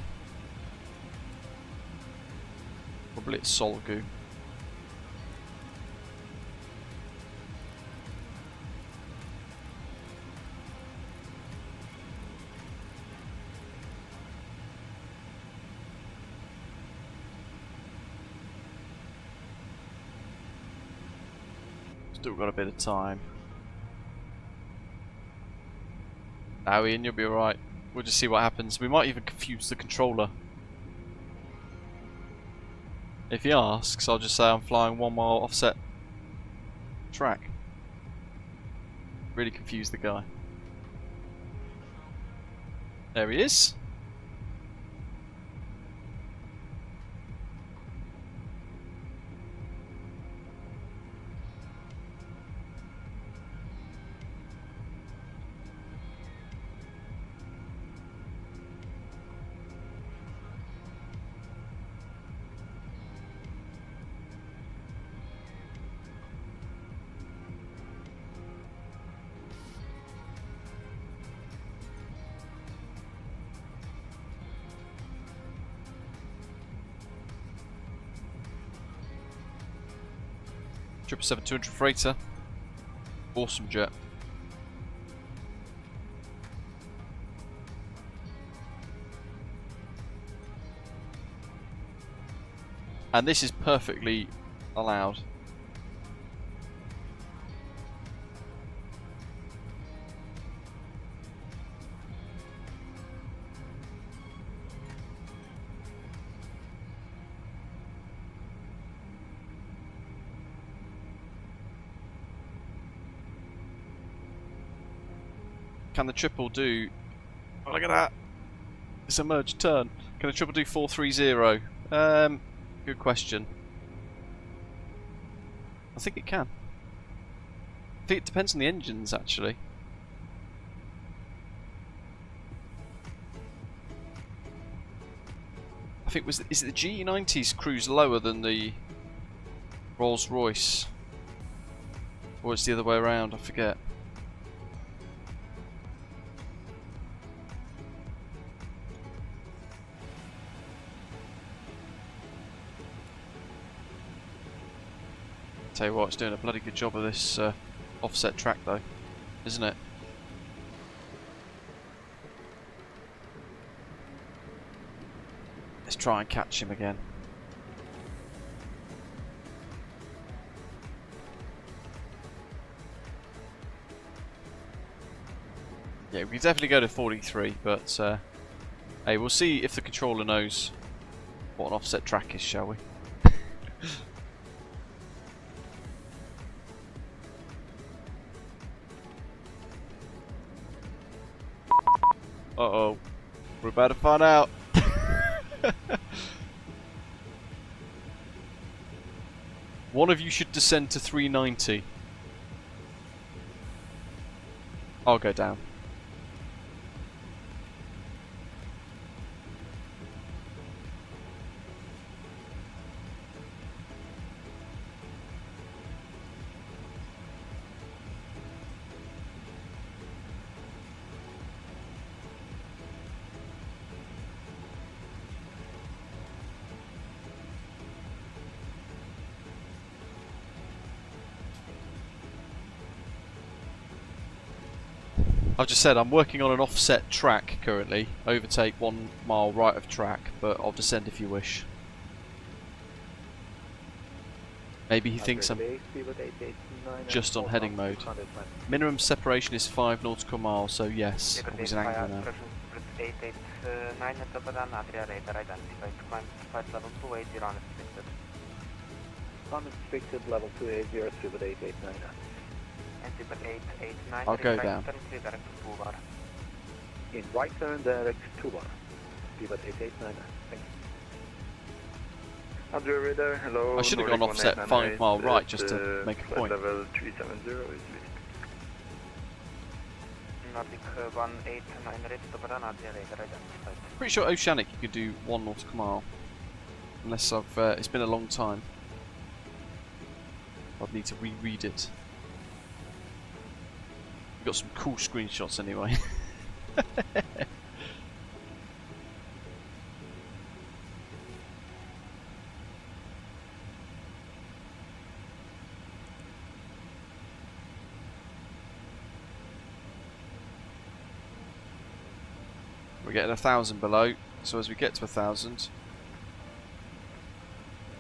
Probably it's Solgu. Still got a bit of time. Now Ian, you'll be alright. We'll just see what happens. We might even confuse the controller. If he asks, I'll just say I'm flying 1 mile offset track. Really confuse the guy. There he is. 777-200 freighter. Awesome jet. And this is perfectly allowed. Can the triple do... Oh, look at that! It's a merge turn. Can the triple do 430? Good question. I think it can. I think it depends on the engines, actually. I think is it the G90's cruise lower than the Rolls-Royce? Or it's the other way around, I forget. Tell you what, it's doing a bloody good job of this offset track though, isn't it? Let's try and catch him again. Yeah, we can definitely go to 43, but hey, we'll see if the controller knows what an offset track is, shall we? Uh-oh. We're about to find out. One of you should descend to 390. I'll go down. I've just said I'm working on an offset track currently. Overtake 1 mile right of track, but I'll descend if you wish. Maybe he thinks I'm just on heading mode. Minimum separation is 5 nautical miles, so yes, he's an angle now. 889 radar identified. Flight level 280 unrestricted. Unrestricted level 280, Super 889. I'll go down. In right turn, direct to bar. Super 889. Thank you. Under radar, hello. I should have gone offset 5 mile right just to make a point. Level 370 is Nordic 189 radar identified. Pretty sure Oceanic you could do 1 nautical mile. Unless it's been a long time. I'd need to reread it. We've got some cool screenshots anyway. We're getting 1,000 below, so as we get to 1,000,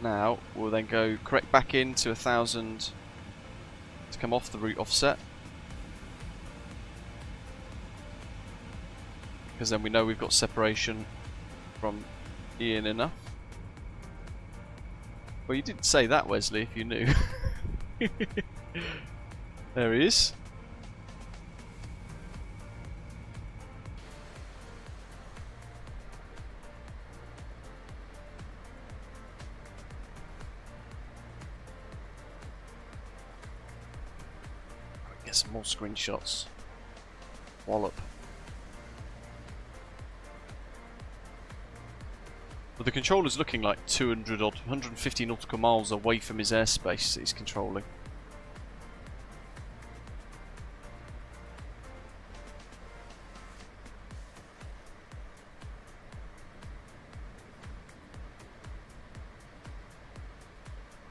now we'll then go correct back into 1,000 to come off the route offset, because then we know we've got separation from Ian enough. Well, you didn't say that, Wesley, if you knew. There he is. Get some more screenshots. Wallop. Well, the controller's looking like 200 odd, 150 nautical miles away from his airspace that he's controlling.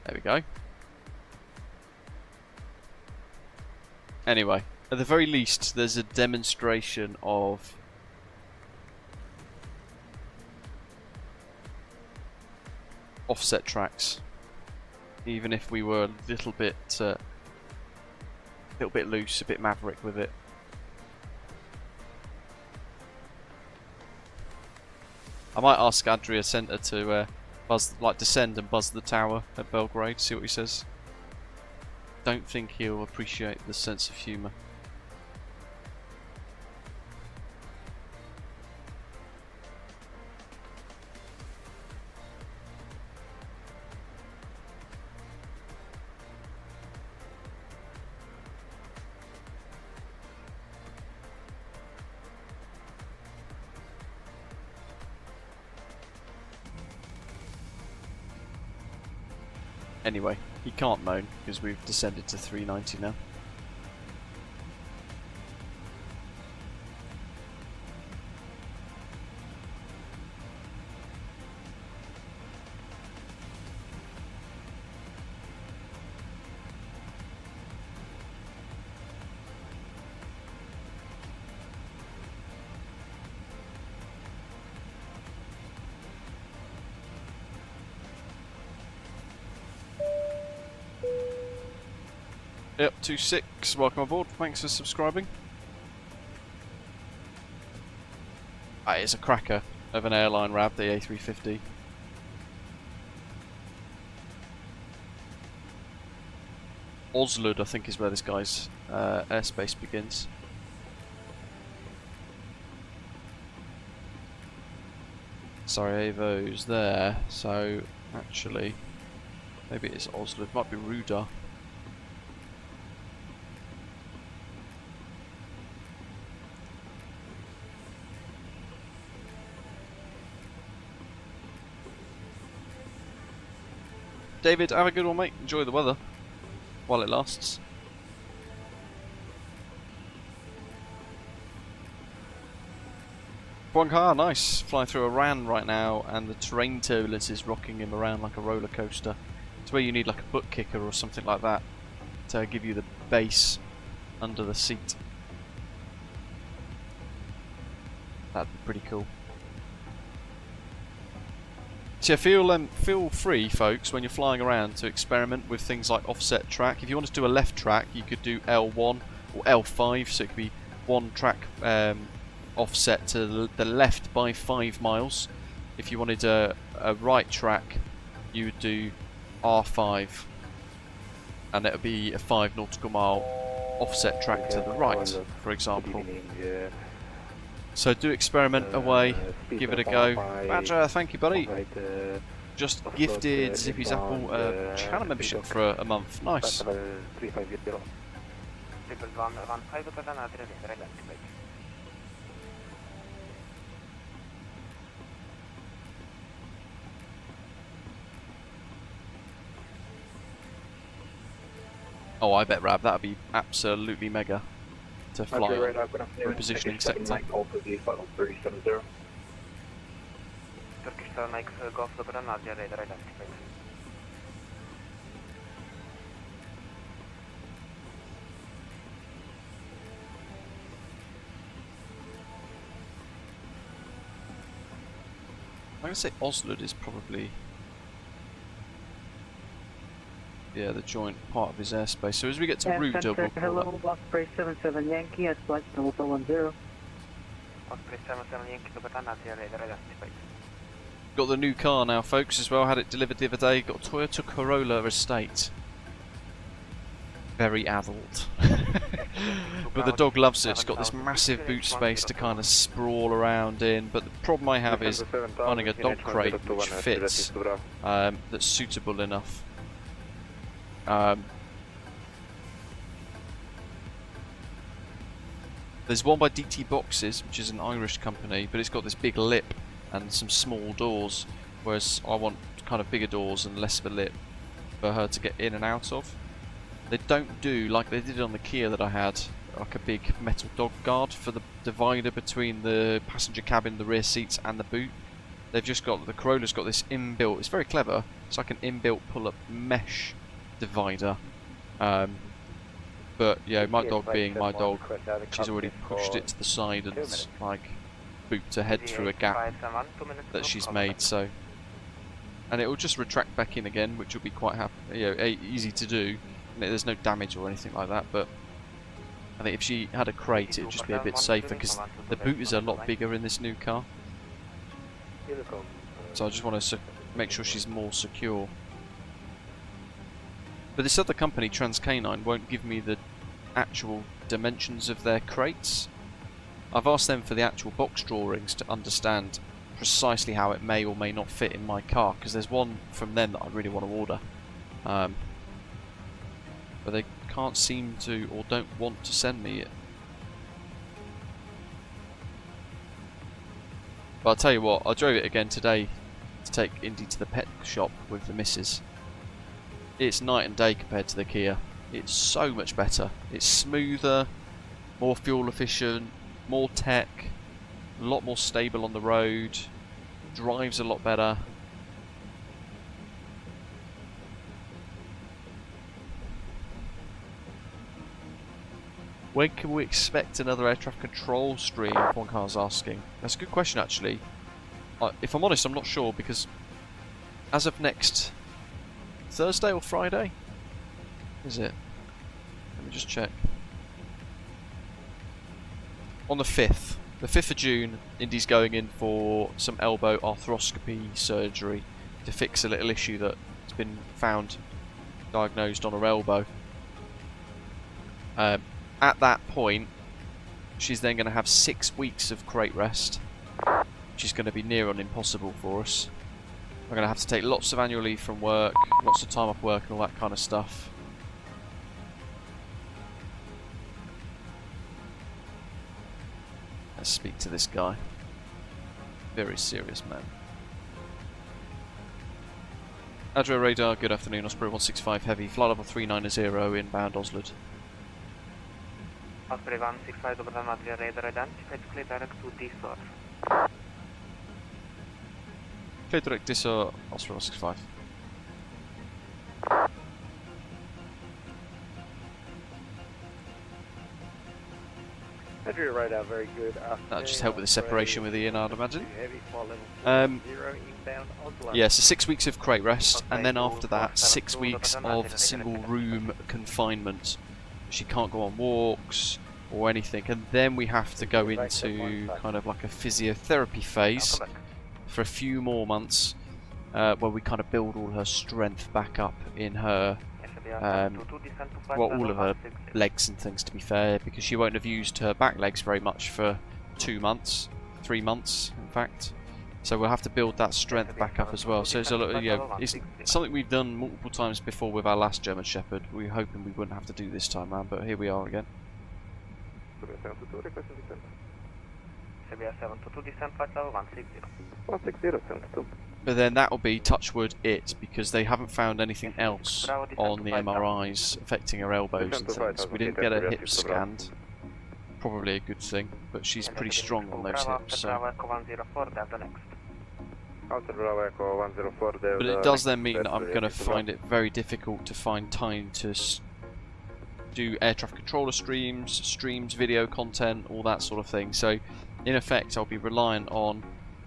There we go. Anyway, at the very least, there's a demonstration of offset tracks. Even if we were a little bit loose, a bit maverick with it. I might ask Adria Centre to descend and buzz the tower at Belgrade, see what he says. Don't think he'll appreciate the sense of humour. Anyway, he can't moan because we've descended to 390 now. Yep, 26, welcome aboard, thanks for subscribing. It's a cracker of an airline RAB, the A350. Oslud, I think, is where this guy's airspace begins. Sarajevo's there, so actually, maybe it's Oslud, might be Ruda. David, have a good one, mate. Enjoy the weather while it lasts. Guangha, nice. Flying through Iran right now, and the terrain turbulence is rocking him around like a roller coaster. It's where you need like a butt kicker or something like that to give you the base under the seat. That'd be pretty cool. So yeah, feel free, folks, when you're flying around to experiment with things like offset track. If you want to do a left track, you could do L1 or L5, so it could be one track offset to the left by 5 miles. If you wanted a right track, you would do R5, and it would be a 5 nautical mile offset track to the right, for example. So do experiment away, give it a go. Badger, thank you, buddy. Just gifted Zippy's Apple channel membership for a month. Nice. Oh, I bet, Rab, that'd be absolutely mega to fly for a positioning sector. Turkish Star Mike Golf Lubran, Nadia Radar Identified. I'm going to say Oslud is probably, yeah, the joint part of his airspace. So as we get to Ruda, we'll call hello, Osprey 77 Yankee, at flight Delta 10. Osprey 77 Yankee, Lubran, Nadia Radar Identified. Got the new car now, folks, as well. Had it delivered the other day. Got a Toyota Corolla Estate. Very adult. But the dog loves it. It's got this massive boot space to kind of sprawl around in. But the problem I have is finding a dog crate which fits, that's suitable enough. There's one by DT Boxes, which is an Irish company, but it's got this big lip and some small doors, whereas I want kind of bigger doors and less of a lip for her to get in and out of. They don't do, like they did on the Kia that I had, like a big metal dog guard for the divider between the passenger cabin, the rear seats and the boot. They've just got, the Corolla's got this inbuilt, it's very clever, it's like an inbuilt pull-up mesh divider. But yeah, my dog being my dog, she's already pushed it to the side and like booped her head through a gap that she's made. So, and it will just retract back in again, which will be quite easy to do. There's no damage or anything like that. But I think if she had a crate, it would just be a bit safer because the boot is a lot bigger in this new car. So I just want to make sure she's more secure. But this other company, TransCanine, won't give me the actual dimensions of their crates. I've asked them for the actual box drawings to understand precisely how it may or may not fit in my car, because there's one from them that I really want to order. But they can't seem to, or don't want to send me it. But I'll tell you what, I drove it again today to take Indy to the pet shop with the missus. It's night and day compared to the Kia. It's so much better. It's smoother, more fuel efficient, more tech, a lot more stable on the road, drives a lot better. When can we expect another air traffic control stream? One car's asking. That's a good question actually. If I'm honest, I'm not sure, because as of next Thursday or Friday? Is it? Let me just check. On the 5th. The 5th of June, Indy's going in for some elbow arthroscopy surgery to fix a little issue that's been found, diagnosed on her elbow. At that point, she's then going to have 6 weeks of crate rest, which is going to be near on impossible for us. I'm going to have to take lots of annual leave from work, lots of time off work and all that kind of stuff. Let's speak to this guy. Very serious man. Adria Radar, good afternoon. Osprey 165 Heavy, flight level 390 inbound Oslud. Osprey 165, Adria Radar identified, clear direct to D-Sor. Clear direct Dissor, Osprey 165. Adria Radar, very good. That'll just help with the separation with Ian, I'd imagine. Heavy, flight level 0 inbound Oslo. Yeah, so 6 weeks of crate rest, and then after that, 6 weeks of single room confinement. She can't go on walks or anything, and then we have to go into kind of like a physiotherapy phase for a few more months, where we kind of build all her strength back up in her, well, all of her legs and things, to be fair, because she won't have used her back legs very much for 2 months, 3 months in fact. So we'll have to build that strength back up as well. So it's a lot, it's something we've done multiple times before with our last German Shepherd. We were hoping we wouldn't have to do this time around, but here we are again. But then that will be, touch wood, it, because they haven't found anything else on the MRIs affecting her elbows and things. We didn't get her hips scanned. Probably a good thing, but she's pretty strong on those hips. So. But it does then mean that I'm going to find it very difficult to find time to do air traffic controller streams, video content, all that sort of thing. So in effect I'll be reliant on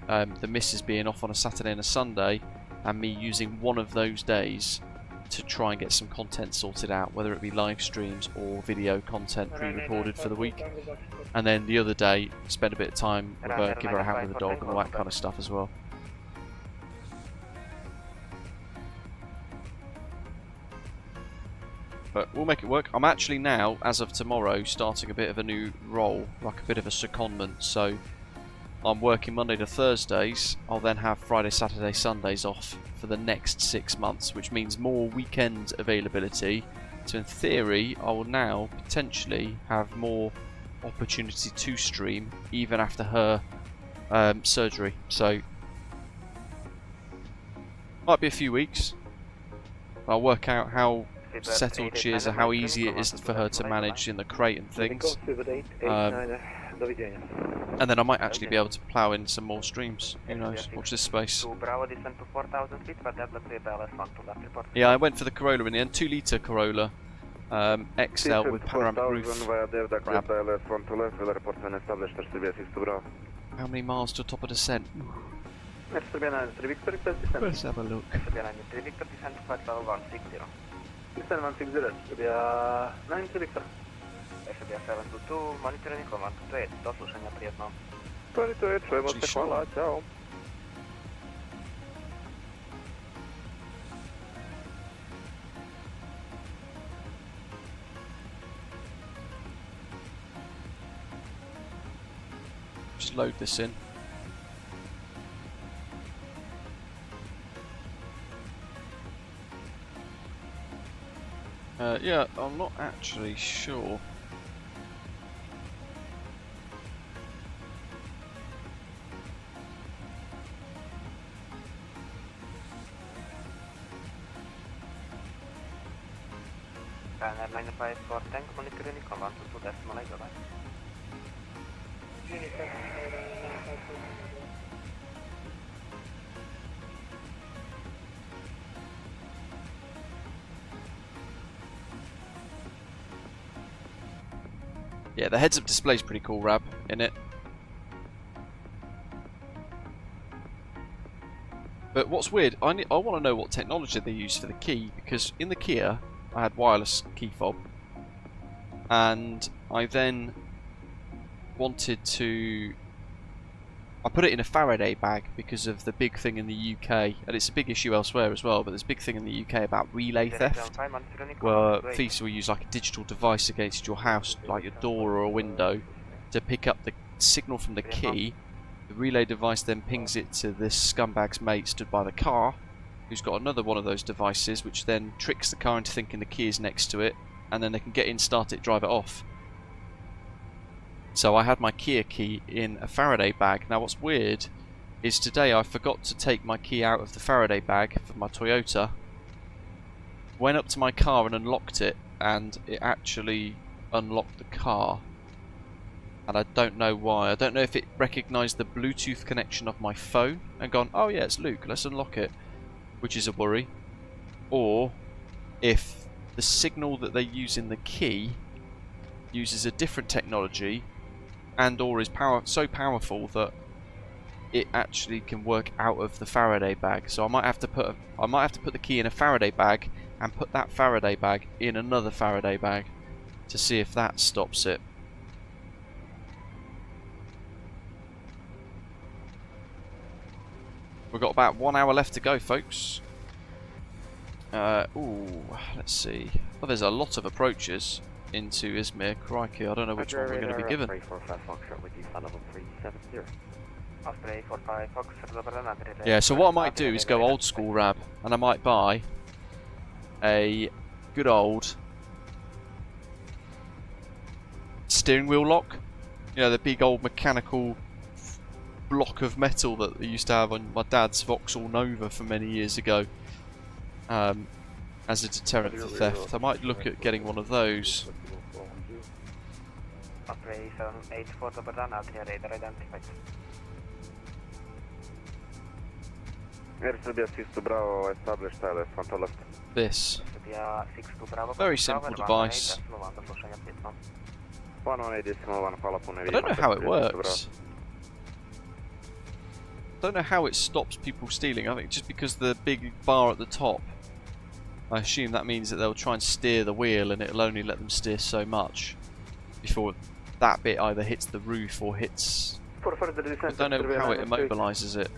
the missus being off on a Saturday and a Sunday, and me using one of those days to try and get some content sorted out, whether it be live streams or video content pre-recorded for the week. And then the other day spend a bit of time with her, give her a hand with the dog and all that kind of stuff as well. But we'll make it work. I'm actually now, as of tomorrow, starting a bit of a new role, like a bit of a secondment. So I'm working Monday to Thursdays. I'll then have Friday, Saturday, Sundays off for the next 6 months, which means more weekend availability. So in theory, I will now potentially have more opportunity to stream even after her surgery. So might be a few weeks. I'll work out how settled she is and how easy it is for her to manage in the crate and things. And then I might actually be able to plough in some more streams. Who knows? Watch this space. Yeah, I went for the Corolla in the end. 2 litre Corolla. XL with panoramic roof. How many miles to top of descent? Let's have a look. FS2024, monitoring command 28, do słyszenia, przyjemno. 28, trzeba się chwala, ciao. Just load this in. Yeah, I'm not actually sure. Airline 54, tank monitoring command to decimal over. Yeah, the heads-up display is pretty cool, Rab, in it. But what's weird, I want to know what technology they use for the key, because in the Kia, I had wireless key fob, and I then wanted to... I put it in a Faraday bag because of the big thing in the UK, and it's a big issue elsewhere as well, but there's a big thing in the UK about relay theft, where thieves will use like a digital device against your house, like your door or a window, to pick up the signal from the key. The relay device then pings it to this scumbag's mate stood by the car, who's got another one of those devices, which then tricks the car into thinking the key is next to it, and then they can get in, start it, drive it off. So I had my Kia key in a Faraday bag. Now what's weird is today I forgot to take my key out of the Faraday bag for my Toyota, went up to my car and unlocked it, and it actually unlocked the car. And I don't know why. I don't know if it recognised the Bluetooth connection of my phone and gone, oh yeah, it's Luke, let's unlock it, which is a worry, or if the signal that they use in the key uses a different technology and or is so powerful that it actually can work out of the Faraday bag. So I might have to put the key in a Faraday bag and put that Faraday bag in another Faraday bag to see if that stops it. We've got about 1 hour left to go, folks. Ooh, let's see. Well, there's a lot of approaches into Ismir. Crikey, I don't know which one we're going to be given. Yeah, so what I might do is go old school, Rab, and I might buy a good old steering wheel lock. You know, the big old mechanical block of metal that they used to have on my dad's Vauxhall Nova for many years ago, as a deterrent for theft. I might look at getting one of those. This very simple device. I don't know how it works. I don't know how it stops people stealing. I think just because the big bar at the top, I assume that means that they'll try and steer the wheel and it'll only let them steer so much before that bit either hits the roof or hits... I don't know how it immobilises it.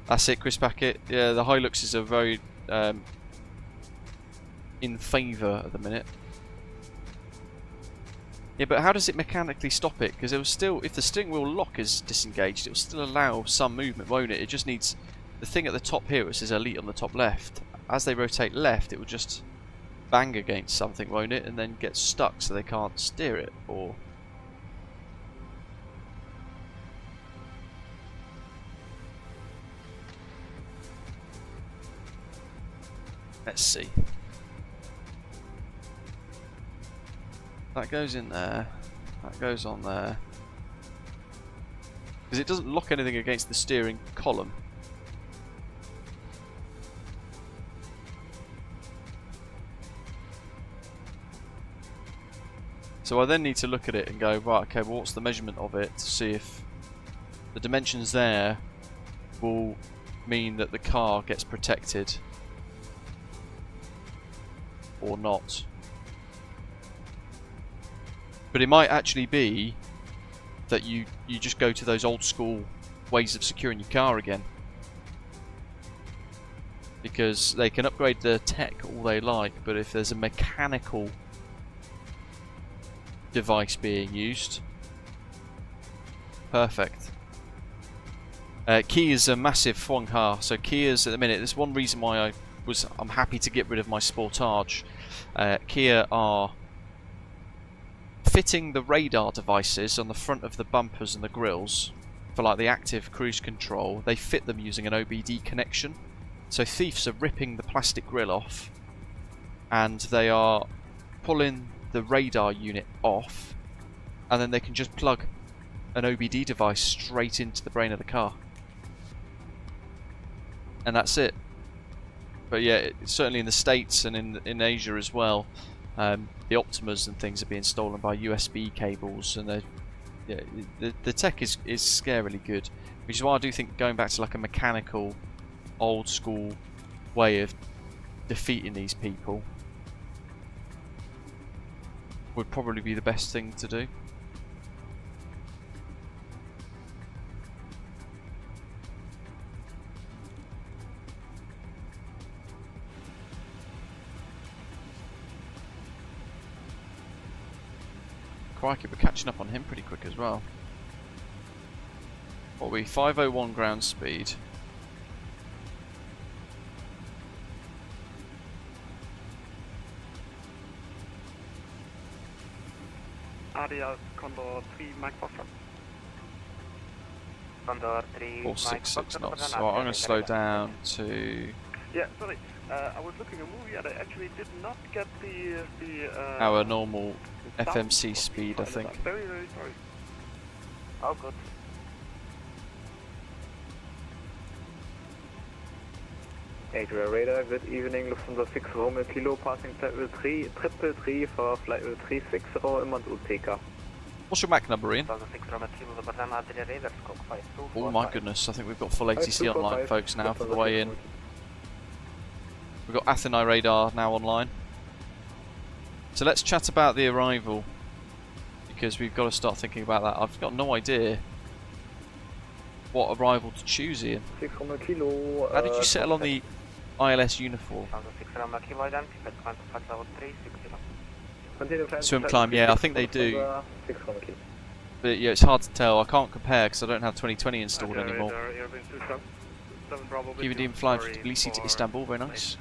That's it, Chris Packett. Yeah, the Hiluxes are very in favour at the minute. Yeah, but how does it mechanically stop it? Because it will still, if the steering wheel lock is disengaged, it will still allow some movement, won't it? It just needs the thing at the top here, which says Elite on the top left. As they rotate left, it will just bang against something, won't it? And then get stuck so they can't steer it, or... Let's see. That goes in there. That goes on there. Because it doesn't lock anything against the steering column. So I then need to look at it and go, right, okay, well, what's the measurement of it to see if the dimensions there will mean that the car gets protected or not. But it might actually be that you just go to those old school ways of securing your car again. Because they can upgrade the tech all they like, but if there's a mechanical device being used, perfect. Kia's a massive Fwangha, so Kia's at the minute, there's one reason why I'm happy to get rid of my Sportage. Kia are fitting the radar devices on the front of the bumpers and the grills for like the active cruise control. They fit them using an OBD connection, so thieves are ripping the plastic grill off and they are pulling the radar unit off, and then they can just plug an OBD device straight into the brain of the car, and that's it. But yeah, certainly in the States and in Asia as well, the Optimas and things are being stolen by USB cables, and the tech is scarily good, which is why I do think going back to like a mechanical, old school way of defeating these people would probably be the best thing to do. Crikey, we're catching up on him pretty quick as well. What are we? 501 ground speed. Adios, Condor 3 Mike Foxtrot. Condor 3 466 knots. So I'm going to slow down to... Yeah, sorry. I was looking at a movie and I actually did not get the our normal FMC speed, I think. I'm very, very sorry. Oh, good. Adria Radar, good evening, Lufthansa 6 Romeo Kilo, passing flight level 333 for flight level 360, Inbuilds TK. What's your Mach number, Ian? Oh my goodness, I think we've got full ATC online, folks, now for the way in. We've got Atheni radar now online. So let's chat about the arrival, because we've got to start thinking about that. I've got no idea what arrival to choose, Ian. How did you settle on the ILS uniform? Swim climb, yeah, I think they do. But yeah, it's hard to tell. I can't compare because I don't have 2020 installed anymore. You've been flying from Tbilisi to Istanbul, very nice.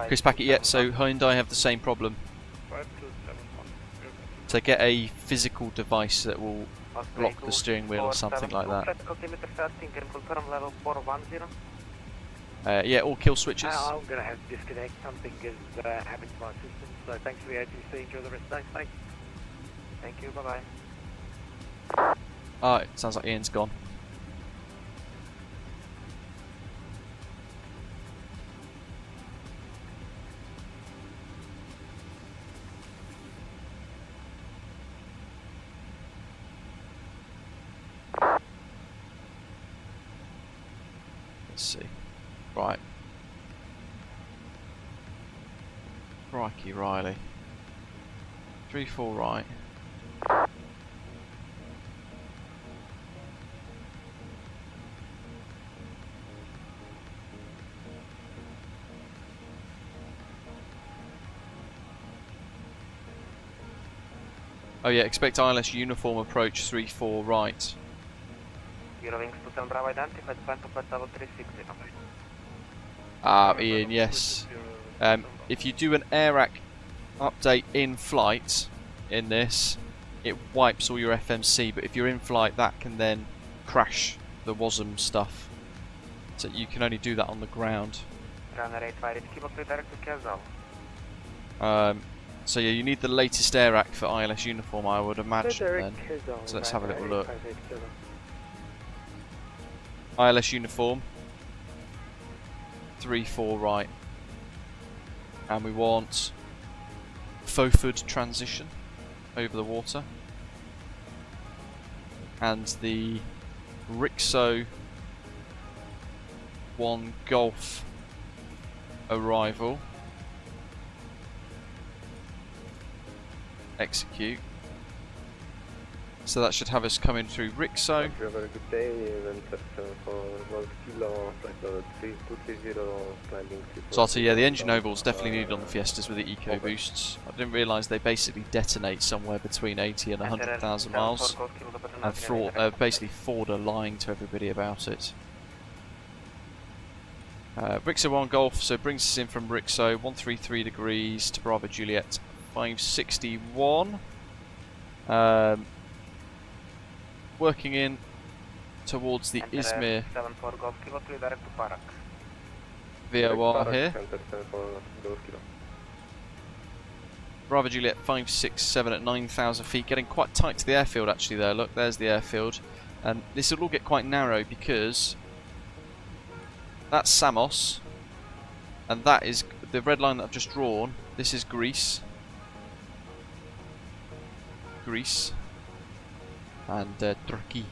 Chris Packet, yeah, so Hyundai have the same problem. So get a physical device that will block the steering wheel or something like that. Yeah, all kill switches. I'm going to have to disconnect. Something is happening to my system, so thanks for the ATC. Enjoy the rest of the day. Thanks. Thank you, bye-bye. Ah, it sounds like Ian's gone. Let's see. Right. Crikey, Riley. 3-4 right. Oh yeah, expect ILS uniform approach 3-4 right. Ian, yes. If you do an AIRAC update in flight in this, it wipes all your FMC, but if you're in flight that can then crash the WASM stuff. So you can only do that on the ground. So yeah, you need the latest AIRAC for ILS uniform, I would imagine then. So let's have a little look. ILS uniform, 3-4 right. And we want FOFUD transition over the water. And the Rixo 1 Golf arrival. Execute. So that should have us coming through Rixo. Have a very good day. So yeah, the engine overhaul's definitely needed on the Fiestas with the eco boosts. I didn't realise they basically detonate somewhere between 80 and 100,000 miles, and basically Ford are lying to everybody about it. Rixo 1 Golf, so brings us in from Rixo, 133 degrees to Bravo Juliet, 561. Working in towards the Ismir VOR here. Bravo Juliet 567 at 9,000 feet, getting quite tight to the airfield actually there. Look, there's the airfield. And this will all get quite narrow because that's Samos, and that is the red line that I've just drawn. This is Greece. Greece. And Turkey.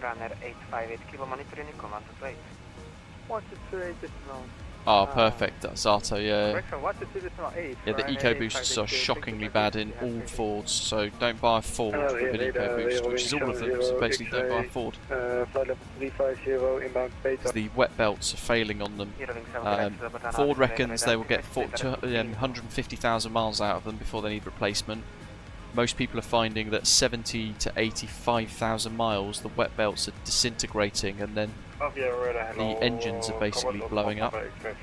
Runner 858 kilo monitoring command to plate. What's the decimal? Oh, perfect. That's Zato, yeah. What's the decimal 8? Yeah, the eco boosters are shockingly bad in all Fords, so don't buy a Ford with an eco boost, which is all of them, so basically don't buy a Ford. Flight level 350 inbound beta. The wet belts are failing on them. Ford reckons they will get 150,000 miles out of them before they need replacement. Most people are finding that 70 to 85,000 miles, the wet belts are disintegrating, and then the engines are basically blowing up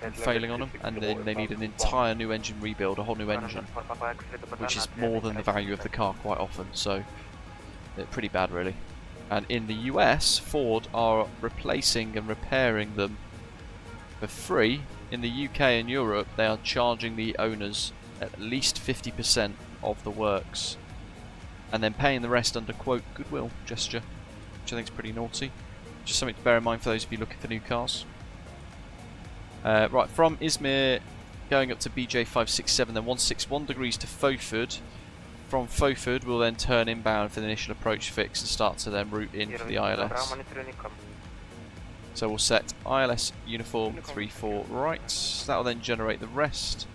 and failing on them, and then they need an entire new engine rebuild, a whole new engine, which is more than the value of the car quite often, so they're pretty bad really. And in the US, Ford are replacing and repairing them for free. In the UK and Europe, they are charging the owners at least 50% of the works, and then paying the rest under quote goodwill gesture, which I think is pretty naughty. Just something to bear in mind for those of you looking for new cars. Right, from Ismir going up to BJ 567, then 161 degrees to FOFUD. From FOFUD we'll then turn inbound for the initial approach fix and start to then route in for the ILS. So we'll set ILS uniform 3-4 right. That will then generate the rest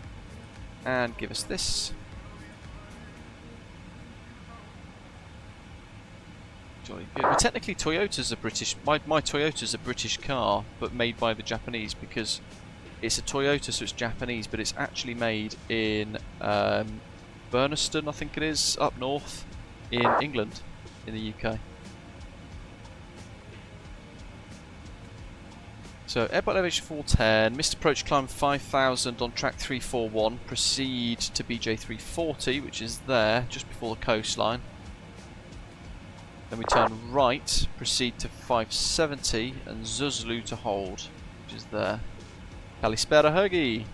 and give us this. Jolly good. Well, technically Toyota's a British, my Toyota's a British car, but made by the Japanese, because it's a Toyota, so it's Japanese, but it's actually made in Burniston, I think it is, up north in England, in the UK. So, airport elevation 410, missed approach climb 5,000 on track 341, proceed to BJ 340, which is there, just before the coastline. Then we turn right, proceed to 570, and Zuzlu to hold, which is there. Kalispera Hoagie!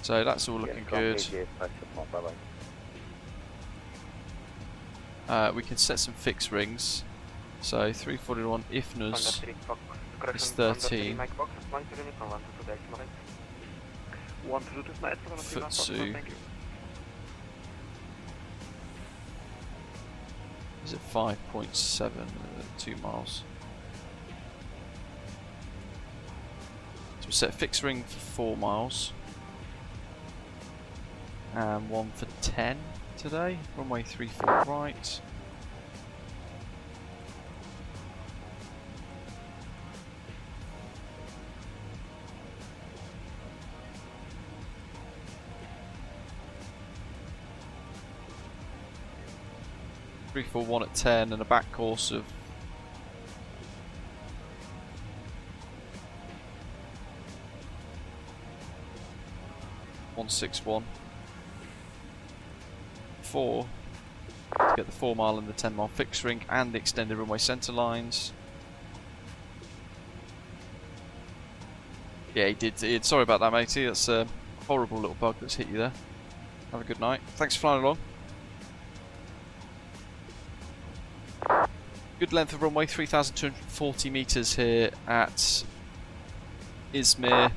So that's all looking good. We can set some fixed rings. So 341 IFNUS is 13. Futsu is at 5.7, 2 miles. So we set a fixed ring for 4 miles and one for 10 today. Runway 34 right. Three, 4, 1 at 10 and a back course of 161. 4 to get the 4 mile and the 10 mile fixed ring and the extended runway centre lines. Yeah, he did. Sorry about that, matey. That's a horrible little bug that's hit you there. Have a good night. Thanks for flying along. Good length of runway, 3,240 metres here at Ismir.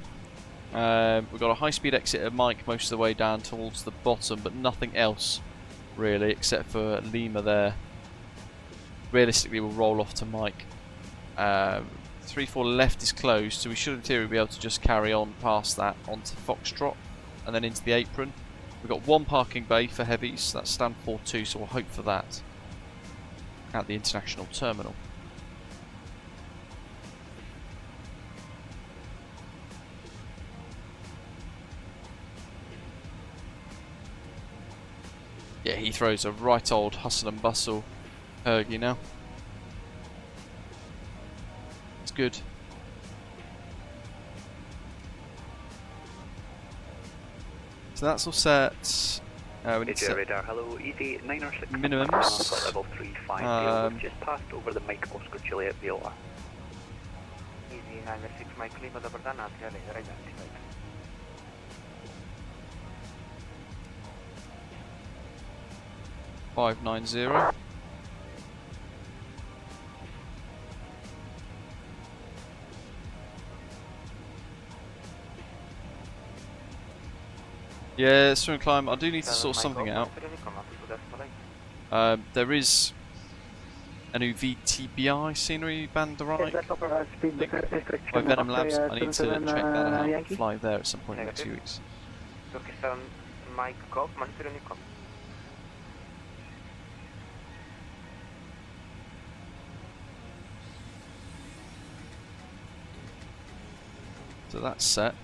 We've got a high-speed exit at Mike most of the way down towards the bottom, but nothing else really except for Lima there. Realistically, we'll roll off to Mike. 3-4 left is closed, so we should in theory be able to just carry on past that onto Foxtrot and then into the apron. We've got 1 parking bay for heavies, that's stand 4-2, so we'll hope for that at the international terminal. Yeah, he throws a right old hustle and bustle ergy now. It's good. So that's all set. We need to set radar, hello, easy 906 minimums. Level 35, we've just passed over the Mike Oscar Juliet Viola. Easy 906 Mike Lima, double down, right now. 590. Yeah, swim and climb. I do need to sort something out. There is a new VTBI scenery banderite by Venom Labs. I need to check that out and fly there at some point in the next few weeks. Mike Golf, Manfred Unicom. So that's set.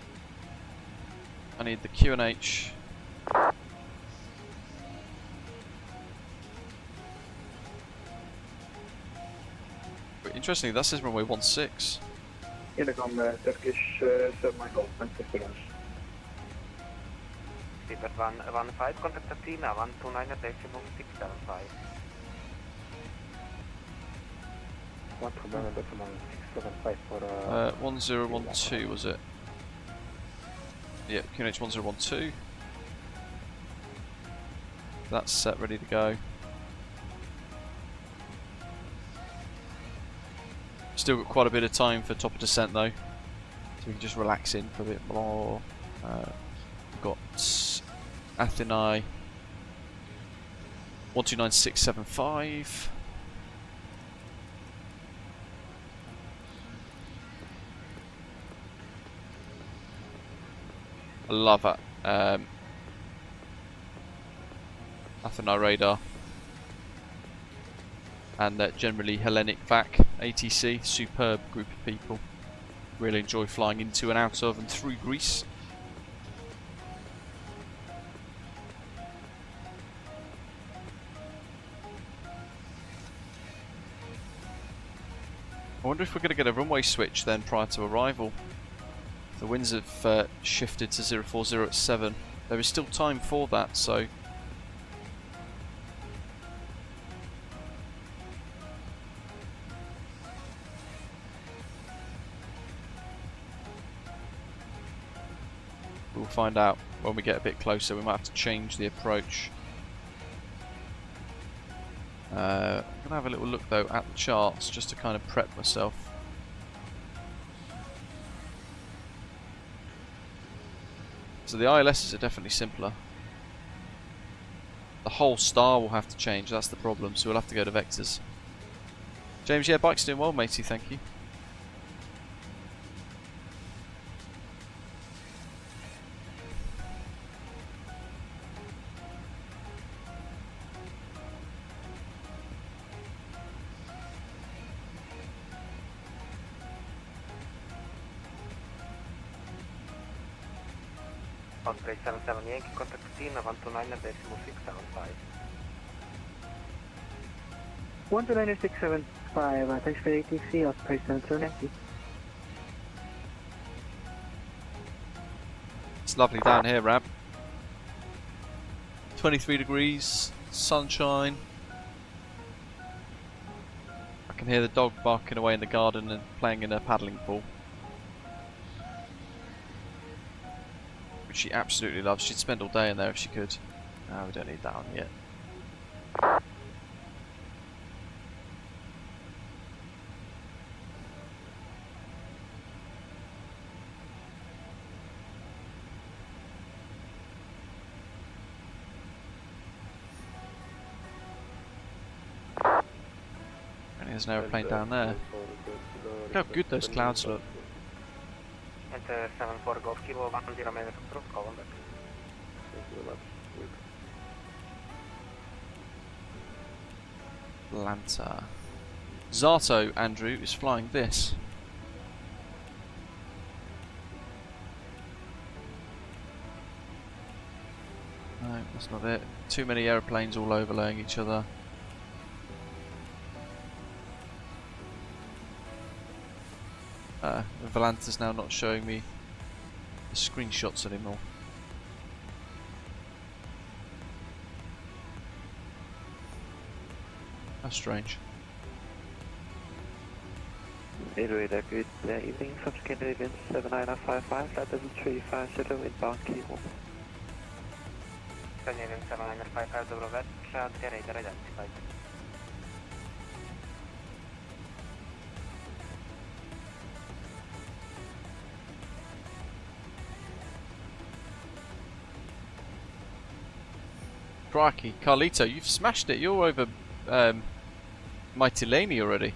I need the QNH. Interestingly, that says runway 16. Intercom, Turkish 7 Golf, Manchester. Paper 115, contact the team, 129.675. 129.675 for 1012 was it? Yeah, QNH 1012. That's set, ready to go. Still got quite a bit of time for top of descent though, so we can just relax in for a bit more. We've got Athena 129675. I love it. Athena radar. And generally Hellenic VAC ATC, superb group of people. Really enjoy flying into and out of and through Greece. I wonder if we're going to get a runway switch then prior to arrival. The winds have shifted to 040 at 7. There is still time for that, so we'll find out when we get a bit closer. We might have to change the approach. I'm going to have a little look though at the charts just to kind of prep myself. So the ILSs are definitely simpler. The whole star will have to change, that's the problem, so we'll have to go to vectors. James, yeah, bike's doing well, matey, thank you. Osprey 77 Yankee, contact team, 129.675. 129.675, thanks for the ATC, Osprey 77 Yankee. It's lovely down here, Rab. 23 degrees, sunshine, can hear the dog barking away in the garden and playing in a paddling pool, which she absolutely loves. She'd spend all day in there if she could. No, we don't need that on yet. There's an aeroplane down there. Look how good those clouds look. Enter 74 Golf Kilo 10 minutes of calling back. Atlanta. Zato, Andrew, is flying this. No, that's not it. Too many aeroplanes all overlaying each other. Valanta's now not showing me the screenshots anymore. That's strange. Radar, good evening. Subsequent Canadian 79955, flight level 350 inbound Kilo. Canadian 79955, dobro večer, radar identified. Crikey, Carlito, you've smashed it. You're over Mytilene already.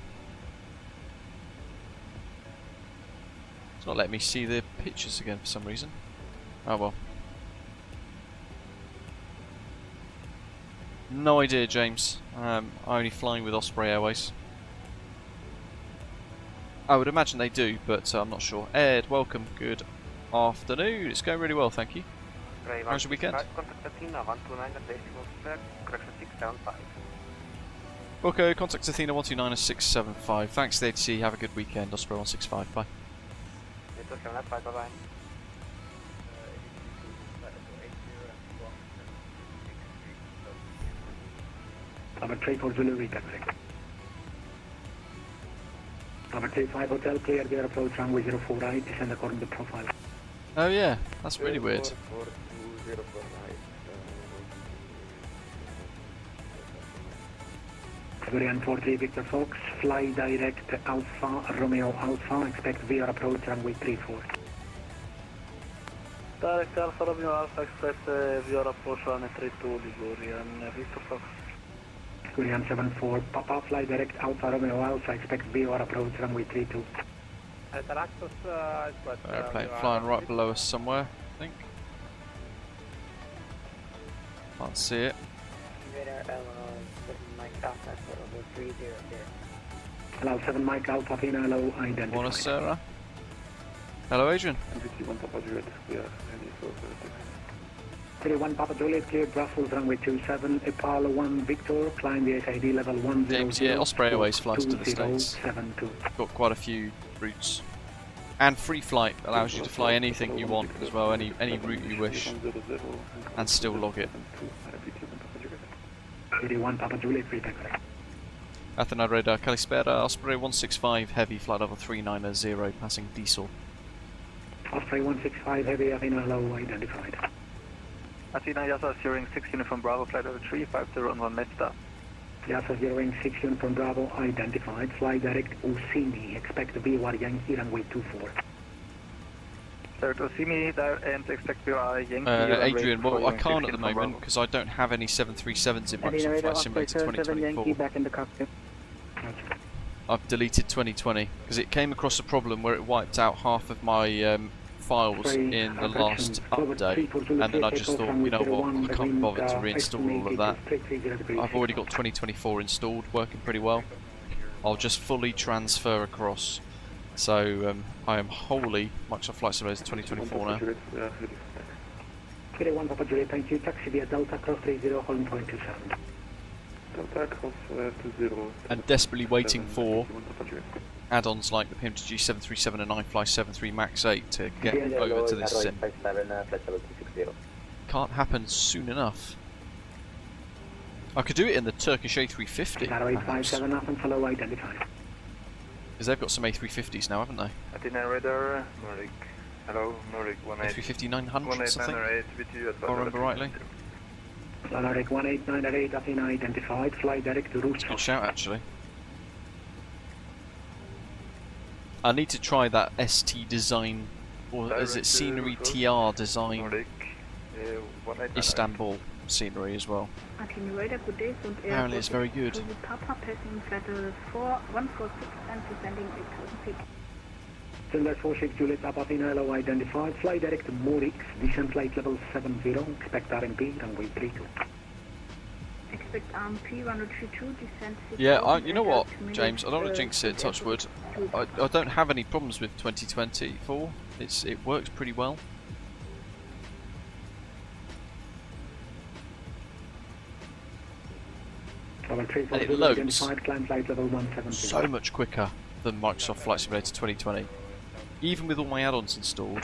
It's not letting me see the pictures again for some reason. Oh well. No idea, James. I'm only flying with Osprey Airways. I would imagine they do, but I'm not sure. Ed, welcome. Good afternoon. It's going really well, thank you. How's your weekend? Okay, contact Athena 129-675. Thanks, DHC. Have a good weekend. Osprey 165. Bye. Bye-bye. Number 34 Zulu recontact. Number 35 Hotel, clear their approach runway 04 right, descend according to profile. Oh yeah, that's really weird. Korean 43 Victor Fox, fly direct Alpha, Romeo Alpha, expect VR approach runway 34. Direct Alpha, Romeo Alpha, expect VR approach runway 32, Ligurian Victor Fox. Korean 74 Papa, fly direct Alpha, Romeo Alpha, expect VR approach runway 32. Airplane flying right below us somewhere, I think. Can't see it. Hello, 7 Mike Alpha, Fina, hello, identified. Buonasera. Hello, Adrian. 31 Papa Juliet, cleared Brussels, runway 27, Apollo 1 Victor, climb the SID level 100. James, yeah, Osprey Airways flies to the States. Got quite a few routes. And free flight allows you to fly anything you want as well, any route you wish, and still log it. 31 Papa Juliet, free taxi. Athena radar, Kalispera, Osprey 165 heavy, flight level 390, passing diesel. Osprey 165 heavy, Athena hello, identified. Athena Yasa, steering 6 uniform Bravo, flight level 350 on 1 Mesta. Yasa, steering 6 uniform Bravo, identified. Fly direct Osimi, expect VOR Yankee, runway 24. Direct Osimi, there, and expect VOR Yankee. Adrian, well, I can't at the moment because I don't have any 737s in Microsoft Flight Simulator 2024. Back in the cockpit. I've deleted 2020 because it came across a problem where it wiped out half of my files in the last update, and then I just thought, you know what, I can't be bothered to reinstall all of that. I've already got 2024 installed, working pretty well. I'll just fully transfer across. So I am wholly Microsoft Flight Simulator 2024 now. 31 Papa Juliet, thank you. Taxi via Delta cross 30, holding point 27. Delta cross 20. And desperately waiting for add-ons like the PMDG 777 and iFly 73 Max 8 to get over to this sim. Can't happen soon enough. I could do it in the Turkish A350. Arrow 857 up and follow identified. Because they've got some A350s now, haven't they? Athena radar, Nordic. Hello, Nordic 18. A350 900s, I think. If I remember rightly. Nordic 1898, Athena identified. Fly direct to route. Good shout, actually. I need to try that ST design, or is it scenery TR design? Istanbul scenery as well. Apparently it's very good. Papa passing flight 4146 and descending 8000 feet. Standard 46 Juliet Papa Athena LO identified. Fly direct to Morix, descent flight level 70. Expect RMP, runway 32. Expect RMP, runway 32, descent. Yeah, you know what, James? I don't want to jinx it, touch wood. I don't have any problems with 2024. It works pretty well. And it loads so much quicker than Microsoft Flight Simulator 2020. Even with all my add-ons installed,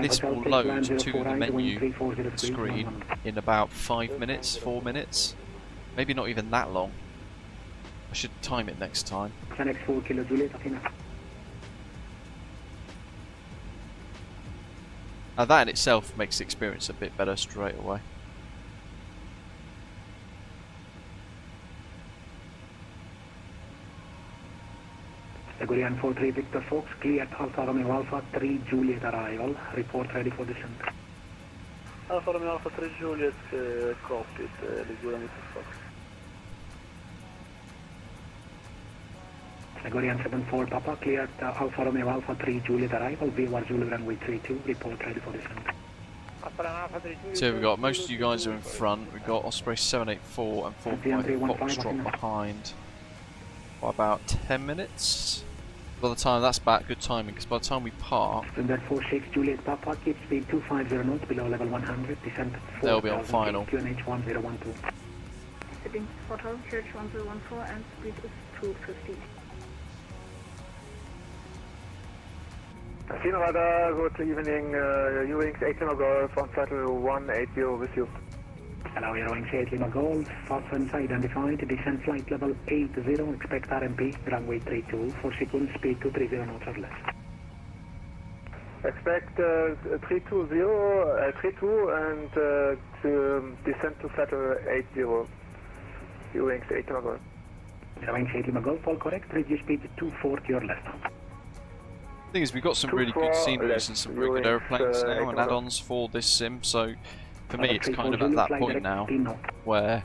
this will load to the menu screen in about 5 minutes, 4 minutes. Maybe not even that long. I should time it next time. Now that in itself makes the experience a bit better straight away. Gregorian 43 Victor Fox, cleared Alfa Romeo Alpha 3 Juliet arrival. Report ready for descent. Alfa Romeo Alpha 3 Juliet, copied, Gregorian Victor Fox. Gregorian 74 Papa, cleared Alfa Romeo Alpha 3 Juliet arrival. VAR Zulu runway 32, report ready for descent. So we've got most of you guys are in front. We've got Osprey 784 and 455 Foxtrot behind by about 10 minutes. By the time that's back, good timing, because by the time we park, Standard 46 Juliet Papa, keep speed 250 knots below level 100, descent 4,000 they'll be on final. QNH 1012. Heading 4000, QNH 1014 and speed is 250. Athena radar, good evening, U-Wings 8 Lima Golf on flight 180 with you. Hello, U-Wings 8 Lima Golf, Falcons identified, descent flight level 80, expect RMP, runway 32, for sequence speed 230 knots or less. Expect 32 and to descend to flight 80, U-Wings 8 Lima Golf. U-Wings 8 Lima Golf, all correct, reduce speed 240 or less. the thing is, we've got some really good sceneries and some very good aeroplanes now and add-ons for this sim, so for me it's kind of at that point now where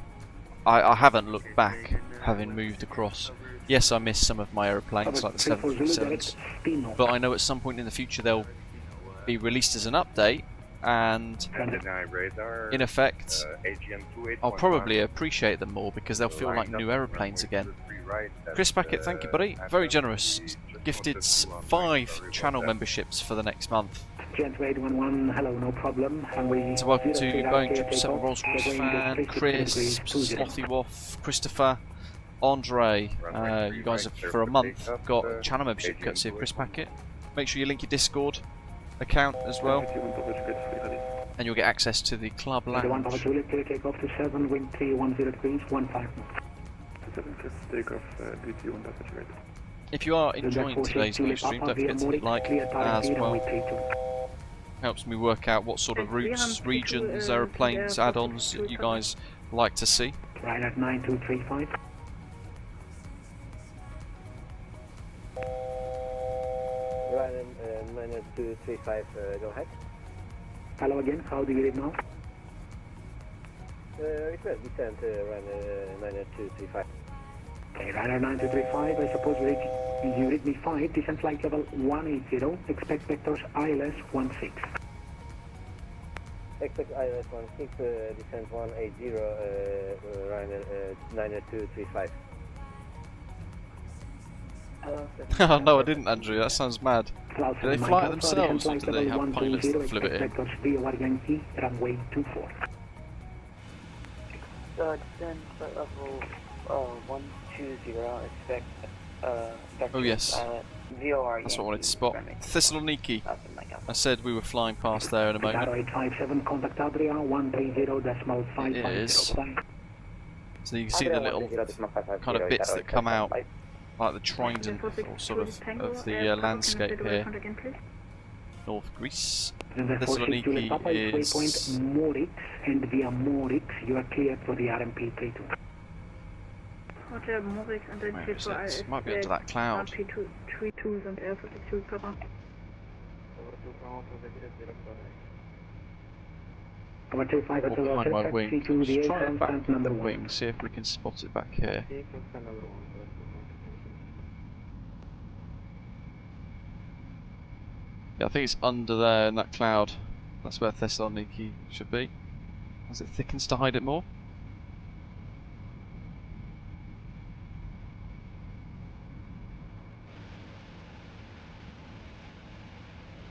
I haven't looked back having moved across. Yes, I miss some of my aeroplanes like the 777s, but I know at some point in the future they'll be released as an update, and in effect I'll probably appreciate them more because they'll feel like new aeroplanes again. Chris Packett, thank you buddy, very generous. Gifted 5 channel memberships for the next month. Hello, no problem. So welcome to Boeing 777 Rolls Royce fan, Chris, Slothy Woff, Christopher, Andre. You guys have for a month got a channel membership courtesy of Chris Packett. Make sure you link your Discord account as well, and you'll get access to the club lounge. Takeoff to 7, wind 310 degrees, 15. If you are enjoying today's live stream, don't forget to hit like as well. Helps me work out what sort of routes, regions, aeroplanes, add-ons that you guys like to see. Right at 9235. Right at 9235, go ahead. Hello again, how do you read now? Request descent, run 9235. Okay, Ryder 9235, I suppose you read me 5, descent flight level 180, expect vectors ILS 16. Expect ILS 16, descent 180, Ryder 9235. Oh no, I didn't, Andrew, that sounds mad. Do they fly it themselves or do they have pilots that flew it in? Runway 24. Descent flight level 120, expect oh yes, that's what I wanted to spot. Thessaloniki. I said we were flying past there in a moment. 857, contact Adria 130.550. It is. So you can see the little kind of bits that come out like the trident or sort of the landscape here. North Greece. Thessaloniki is Morix, and via Morix you are cleared for the RMP 32. Roger, Morix and then where is it? Might be under that cloud. RMP 2 and Air for security cover. Or behind my wing. Just try it back with the wing, see if we can spot it back here. Yeah, I think it's under there in that cloud. That's where Thessaloniki should be. As it thickens to hide it more.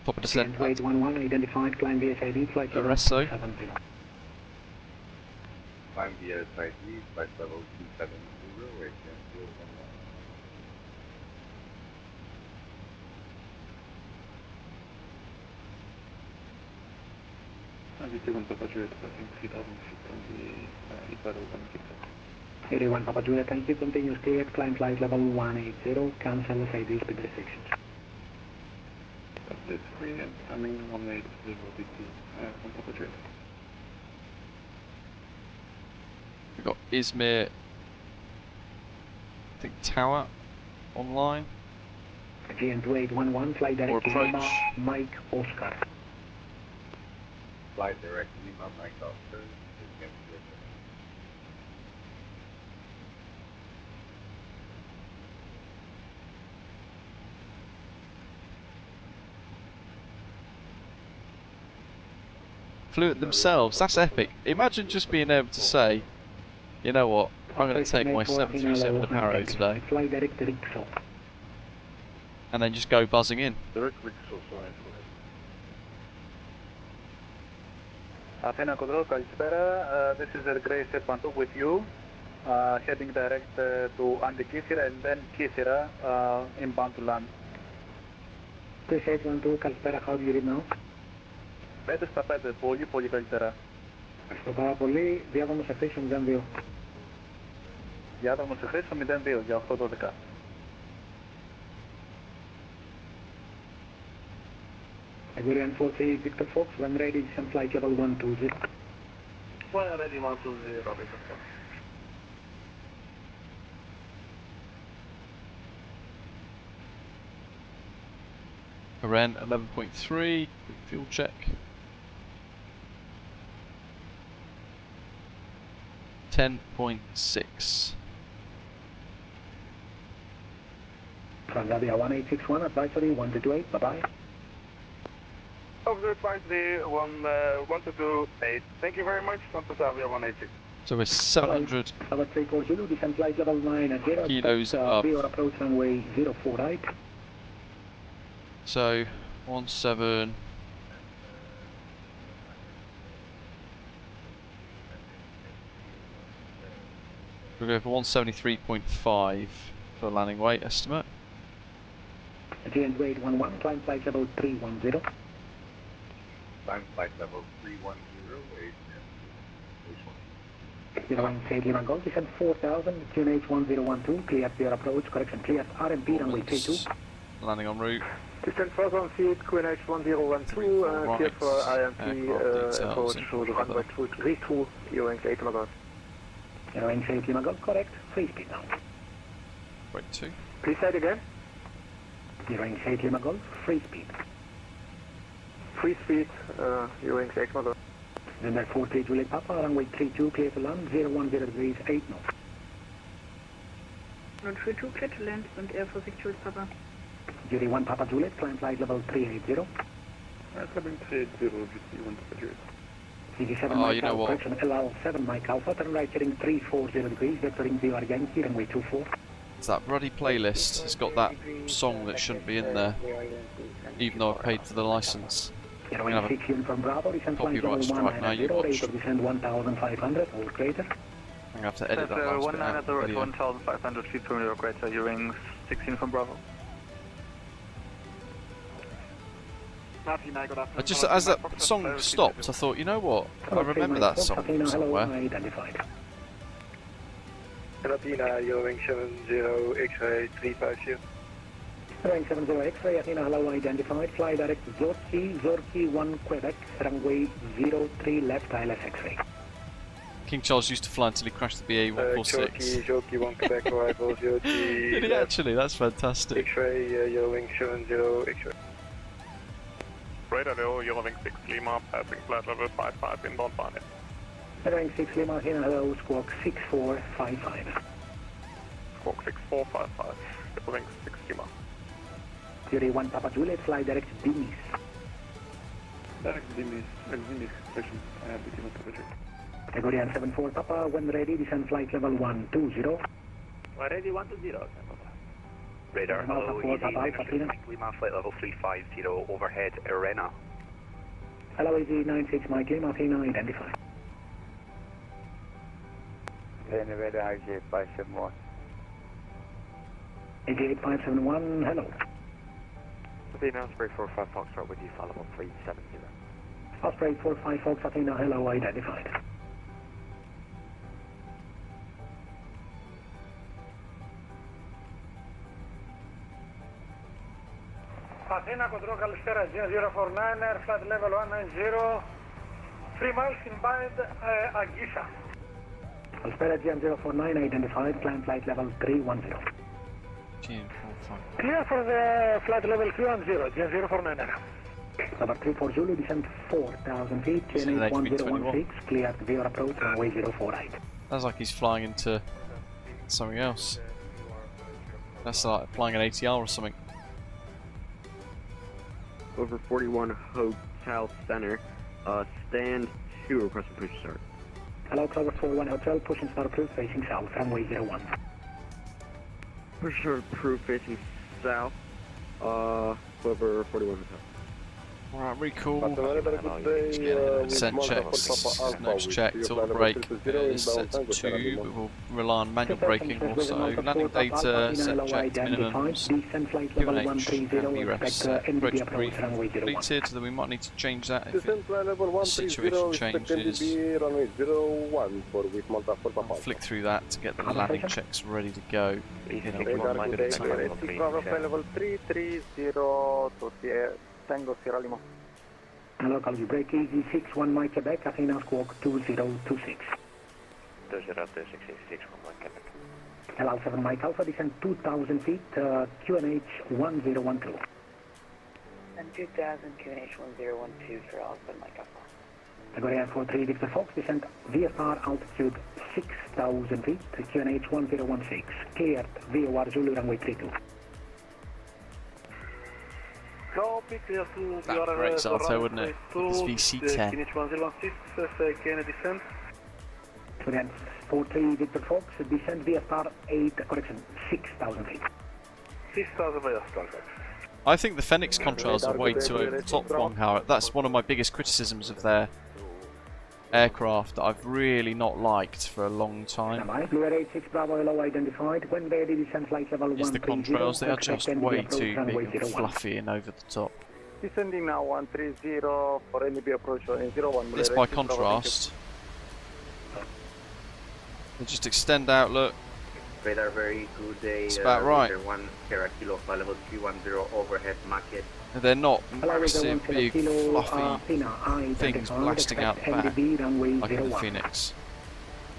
Top of descent. Wait 11 identified, climb VSID, flight level 270. Climb VSID, flight level 270, wait, Inbuilds 91 Papa Juliet, passing 3,000 feet on the equator of Cape. 81 Papa Juliet, thank you, continuous cleared, climb flight level 180, cancel SID speed restrictions. Update 3 and coming 180 BT on Papa Juliet. We've got Ismir, I think tower online. GN2811, flight direct or approach. Lima, Mike Oscar. Flight direct Lima, Mike Oscar. Flew it themselves, that's epic. Imagine just being able to say, you know what, I'm going to take my 737 Aparo today, and then just go buzzing in. Athena Control, Kalispera. This is the Grey 712 with you, heading direct to Andy Kisira and then Kisira, inbound to land. Grey 712, Kalispera, how do you read now? Πέντε στα 5, πολύ πολύ καλύτερα. Στο πάρα πολύ, διάδρομο σε χρήσιο 02. Διάδρομο σε χρήσιο 02 για 8-12. Iberian 48 Victor Fox, when ready, descend flight level 120. When ready, 120, Robert. Iran 11.3, quick fuel check. 10.6. Transavia 1861, advisory 1228, bye-bye. Officer advisory 1228, thank you very much, Transavia 186. So we're 700 340, descend flight level 90, kilos up. Pre or approach runway 04 right. So 17. We'll go for 173.5 for landing weight estimate. GN2811, climb flight level 310. Climb flight level 310, wait. Safely Lima Golf, descend 4000, QNH1012, cleared for your approach, correction, cleared RMP runway 32. Landing en route. Descend 4000 feet, QNH1012, cleared for RMP approach to the runway 32, Ewing 8 Lima Golf. Ewing Safely Lima Golf, correct, free speed now. Wait 2. Please say it again. Ewing Safely Lima Golf, free speed. Free speed, Ewing 8 Lima Golf. Number 43 Juliet Papa, runway 32, clear to land, 010 degrees, 8 knots. 32, clear to land, and Air for Juliet Papa. Jury 1 Papa Juliet, climb flight level 380. Climbing 380, GT 1 Papa Juliet. CG7 Oh, Mike you know Alpha, what? correction, LL7 Mike Alpha, turn right heading 340 degrees, vectoring VR Yankee, runway 24. It's that bloody playlist. It's got that song that shouldn't be in there, even though I paid for the license. I'm going to have a copyright strike now, you watch. I'm going 1,500 or greater. to have to edit that last bit out of the video. 1,500 feet per minute or greater, Ewing 16 from Bravo. I just, as that song stopped, I thought, you know what? I remember that song from somewhere. And Athena, Eurowing 70 X-ray 350. Runway 70 X-ray, Athena, hello, identified. Fly direct Zorky 1 Quebec, runway 03 left, ILS X-ray. King Charles used to fly until he crashed the BA-146. Jockey 1 Quebec, arrival 0T. Did he actually? That's fantastic. X-ray, Eurowing 70 X-ray. Radar Leo, Eurowing 6 Lima, passing flight level 55 inbound Barnet. Runway 6 Lima, Athena, hello, squawk 6455. Squawk 6455, Eurowing 6 Lima. Fury 1 Papa Juliet, fly direct Dimis. Direct Dimis, station, I have the given project. Category 74 Papa, when ready, descend flight level 120. Ready 120. Radar, hello, Papa, Papa, Lima, flight level 350, overhead Arena. Hello, Easy 96 Mike Lima, Athena, identified. Radar, RJ 571. 88571, hello. Athena, Osprey 45 Foxtrot with you, follow up 370. Osprey 45 Fox, Athena, hello, identified. Athena, control Καλησπέρα, 0049, air flight level 190, 3 miles inbound, Agisa. Kalspera GM049 identified, climb flight level 310. Clear for the flight level 310, GM049. Number 34 Zulu, descend 4,000 feet, GNH 1016, cleared via approach, runway 048. Sounds like he's flying into something else. That's like flying an ATR or something. Over 41 Hotel Center, stand 2, requesting push start. Hello, Clover 41 Hotel, push and start approved, facing south, runway 01. Push start approved, facing south, Clover 41 Hotel. Alright, recall. Ascent checks, nose checked, all brake is set to 2, but we'll rely on manual braking also. Landing data, set checked, minimums, QNH, and VREFs, approach brief completed, then we might need to change that if the situation changes. I'll flick through that to get the landing checks ready to go. Level 330 to Tango Sierra Lima. Hello, call you break easy 61 Mike Quebec, Athena squawk 2026. 2026 from Mike Quebec. Hello, 7 Mike Alpha, descend 2,000 feet, QNH 1012. And 2,000 QNH 1012 for Alpha Mike Alpha. Category 43 Victor Fox, descend VFR altitude 6,000 feet, QNH 1016, cleared VOR Zulu runway 32. That breaks Alto, wouldn't it? It's VC10. Category 43 Victor Fox, descend VFR 6,000 feet. 6,000 feet. I think the Fenix contrails are way too over the top for Wong Hao. That's one of my biggest criticisms of their aircraft that I've really not liked for a long time. Blue 86 Bravo LO identified. When ready, descend flight level 130. Is the contrails, they are just way too big and fluffy and over the top. Descending now 130 for NB approach in 01. This by contrast, they just extend out, look. Radar, very good day. It's about right. 1 Sierra Kilo, flight level 310, overhead market. They're not massive, big, fluffy things blasting out the back like in the Phoenix.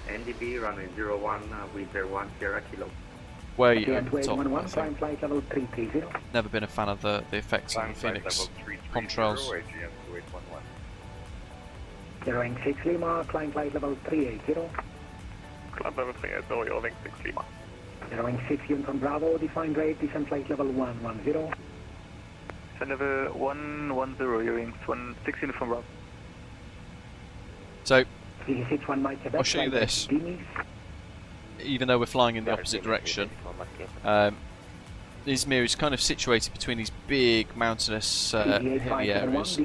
NDB, runway 01, winter 1 Sierra Kilo. Way over the top, I think. Never been a fan of the effects on the Phoenix contrails. Zero 6 Lima, climb flight level 380. Climb level 380, you're link 6 Lima. Zero 6 Uniform Bravo, define rate, descend flight level 110. Level 110, you're in 16 Uniform Bravo. So, I'll show you this. Even though we're flying in the opposite direction, Ismir is kind of situated between these big mountainous hilly areas.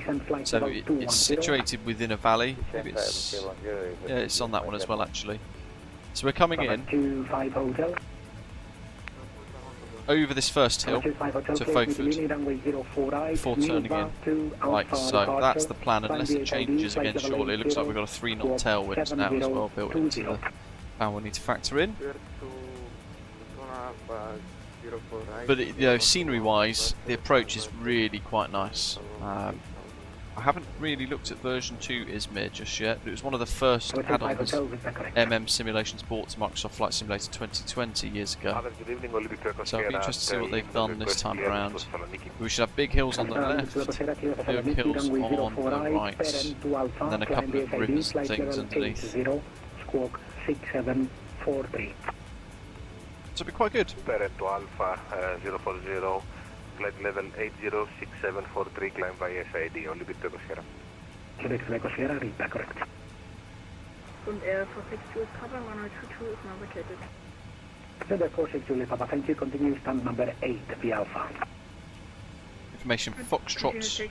So it's situated within a valley. Maybe it's, yeah, it's on that one as well actually. So we're coming in over this first hill to Foford before turning in. Right, so that's the plan unless it changes again shortly. It looks like we've got a 3-knot tailwind now as well built into And we'll need to factor in. But you know, scenery-wise, the approach is really quite nice. I haven't really looked at version 2 Ismir just yet, but it was one of the first add-ons MM Simulations bought to Microsoft Flight Simulator 2020 years ago. So I'll be interested to see what they've done this time around. We should have big hills on the left, big hills on the right, and then a couple of rivers and things underneath. Squawk 6743. So it'll be quite good. Parent to Alpha 040, flight level 806743, climb by SID, only bit Echo Sierra. Quebec Echo Sierra, read back correct. Und Air 462 is Papa, 1022 is now vacated. Quebec 462 Papa, thank you, continue stand number 8 via Alpha. Information Foxtrots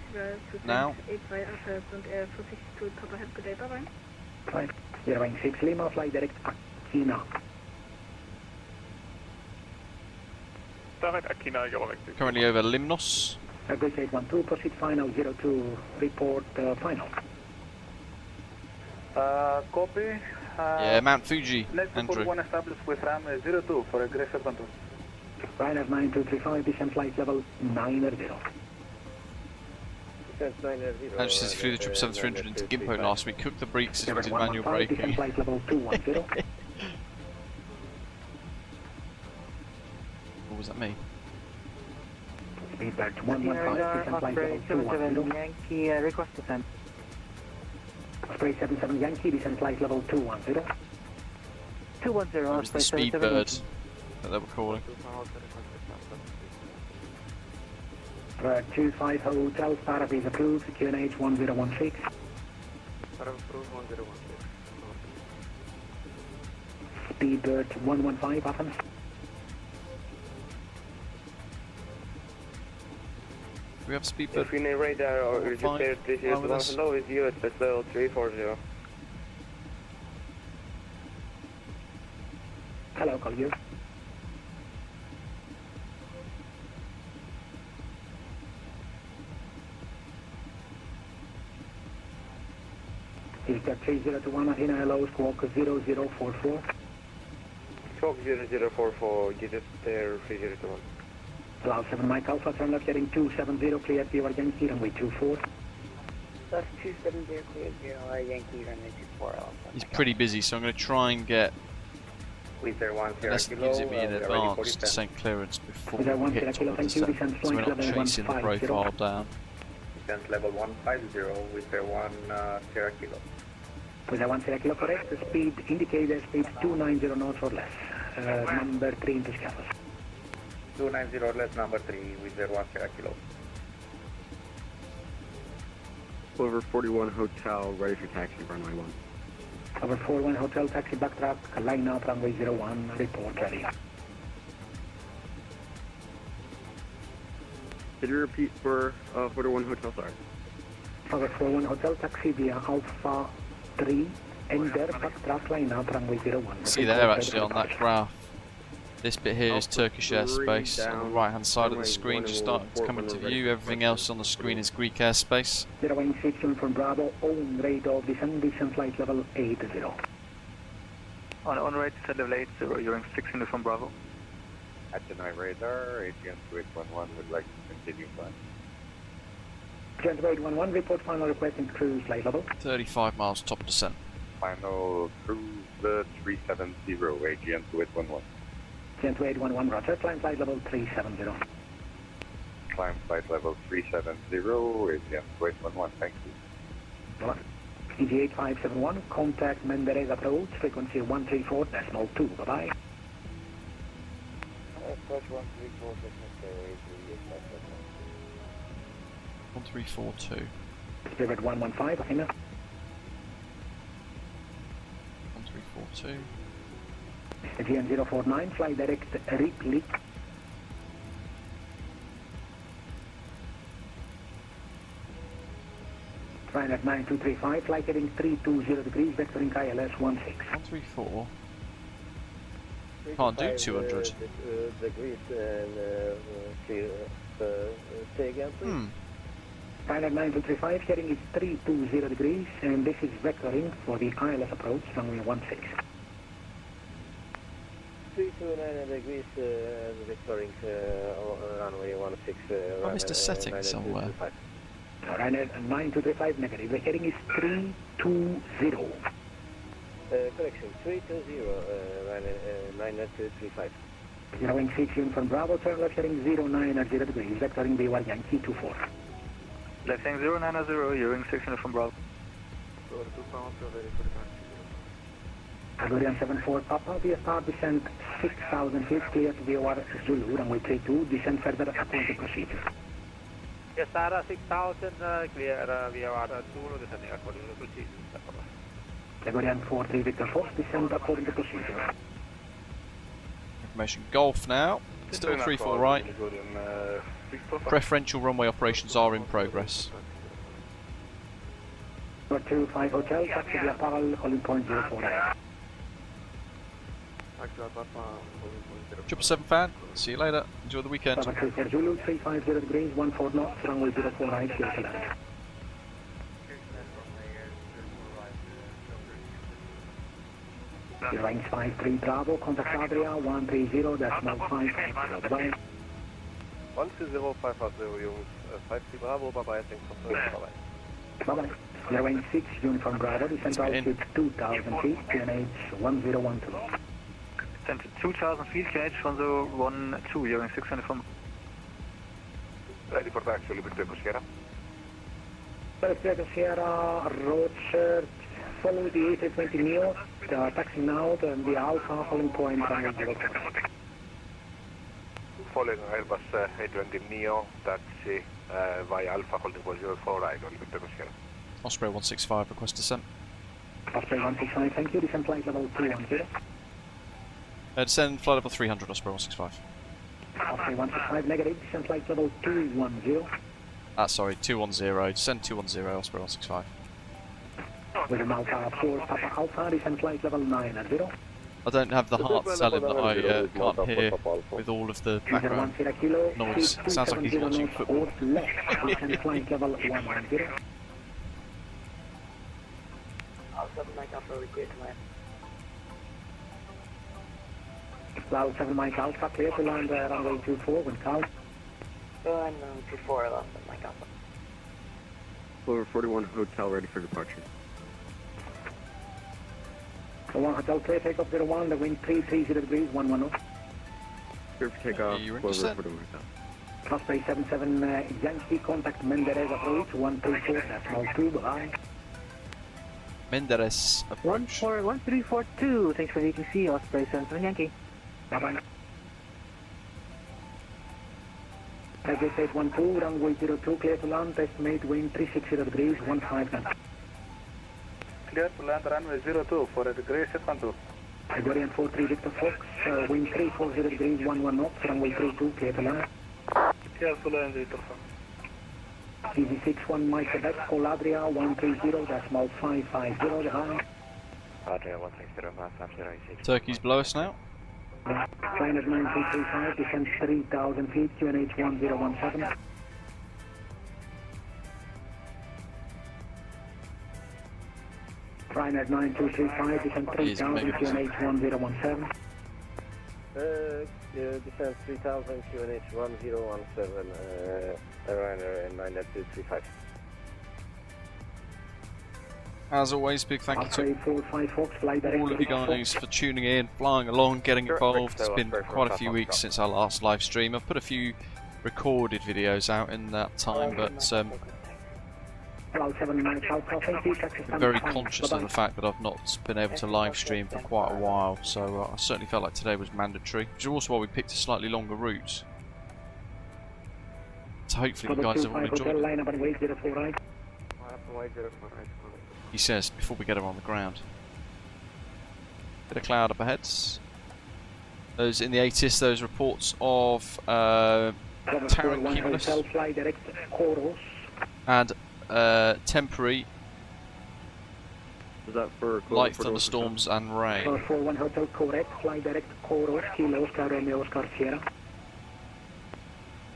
now. 8 via Alpha und Air 462 Papa, have a good day, bye bye. Flight 096 Lima, fly direct Aquina. Currently over Limnos. Great 812, proceed final 02, report final. Copy. Yeah, Mount Fuji, Andrew. One established with RAM 02 for a Grace 812. Ryanair 9235, descent flight level 90. Andrew says he flew the 777-300 into Gimpo last week, cooked the brakes as we did manual braking. Descent flight level 210. What was that me? Speedbird 115, descent flight level 210. Yankee, request descent. Osprey 77 Yankee, descent flight level 210. 210, It was the Speedbird that they were calling. 25 Hotel, Startup is approved, QNH 1016. Speedbird 115, Athens. Do we have Speedbird? If you need radar or register, please use one hello with you at best level 340. Hello, call you. Is that 3021 Athena, hello, squawk 0044. Squawk 0044, get it there 3021. Allow 7 Mike Alpha, turn left heading 270, clear to your Yankee, runway 24. Plus 270, clear 0, Yankee, runway 24 Alpha. He's pretty busy, so I'm going to try and get unless he gives it me in advance descent clearance before we hit top of descent, so we're not chasing the profile down. Descent level 150 with a 1 Sierra Kilo. With a 1 Sierra Kilo, correct. The speed indicator speed 290 knots or less. Number 3 into Scaffold. 290 or less, number 3 with their 1 Sierra Kilo. Over 41 Hotel, ready for taxi, runway 1. Over 41 Hotel, taxi backtrack, line up, runway 01, report ready. Did you repeat for 41 Hotel, sorry? Over 41 Hotel, taxi via Alpha 3, enter, backtrack, line up, runway 01. See there actually on that graph. This bit here is Turkish airspace. On the right hand side of the screen, just starting to come into view. Everything else on the screen is Greek airspace. 016 from Bravo, on rate of descent flight level 80. On rate descent level 80, you're in 16 from Bravo. At the night radar, ATM 2811 would like to continue flying. Agent 811, report final request in cruise flight level. 35 miles top descent. Final cruise 370, AGM 2811. Agent 811, roger, climb flight level 370. Climb flight level 370, AGM 2811, thank you. EGKK contact Menderes approach, frequency 134.2, bye-bye. Approach 134, 1342. Spirit 115, Athena. 1342. GN 049, fly direct Ripley. Ryanair 9235, flight heading 320 degrees, vectoring ILS 16. 134. Can't do 200. Degrees say again, please. Ryanair 9235, heading is 320 degrees, and this is vectoring for the ILS approach, runway 16. 329 degrees, Victoring runway 16. I missed a setting somewhere. Ryanair 9235 negative. The heading is 320. Correction, 320, Ryanair 9235. Wing 6 Uniform Bravo, turn left heading 090 degrees, vectoring BY Yankee 24. Left heading 090, hearing 6 Uniform Bravo. Agorian 74 Papa, VFR descent 6,000 feet, clear to VOR Zulu, runway 32, descend further according to procedure. Yes, sir, 6,000, clear VOR Zulu, descending according to procedure. Agorian 43 Victor Fox, descend according to procedure. Information Golf now. Still 3-4 right. Preferential runway operations are in progress. Number 25 Hotel, taxi via Paral, holding point 048. 777 fan, see you later. Enjoy the weekend. Number 34 Zulu, 350 degrees, 14 knots, runway 048, clear to land. Range 53 Bravo, contact Adria 130.550. Bye-bye. 120.550, Jungs. 53 Bravo, bye-bye. Thanks for service, bye-bye. Bye-bye. Range 6 Uniform Bravo, descent altitude 2,000 feet, QNH 1012. Descent to 2,000 feet, QNH 1012, hearing 6 Uniform. Ready for taxi, Liberty Echo Sierra. Liberty Echo Sierra, Roger. Follow the A320neo, taxiing now, and the Alpha holding point 504. Following Airbus A320neo, taxi via Alpha holding point 04 right, Liberty Echo Sierra. Osprey 165, request descent. Osprey 165, thank you, descent flight level 210. Descend flight level 300, Osprey 165. Osprey 165, negative, descent flight level 210. Sorry, 210, descend 210, Osprey 165. With an Alpha 4 Papa Alpha, descent flight level 90. I don't have the heart to tell him that I can't hear with all of the background noise. It sounds like he's watching football. Left, descent flight level 110. I'll 7 Mike Alpha, clear to land. Cloud 7 Mike Alpha, clear to land runway 24, wind calm. I'm 24, I lost 7 Mike Alpha. Clover 41 Hotel ready for departure. The 1 Hotel clear, takeoff 01, the wind 330 degrees, 110. Clear for takeoff, Clover 41 Hotel. Osprey 77 Yankee, contact Menderes approach, 134.2, bye. Menderes approach. 1342, thanks for the ATC, Osprey 77 Yankee. Bye-bye. Takeoff 812, runway 02, clear to land, estimate wind 360 degrees, 15 knots. Clear to land runway 02 for a degree, 612. Iberian 43 Victor Fox, wind 340 degrees, 11 knots, runway 32, clear to land. Clear to land, Victor Fox. EG61 Mike Quebec, call Adria 130.550, the high. Adria 160.550. Turkey's below us now. Ryanair 9235, descent 3,000 feet, QNH 1017. Ryanair 9235, descent 3,000, QNH 1017. Descent 3000, QNH 1017, Ryanair 9235. As always, big thank you to all of you guys for tuning in, flying along, getting involved. It's been quite a few weeks since our last live stream. I've put a few recorded videos out in that time, but I'm very conscious of the fact that I've not been able to live stream for quite a while, so I certainly felt like today was mandatory, which is also why we picked a slightly longer route. So hopefully you guys have all enjoyed it. He says before we get her on the ground. Bit of cloud up ahead. Those in the ATIS, those reports of towering cumulus and temporary light thunderstorms and rain. 41 Hotel correct, fly direct Coros, Kilo Oscar Romeo Oscar Sierra.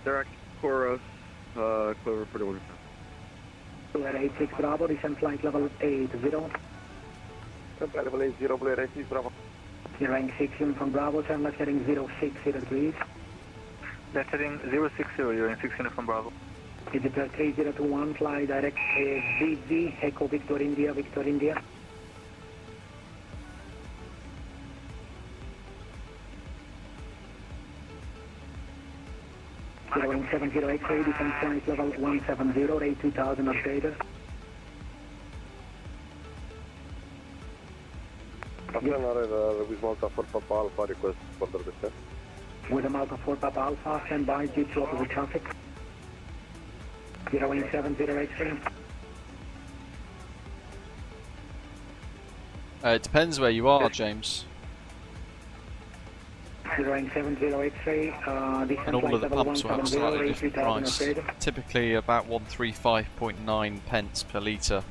Direct Coros, Clover 41. 86 Bravo, descent flight level 80. Flight level 80, Blair 86 Bravo. Hearing 6 Uniform Bravo, turn left heading 060 degrees. Left heading 060, you're in 6 Uniform Bravo. Digital 3021, fly direct VZ, Echo Victor India, Victor India. Hearing 70X-ray, descent flight level 170, rate 2000 updated. Captain, arrive with Malta 4 Papa Alpha, request further descent. With a Malta 4 Papa Alpha, stand by due to opposite traffic. 070X-ray. It depends where you are, James. 070X-ray, And all of the pumps will have a slightly different price. Typically about 135.9 pence per litre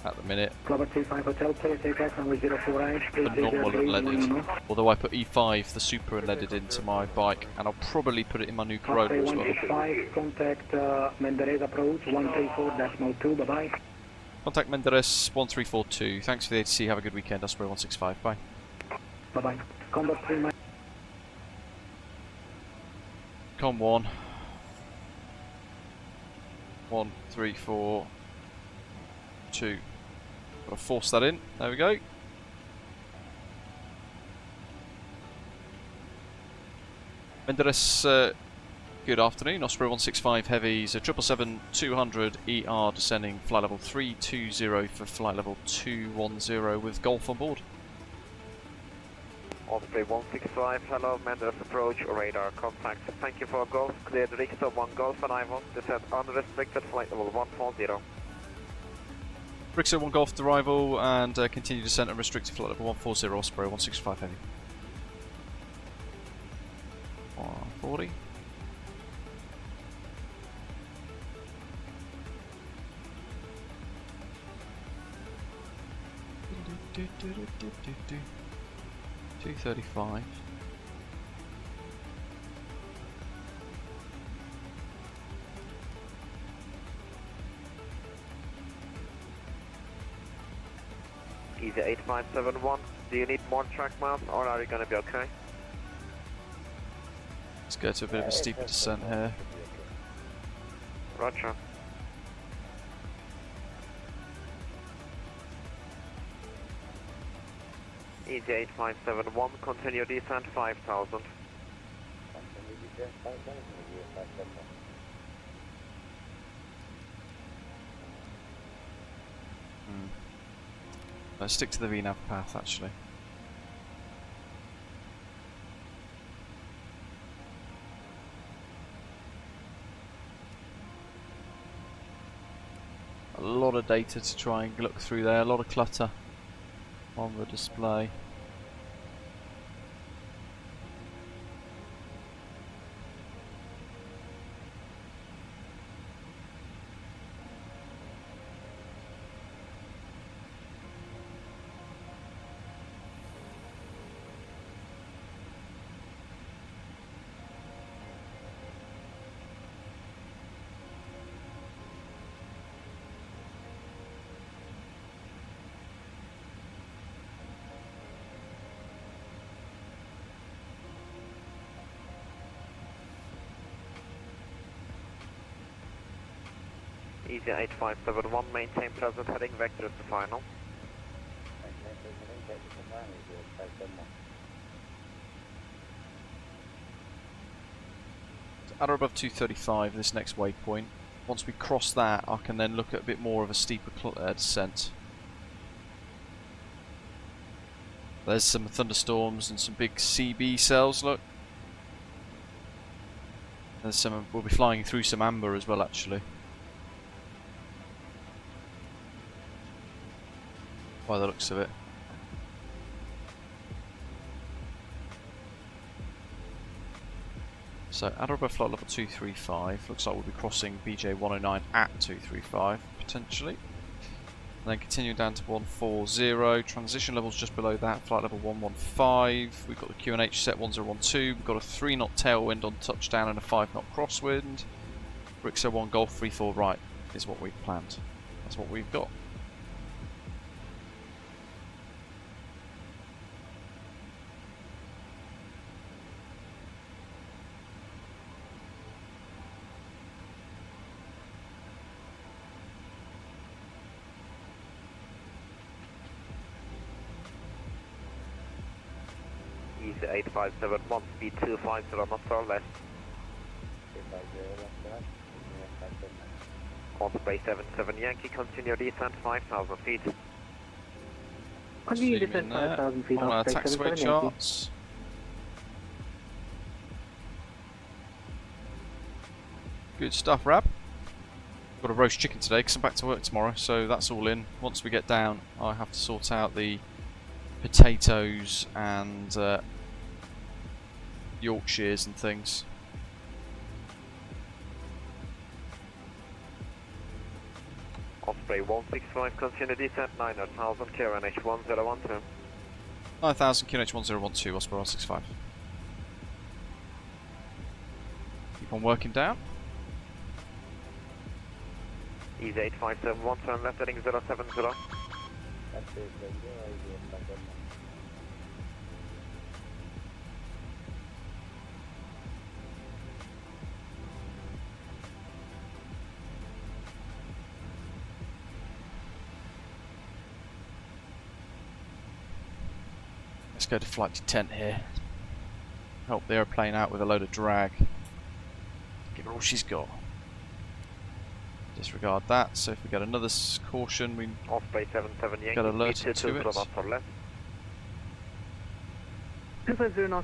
at the minute. Clover 25 Hotel, clear takeoff runway 048. For normal unleaded. Although I put E5, the super unleaded, into my bike, and I'll probably put it in my new Corolla as well. 165, contact Menderes approach 134.2, bye bye. Contact Menderes 1342. Thanks for the ATC, have a good weekend. Osprey 165, bye. Bye bye. Combat 3 miles. Com 1. 1, 3, 4, 2. Gotta force that in. There we go. Menderes, good afternoon. Osprey 165 Heavies, a 777-200ER descending flight level 320 for flight level 210 with Golf on board. Osprey 165, hello, Menderes approach, radar contact. Thank you for Golf, cleared Richter 1 Golf and Ivan, descent unrestricted, flight level 140. Richter 1 Golf arrival and continue descent and restricted flight level 140, Osprey 165 Heavy. 140. Do, do, do, do, do, do. 235. Easy 8571, do you need more track miles or are you going to be okay? Let's go to a bit of a steeper descent here. Roger. Easy 8571, continue descent 5000. Let's stick to the VNAV path actually. A lot of data to try and look through there, a lot of clutter on the display. Easy 8571, maintain present heading, vector to final. At or above 235, this next waypoint. Once we cross that, I can then look at a bit more of a steeper descent. There's some thunderstorms and some big CB cells, look. There's some, we'll be flying through some amber as well actually. By the looks of it. So at or above flight level 235, looks like we'll be crossing BJ 109 at 235 potentially. And then continuing down to 140, transition levels just below that, flight level 115. We've got the QNH set 1012, we've got a 3 knot tailwind on touchdown and a 5 knot crosswind. Richter 1 Golf 34 right is what we've planned. That's what we've got. Easy 8571, speed 250 knots or less. 250 left. Osprey 77 Yankee, continue descent 5,000 feet. Continue descent 5,000 feet. On our Osprey taxiway 77 Yankee. charts. Good stuff, Rab. Got a roast chicken today because I'm back to work tomorrow, so that's all in. Once we get down, I have to sort out the potatoes and Yorkshires and things. Osprey 165, continue descent 9,000, QNH 1012. 9000 QNH 1012, Osprey 165. Keep on working down. Easy 8571, turn left heading 070. Let's go to flight detent here. Help the aeroplane out with a load of drag. Give her all she's got. Disregard that, so if we get another caution, we Osprey 77 Yankee, get alerted to it.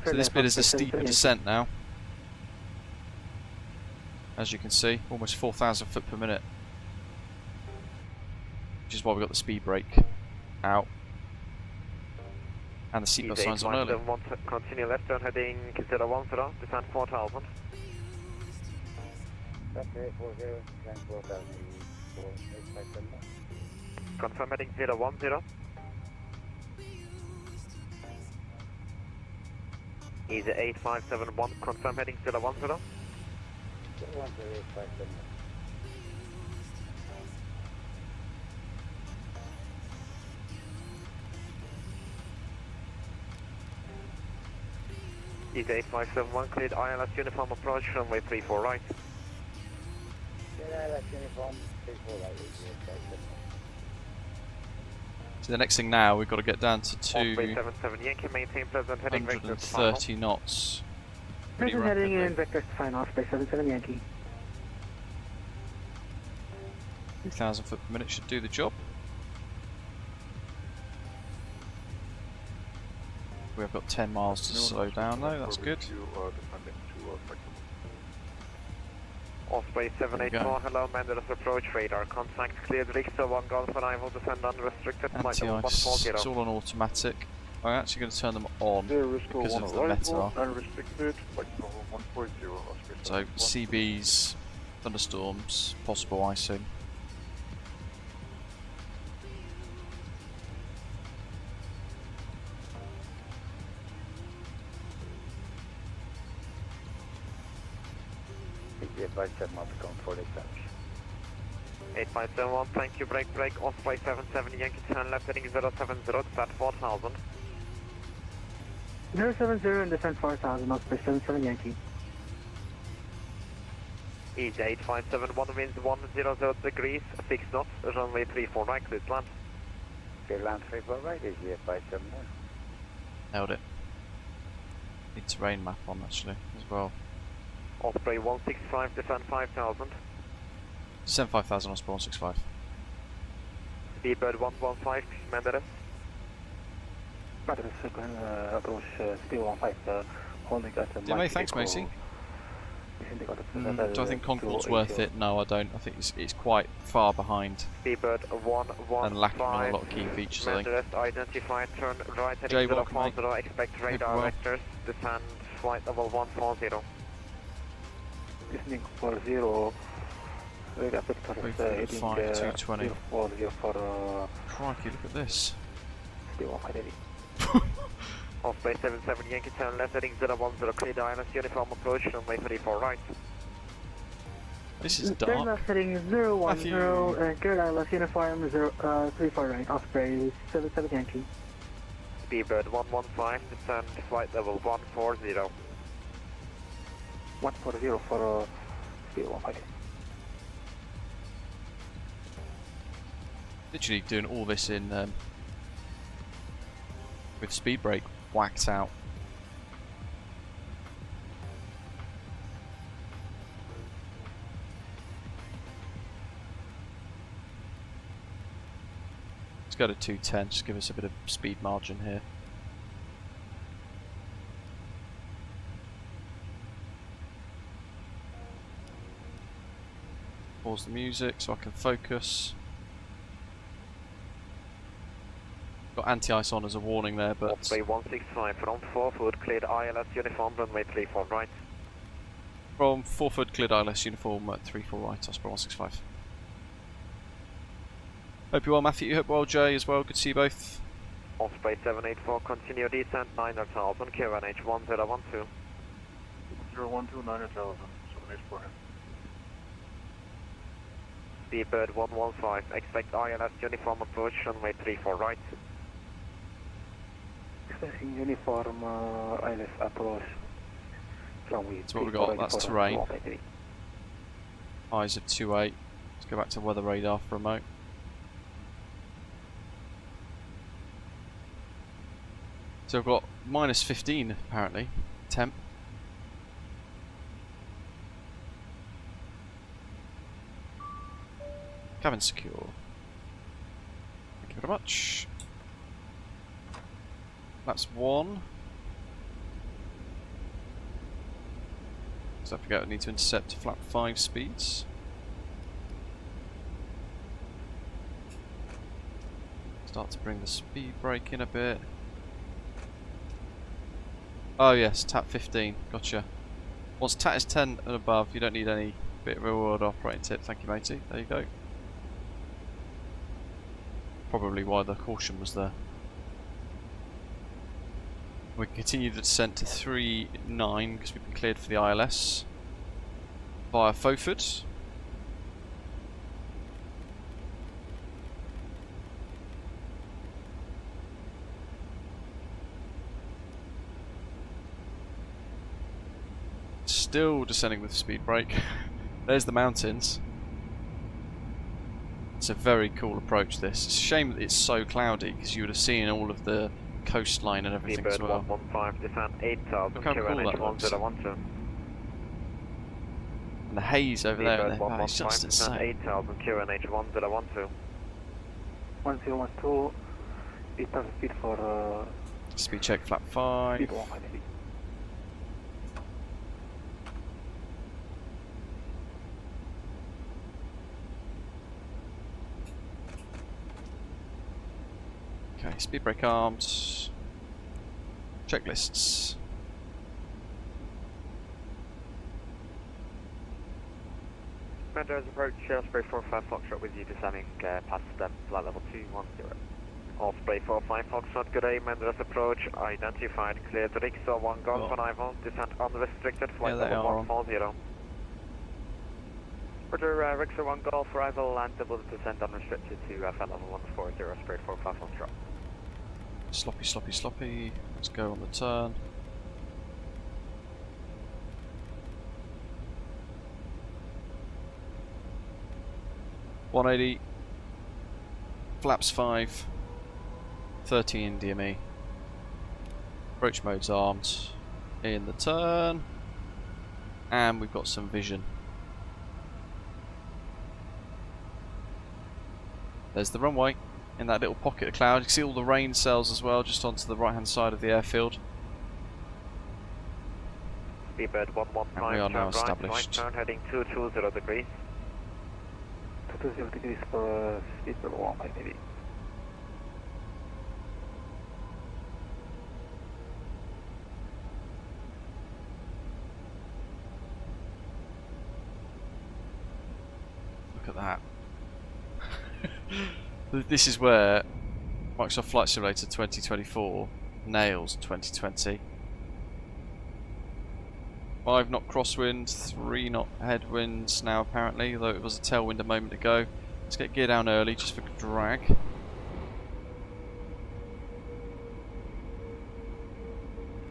So this bit is a steeper descent now. As you can see, almost 4,000 foot per minute. Which is why we got the speed brake out. And the seatbelt signs on early. Continue left turn heading 010, descent 4,000. Confirm heading 010. Easy 8571, confirm heading 010. 10857. Easy 8571, cleared ILS uniform approach, runway 34 right. So the next thing now, we've got to get down to 230 knots. Present heading in vector to final, Osprey 77 Yankee. 2,000 foot per minute should do the job. We have got 10 miles to slow down though, that's good. Osprey 784, hello, Mandaris approach, radar contact cleared, Richter 1 Golf arrival, descend unrestricted, flight level Anti-ice, 140. it's all on automatic. I'm actually going to turn them on because of the METAR. Unrestricted, flight level 140, Osprey. So CBs, thunderstorms, possible icing. Advice 7 Montecon 40 established. 8571, thank you, break, Osprey 77 Yankee, turn left heading 070, descent 4,000. 070 and descent 4,000, Osprey 77 Yankee. Easy 8571, winds 100 degrees, 6 knots, runway 34 right, clear land. Clear land 34 right, Easy 8571. Nailed it. Need terrain map on actually as well. Osprey 165, descent 5,000. Descent 5,000, Osprey 165. Speedbird 115, Mandaris. Mandaris, approach speed 15, holding at the DMA, thanks matey. Do I think Concorde's worth it? No, I don't. I think it's quite far behind. Speedbird 115, and lacking on a lot of key features, I think. Mandaris identified, turn right heading Jay, 040, expect radar vectors, descend flight level 140. Listening for 0, radar vector is heading 220. 040 for Crikey, look at this. Osprey 77 Yankee, turn left heading 010, clear ILS uniform approach, runway 34 right. This is dark. Turn left heading 010, clear ILS uniform 34 right, Osprey 77 Yankee. Speedbird 115, descend flight level 140. 140 for speed 15. Literally doing all this in with speed brake whacked out. go to 210, just give us a bit of speed margin here. Pause the music so I can focus. Got anti-ice on as a warning there, but... Osprey 165, front 4 foot, cleared ILS uniform, runway 34 right. From 4 foot, cleared ILS uniform at 34 right, Osprey 165. Hope you're well, Matthew. Hope you're well, Jay, as well. Good to see you both. Osprey 784, continue descent 9,000, QNH 1012. 012, 9,000, 784. Speedbird 115, expect ILS uniform approach, runway 34 right. Expecting uniform ILS approach. That's what we got, that's terrain. Highs of 28. Let's go back to weather radar for a moment. So we've got minus 15 apparently, temp. Cabin secure. Thank you very much. That's 1. So I forget I need to intercept flap 5 speeds. Start to bring the speed brake in a bit. Oh yes, TAT 15, gotcha. Once TAT is 10 and above, you don't need any bit of real world operating tip, thank you matey, there you go. Probably why the caution was there. We continue the descent to 39 because we've been cleared for the ILS via Foford. Still descending with speed brake. There's the mountains. It's a very cool approach this. It's a shame that it's so cloudy because you would have seen all of the coastline and everything as well. 115, descent 8,000, Look how cool that looks. 1012. And the haze over there, and it's just 115, insane. 8,000, QNH 1012. 1012, 8,000 feet for speed check flap 5. speed 1 maybe. Okay, speed brake arms. Checklists. Commander's approach, Osprey 45 Foxtrot with you descending past flight level 210. Osprey 45 Foxtrot, good day, Commander's approach, identified, cleared Rixa 1 Golf on Ivo, descent unrestricted, flight level 140. Roger, Rixa 1 Golf arrival and double descent unrestricted to flight level 140, Osprey 45 Foxtrot. Sloppy, sloppy, sloppy. Let's go on the turn. .180. Flaps 5. 13 DME. Approach mode's armed. In the turn. And we've got some vision. There's the runway. In that little pocket of cloud. You can see all the rain cells as well, just onto the right hand side of the airfield. Speedbird 115, and we are now right, established. Right turn heading 220 degrees. 220 degrees for speedbird 1 maybe. Look at that. This is where Microsoft Flight Simulator 2024 nails 2020. 5 knot crosswind, 3 knot headwinds now apparently, though it was a tailwind a moment ago. Let's get gear down early just for drag.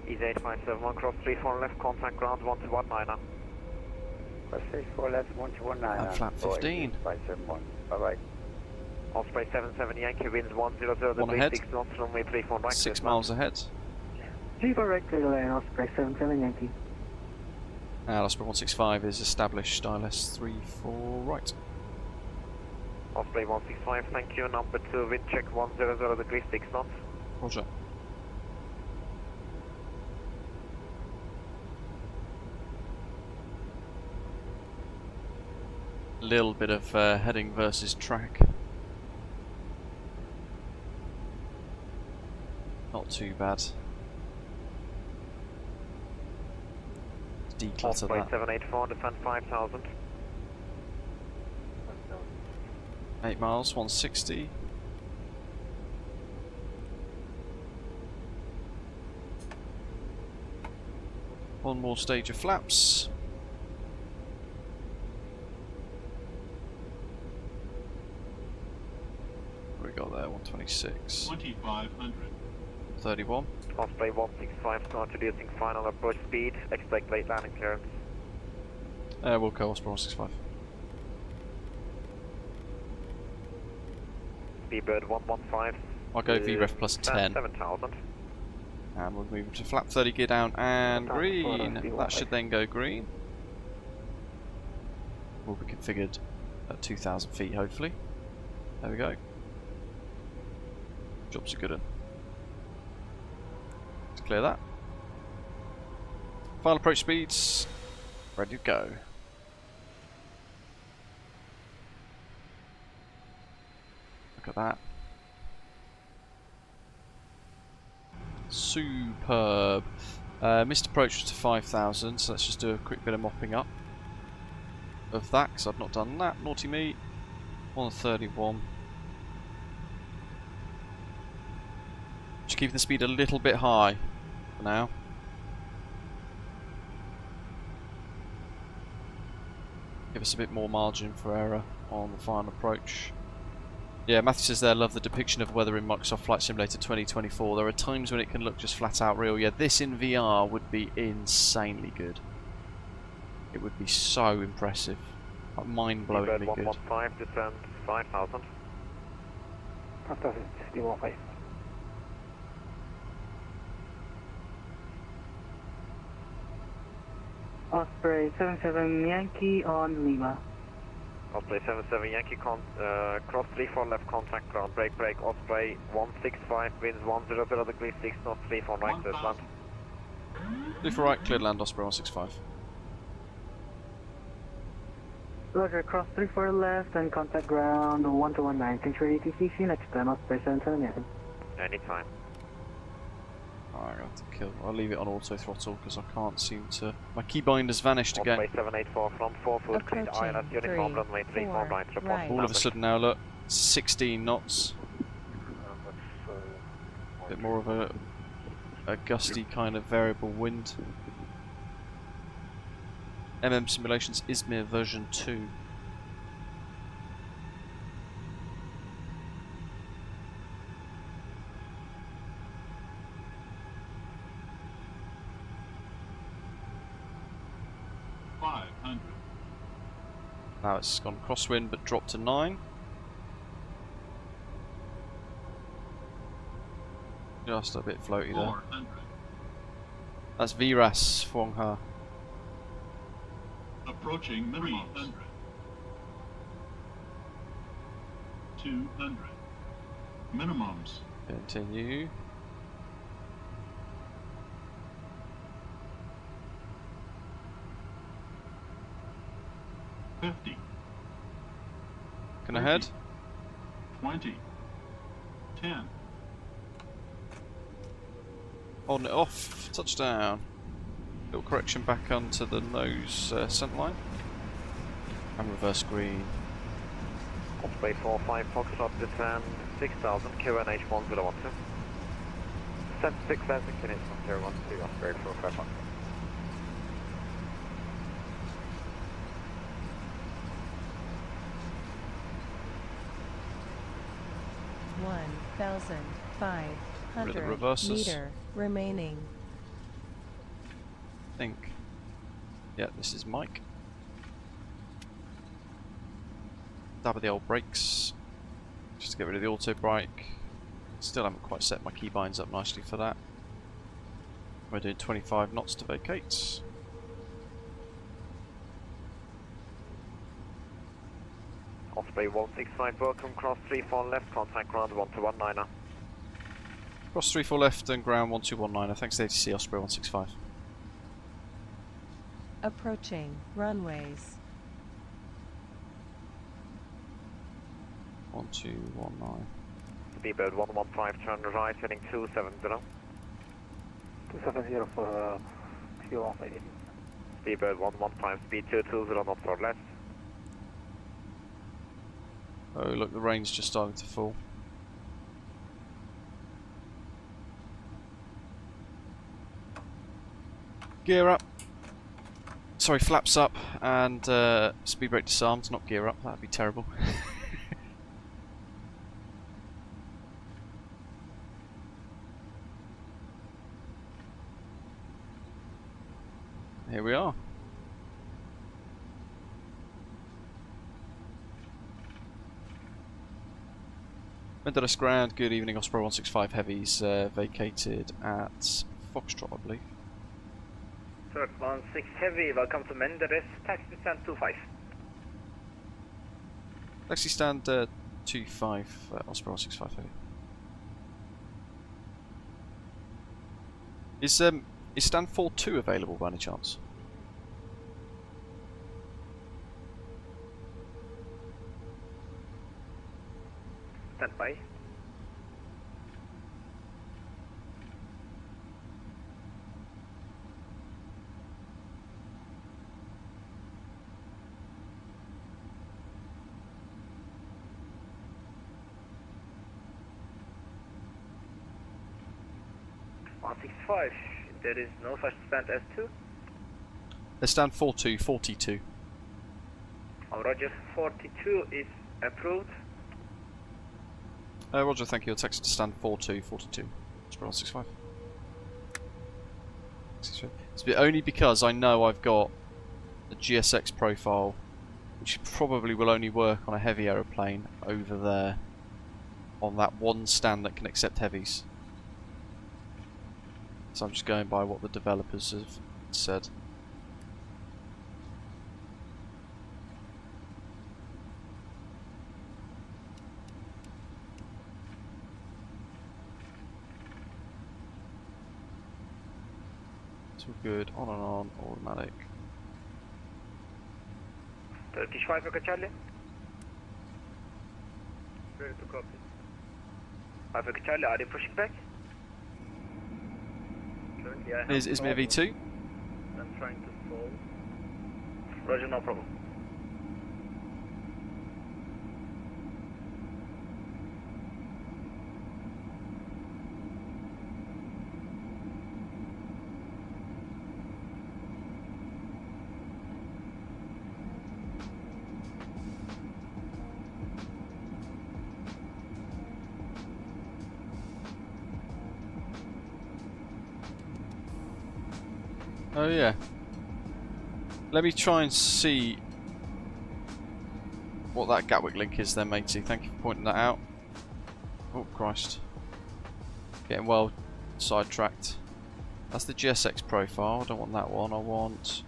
Easy 8571, cross 34 left, contact ground 1219. Cross 34 left, 1219. And flap 15. 571, bye bye. Osprey 770 Yankee winds 100 One ahead. 6 knots, runway 34 right. 6 miles ahead. 34 right, clear the line, Osprey 77 Yankee. And Osprey 165 is established, ILS 34 right. Osprey 165, thank you. Number 2, wind check 100 degrees 6 knots. Roger. Little bit of heading versus track. Not too bad. Declutter Osprey that. 784, descend 5000. 8 miles, 160. One more stage of flaps. What we got there? 126. 2500. 31. Osprey 165, start reducing final approach speed. Expect late landing clearance. We'll go Osprey 165. Seabird 115. I'll go VREF plus 10. 7000. And we'll move to flap 30, gear down, and green. That should then go green. Will be configured at 2,000 feet, hopefully. There we go. Job's a good one. Let's clear that. Final approach speeds. Ready to go. Look at that. Superb. Missed approach to 5,000, so let's just do a quick bit of mopping up of that, because I've not done that. Naughty me. 131. Just keeping the speed a little bit high for now. Give us a bit more margin for error on the final approach. Yeah, Matthew says there, love the depiction of weather in Microsoft Flight Simulator 2024. There are times when it can look just flat out real. Yeah, this in VR would be insanely good. It would be so impressive. Like mind-blowingly good. 115, descend 5000. Fantastic, still 15. Osprey 77 Yankee on Lima. Osprey 77 Yankee, cross 34 left, contact ground, brake, Osprey 165, winds 100 degrees 6 knots, 34 right, cleared land. 34 right, cleared land, Osprey 165. Roger, cross 34 left and contact ground 1219. Things ready to CC, next time Osprey 77 Yankee. Anytime. Alright, I have to kill. I'll leave it on auto throttle because I can't seem to. My keybinder's vanished again. Osprey 784 from 4 foot, clean ILS, uniform runway 34 right, report. All of a sudden now, look, 16 knots. A bit more of a gusty kind of variable wind. MM Simulations IZMIR version 2. Now it's gone crosswind but dropped to 9. Just a bit floaty there. That's VRAS Fuangha. Approaching 300. 200. Minimums. Continue. $50. Can I head? 20. 10. On it off. Touchdown. Little correction back onto the nose center line. And reverse green. Osprey 45 Foxtrot, descend 6000, QNH 1012. Descend 6000, QNH 1012, Osprey 45 Foxtrot. 1,500 meter remaining. I think. Yeah, this is Mike. Dab of the old brakes. Just to get rid of the auto brake. Still haven't quite set my keybinds up nicely for that. We're doing 25 knots to vacate. Osprey Osprey 165, welcome, cross 34 left, contact ground 1219er. Cross 34 left and ground 1219er. Thanks to ATC Osprey 165. Approaching runways. 1219. Speedbird 115, turn right, heading 270. 270 for fuel lady. Speedbird 115, speed 220, not for left. Oh look, the rain's just starting to fall. Gear up. Sorry, flaps up and speed brake disarmed, not gear up, that'd be terrible. Here we are. Menderes ground, good evening, Osprey 165 Heavies vacated at Foxtrot, I believe. Third 16 Heavy, welcome to Menderes, taxi stand 25. Taxi stand 25, Osprey 165 Heavy. Is stand 42 available by any chance? Stand by. $165. There is no such stand as 2. There's stand 42, 42. Roger, 42 is approved. Roger, thank you. I'll text to stand 42, 42. Osprey 165. It's only because I know I've got a GSX profile, which probably will only work on a heavy aeroplane over there, on that one stand that can accept heavies. So I'm just going by what the developers have said. It's all good, on and on, automatic. Turkish 5 Echo Charlie. Ready to copy. 5 Echo Charlie, are you pushing back? Is Ismir V2? I'm trying to solve. Roger, no problem. Oh yeah. Let me try and see what that Gatwick link is then, matey. Thank you for pointing that out. Oh Christ. Getting well sidetracked. That's the GSX profile. I don't want that one. I want...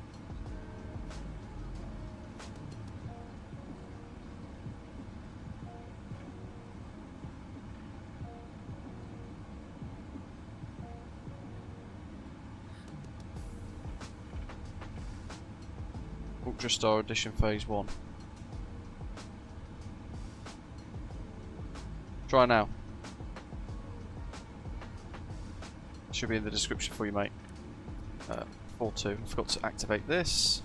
Ultrastar Edition Phase 1. Try now. Should be in the description for you, mate. 4.2. I forgot to activate this.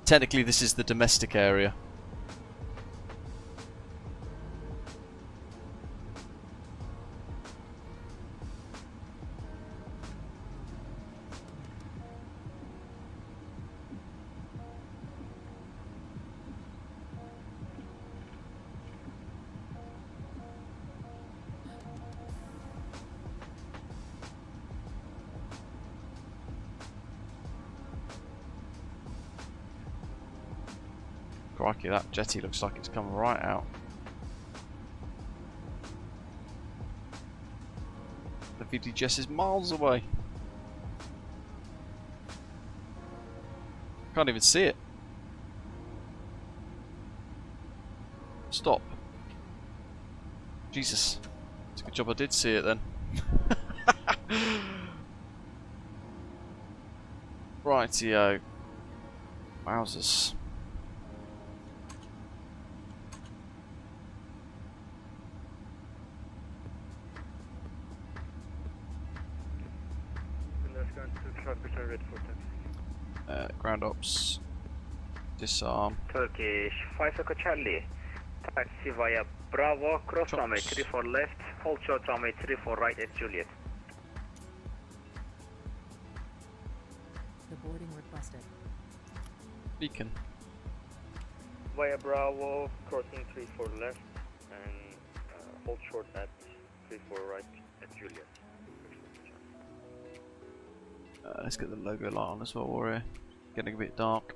Technically this is the domestic area. Crikey, that jetty looks like it's coming right out. The VDGS is miles away. Can't even see it. Stop. Jesus. It's a good job I did see it then. Rightio. Wowzers. Ground ops. Disarm. Turkish 5 Echo Charlie. Taxi via Bravo, cross runway 34 left, hold short runway 34 right at Juliet. The boarding requested. Beacon. Via Bravo, crossing 34 left, and hold short at 34 right at Juliet. Let's get the logo light on as well, Warrior. Getting a bit dark.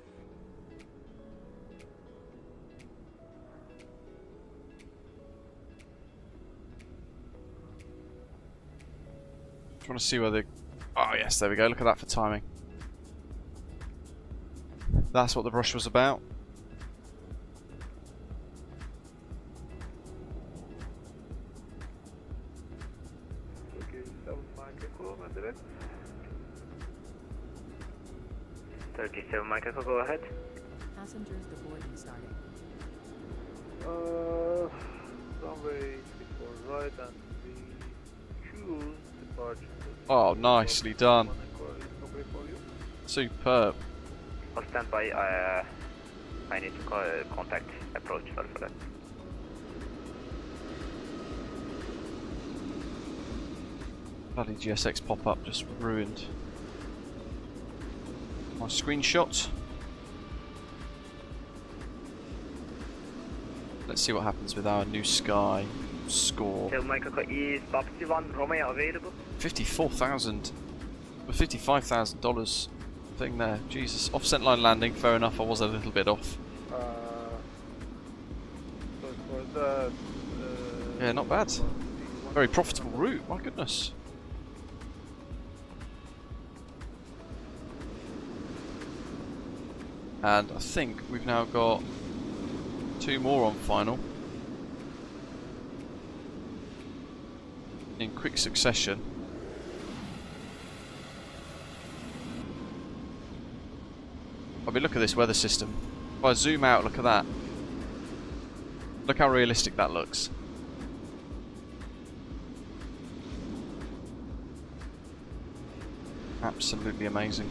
Just want to see where the... Oh yes, there we go. Look at that for timing. That's what the rush was about. Okay, 37 Mike Echo, go ahead. Passengers, the boarding starting. Runway 34 right, and we choose departure. Oh, nicely done. Superb. I'll stand by. I need to contact approach. Sorry for that. Bloody GSX pop-up just ruined my screenshot. Let's see what happens with our new Sky score. Tell Mike Echo, is Babsi 1 Romeo available? $54,000, $55,000 thing there. Jesus, offset line landing. Fair enough. I was a little bit off. So for the, yeah, not bad. Very profitable route. My goodness. And I think we've now got 2 more on final in quick succession. I mean, look at this weather system. If I zoom out, look at that. Look how realistic that looks. Absolutely amazing.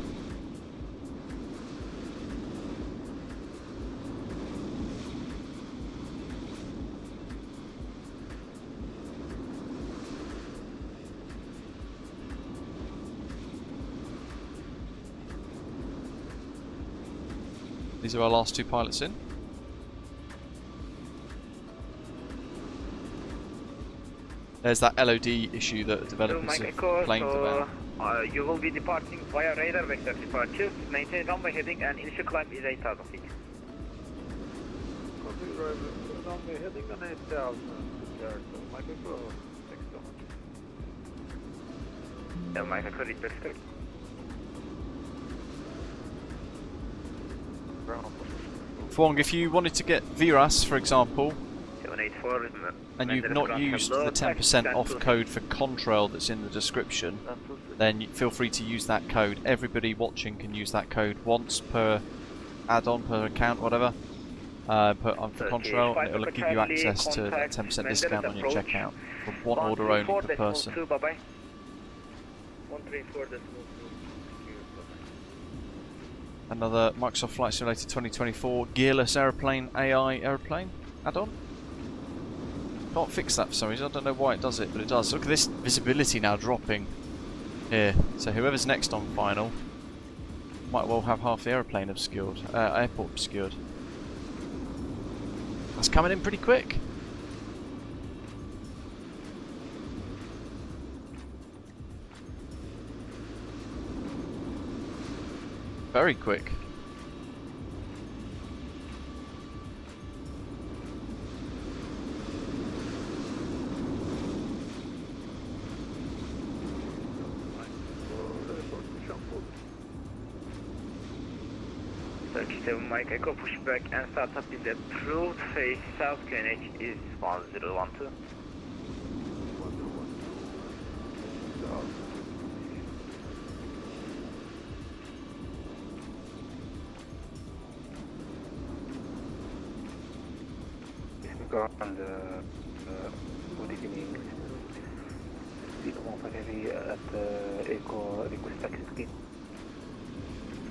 These are our last 2 pilots in. There's that LOD issue that developers have complained about. You will be departing via radar vector departure. Maintain runway heading and initial climb is 8,000 feet. Copy, runway heading and 8,000. Mike Echo, thanks so much. Yeah, Mike Echo, requested. Fwong, if you wanted to get VRAS, for example, 784, and you've not used the 10% off code for Contrail that's in the description, then feel free to use that code. Everybody watching can use that code once per add-on, per account, whatever, for Contrail, and it'll give you access to that 10% discount on your checkout for 1 order only per person. 134. Another Microsoft Flight Simulator 2024 gearless aeroplane AI aeroplane add-on. Can't fix that for some reason. I don't know why it does it, but it does. Look at this visibility now dropping here. So whoever's next on final might well have half the aeroplane obscured, airport obscured. That's coming in pretty quick. Very quick. approach 7 Mike Echo pushback and startup is approved. Face south QNH is 1012. And good evening. Speed 15 heavy at Echo request taxi speed.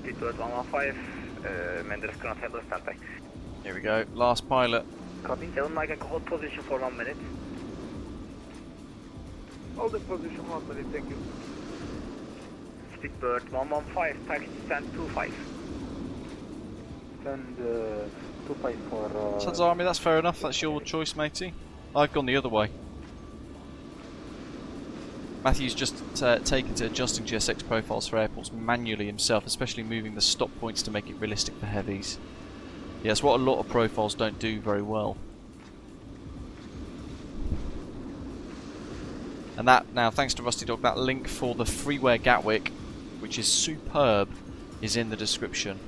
Speedbird 115, Menderes ground handler standby. Here we go, last pilot. Copy. 7 Mike Echo hold position for 1 minute. Hold in position 1 minute, thank you. Speedbird 115, taxi stand 25. And 25 for... Sons Army, that's fair enough, that's your choice, matey. I've gone the other way. Matthew's just taken to adjusting GSX profiles for airports manually himself, especially moving the stop points to make it realistic for heavies. Yeah, that's what a lot of profiles don't do very well. And that, now thanks to Rusty Dog, that link for the freeware Gatwick, which is superb, is in the description.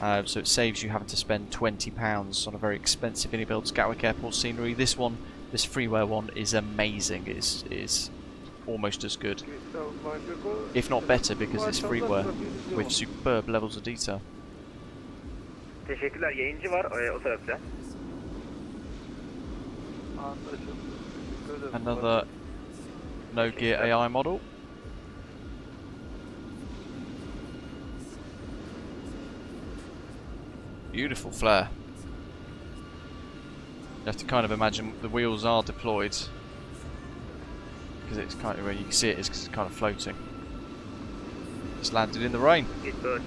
So it saves you having to spend £20 on a very expensive iniBuilds Gatwick Airport scenery. This one, this freeware one, is amazing. It is almost as good, if not better, because it's freeware with superb levels of detail. Teşekkürler. Yayıncı var o tarafta. Another no gear AI model. Beautiful flare. You have to kind of imagine the wheels are deployed, because it's kind of where you can see it is because it's kind of floating. It's landed in the rain. Look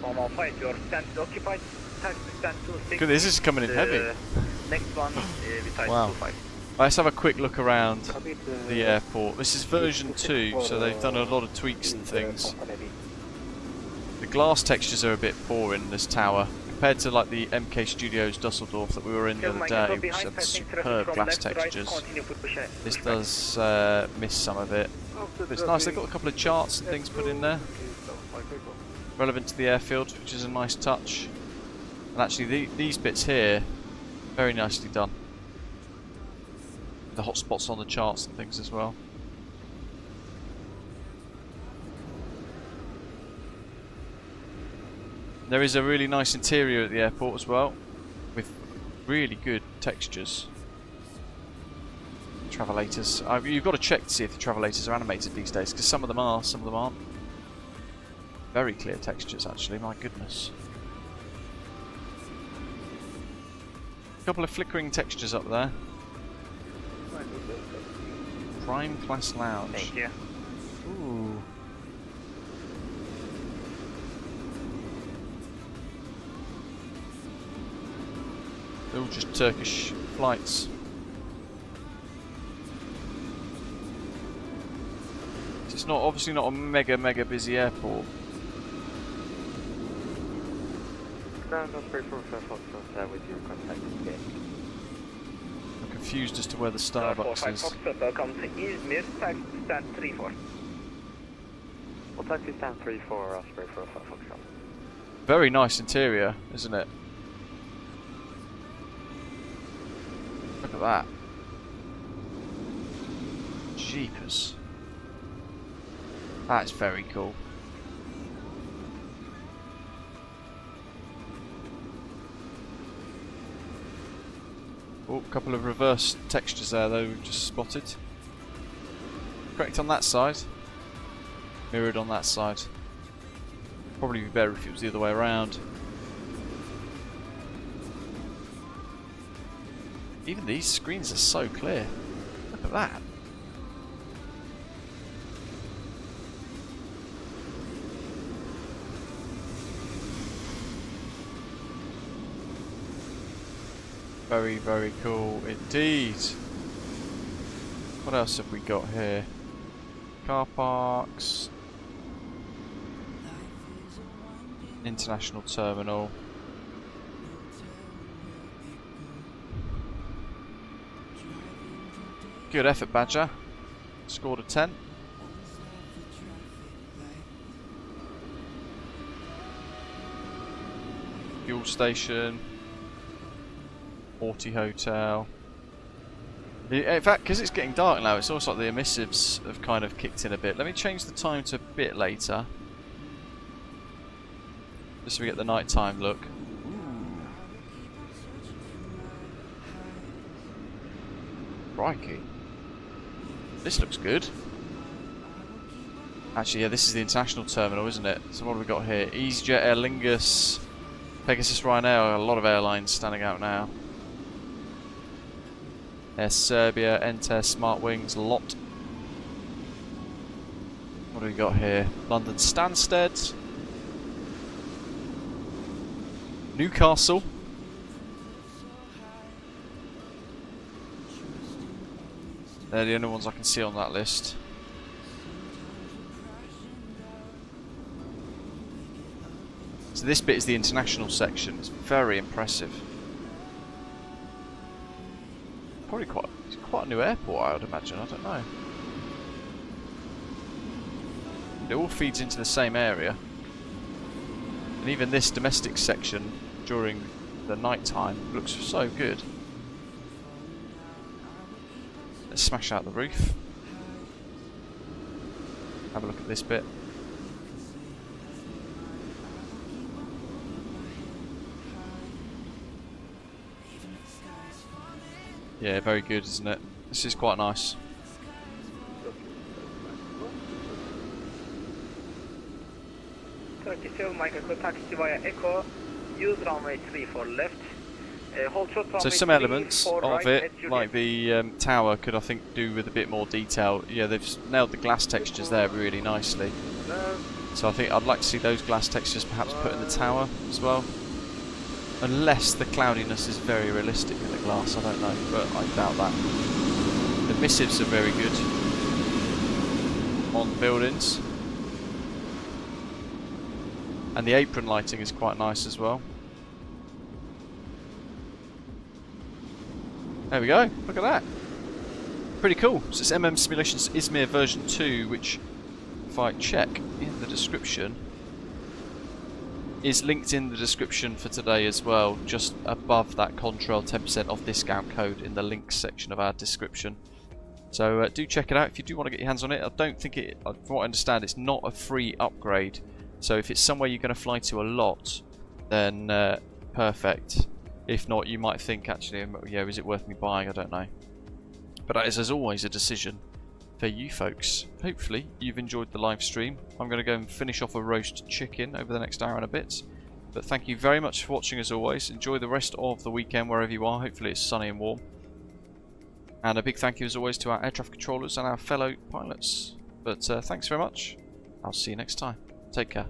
at this, is coming in heavy. Next one, wow. Let's have a quick look around the airport. This is version 2, so they've done a lot of tweaks and things. The glass textures are a bit poor in this tower, compared to like the MK Studios Dusseldorf that we were in the other day, which had superb glass textures. This does miss some of it. But it's nice, they've got a couple of charts and things put in there, relevant to the airfield, which is a nice touch. And actually these bits here, very nicely done. The hotspots on the charts and things as well. There is a really nice interior at the airport as well, with really good textures. Travelators. You've got to check to see if the travelators are animated these days, because some of them are, some of them aren't. Very clear textures actually, my goodness. A couple of flickering textures up there. Prime Class Lounge. Thank you. Ooh. They're all just Turkish flights. It's not obviously not a mega busy airport. Ground Osprey 45 with your contact. I'm confused as to where the Starbucks is. Welcome to Ismir, taxi stand 34. Well, taxi stand 34, Osprey 45 Foxtrot. Very nice interior, isn't it? Look at that. Jeepers. That's very cool. Oh, a couple of reverse textures there though we've just spotted. Correct on that side. Mirrored on that side. Probably be better if it was the other way around. Even these screens are so clear. Look at that. Very cool indeed. What else have we got here? Car parks. International terminal. Good effort, Badger. Scored a 10. fuel station, Horty Hotel. In fact, because it's getting dark now, it's almost like the emissives have kind of kicked in a bit. Let me change the time to a bit later, just so we get the nighttime look. Crikey. This looks good. Actually, yeah, this is the international terminal, isn't it? So what have we got here? EasyJet, Aer Lingus, Pegasus, Ryanair. A lot of airlines standing out now. Air Serbia, Enter, Smart Wings, a lot. What do we got here? London Stansted, Newcastle. They're the only ones I can see on that list. So this bit is the international section. It's very impressive. Probably quite a new airport, I would imagine. I don't know. It all feeds into the same area, and even this domestic section during the night time looks so good. Let's smash out the roof. Have a look at this bit. Yeah, very good, isn't it? This is quite nice. Michael, taxi via Echo, use runway 34 left. Hold short runway So some elements of it, like the tower, could I think do with a bit more detail. Yeah, they've nailed the glass textures there really nicely. So I think I'd like to see those glass textures perhaps put in the tower as well. Unless the cloudiness is very realistic in the glass, I don't know, but I doubt that. The emissives are very good on the buildings. And the apron lighting is quite nice as well. There we go, look at that. Pretty cool. So it's MM Simulations IZMIR version 2, which, if I check in the description, is linked in the description for today as well, just above that Contrail 10% off discount code in the links section of our description. So do check it out if you do want to get your hands on it. I don't think it, from what I understand, it's not a free upgrade. So if it's somewhere you're going to fly to a lot, then perfect. If not, you might think, actually, yeah, is it worth me buying? I don't know. But that is, as always, a decision for you folks. Hopefully you've enjoyed the live stream. I'm going to go and finish off a roast chicken over the next hour and a bit. But thank you very much for watching as always. Enjoy the rest of the weekend wherever you are. Hopefully it's sunny and warm. And a big thank you as always to our air traffic controllers and our fellow pilots. But thanks very much. I'll see you next time. Take care.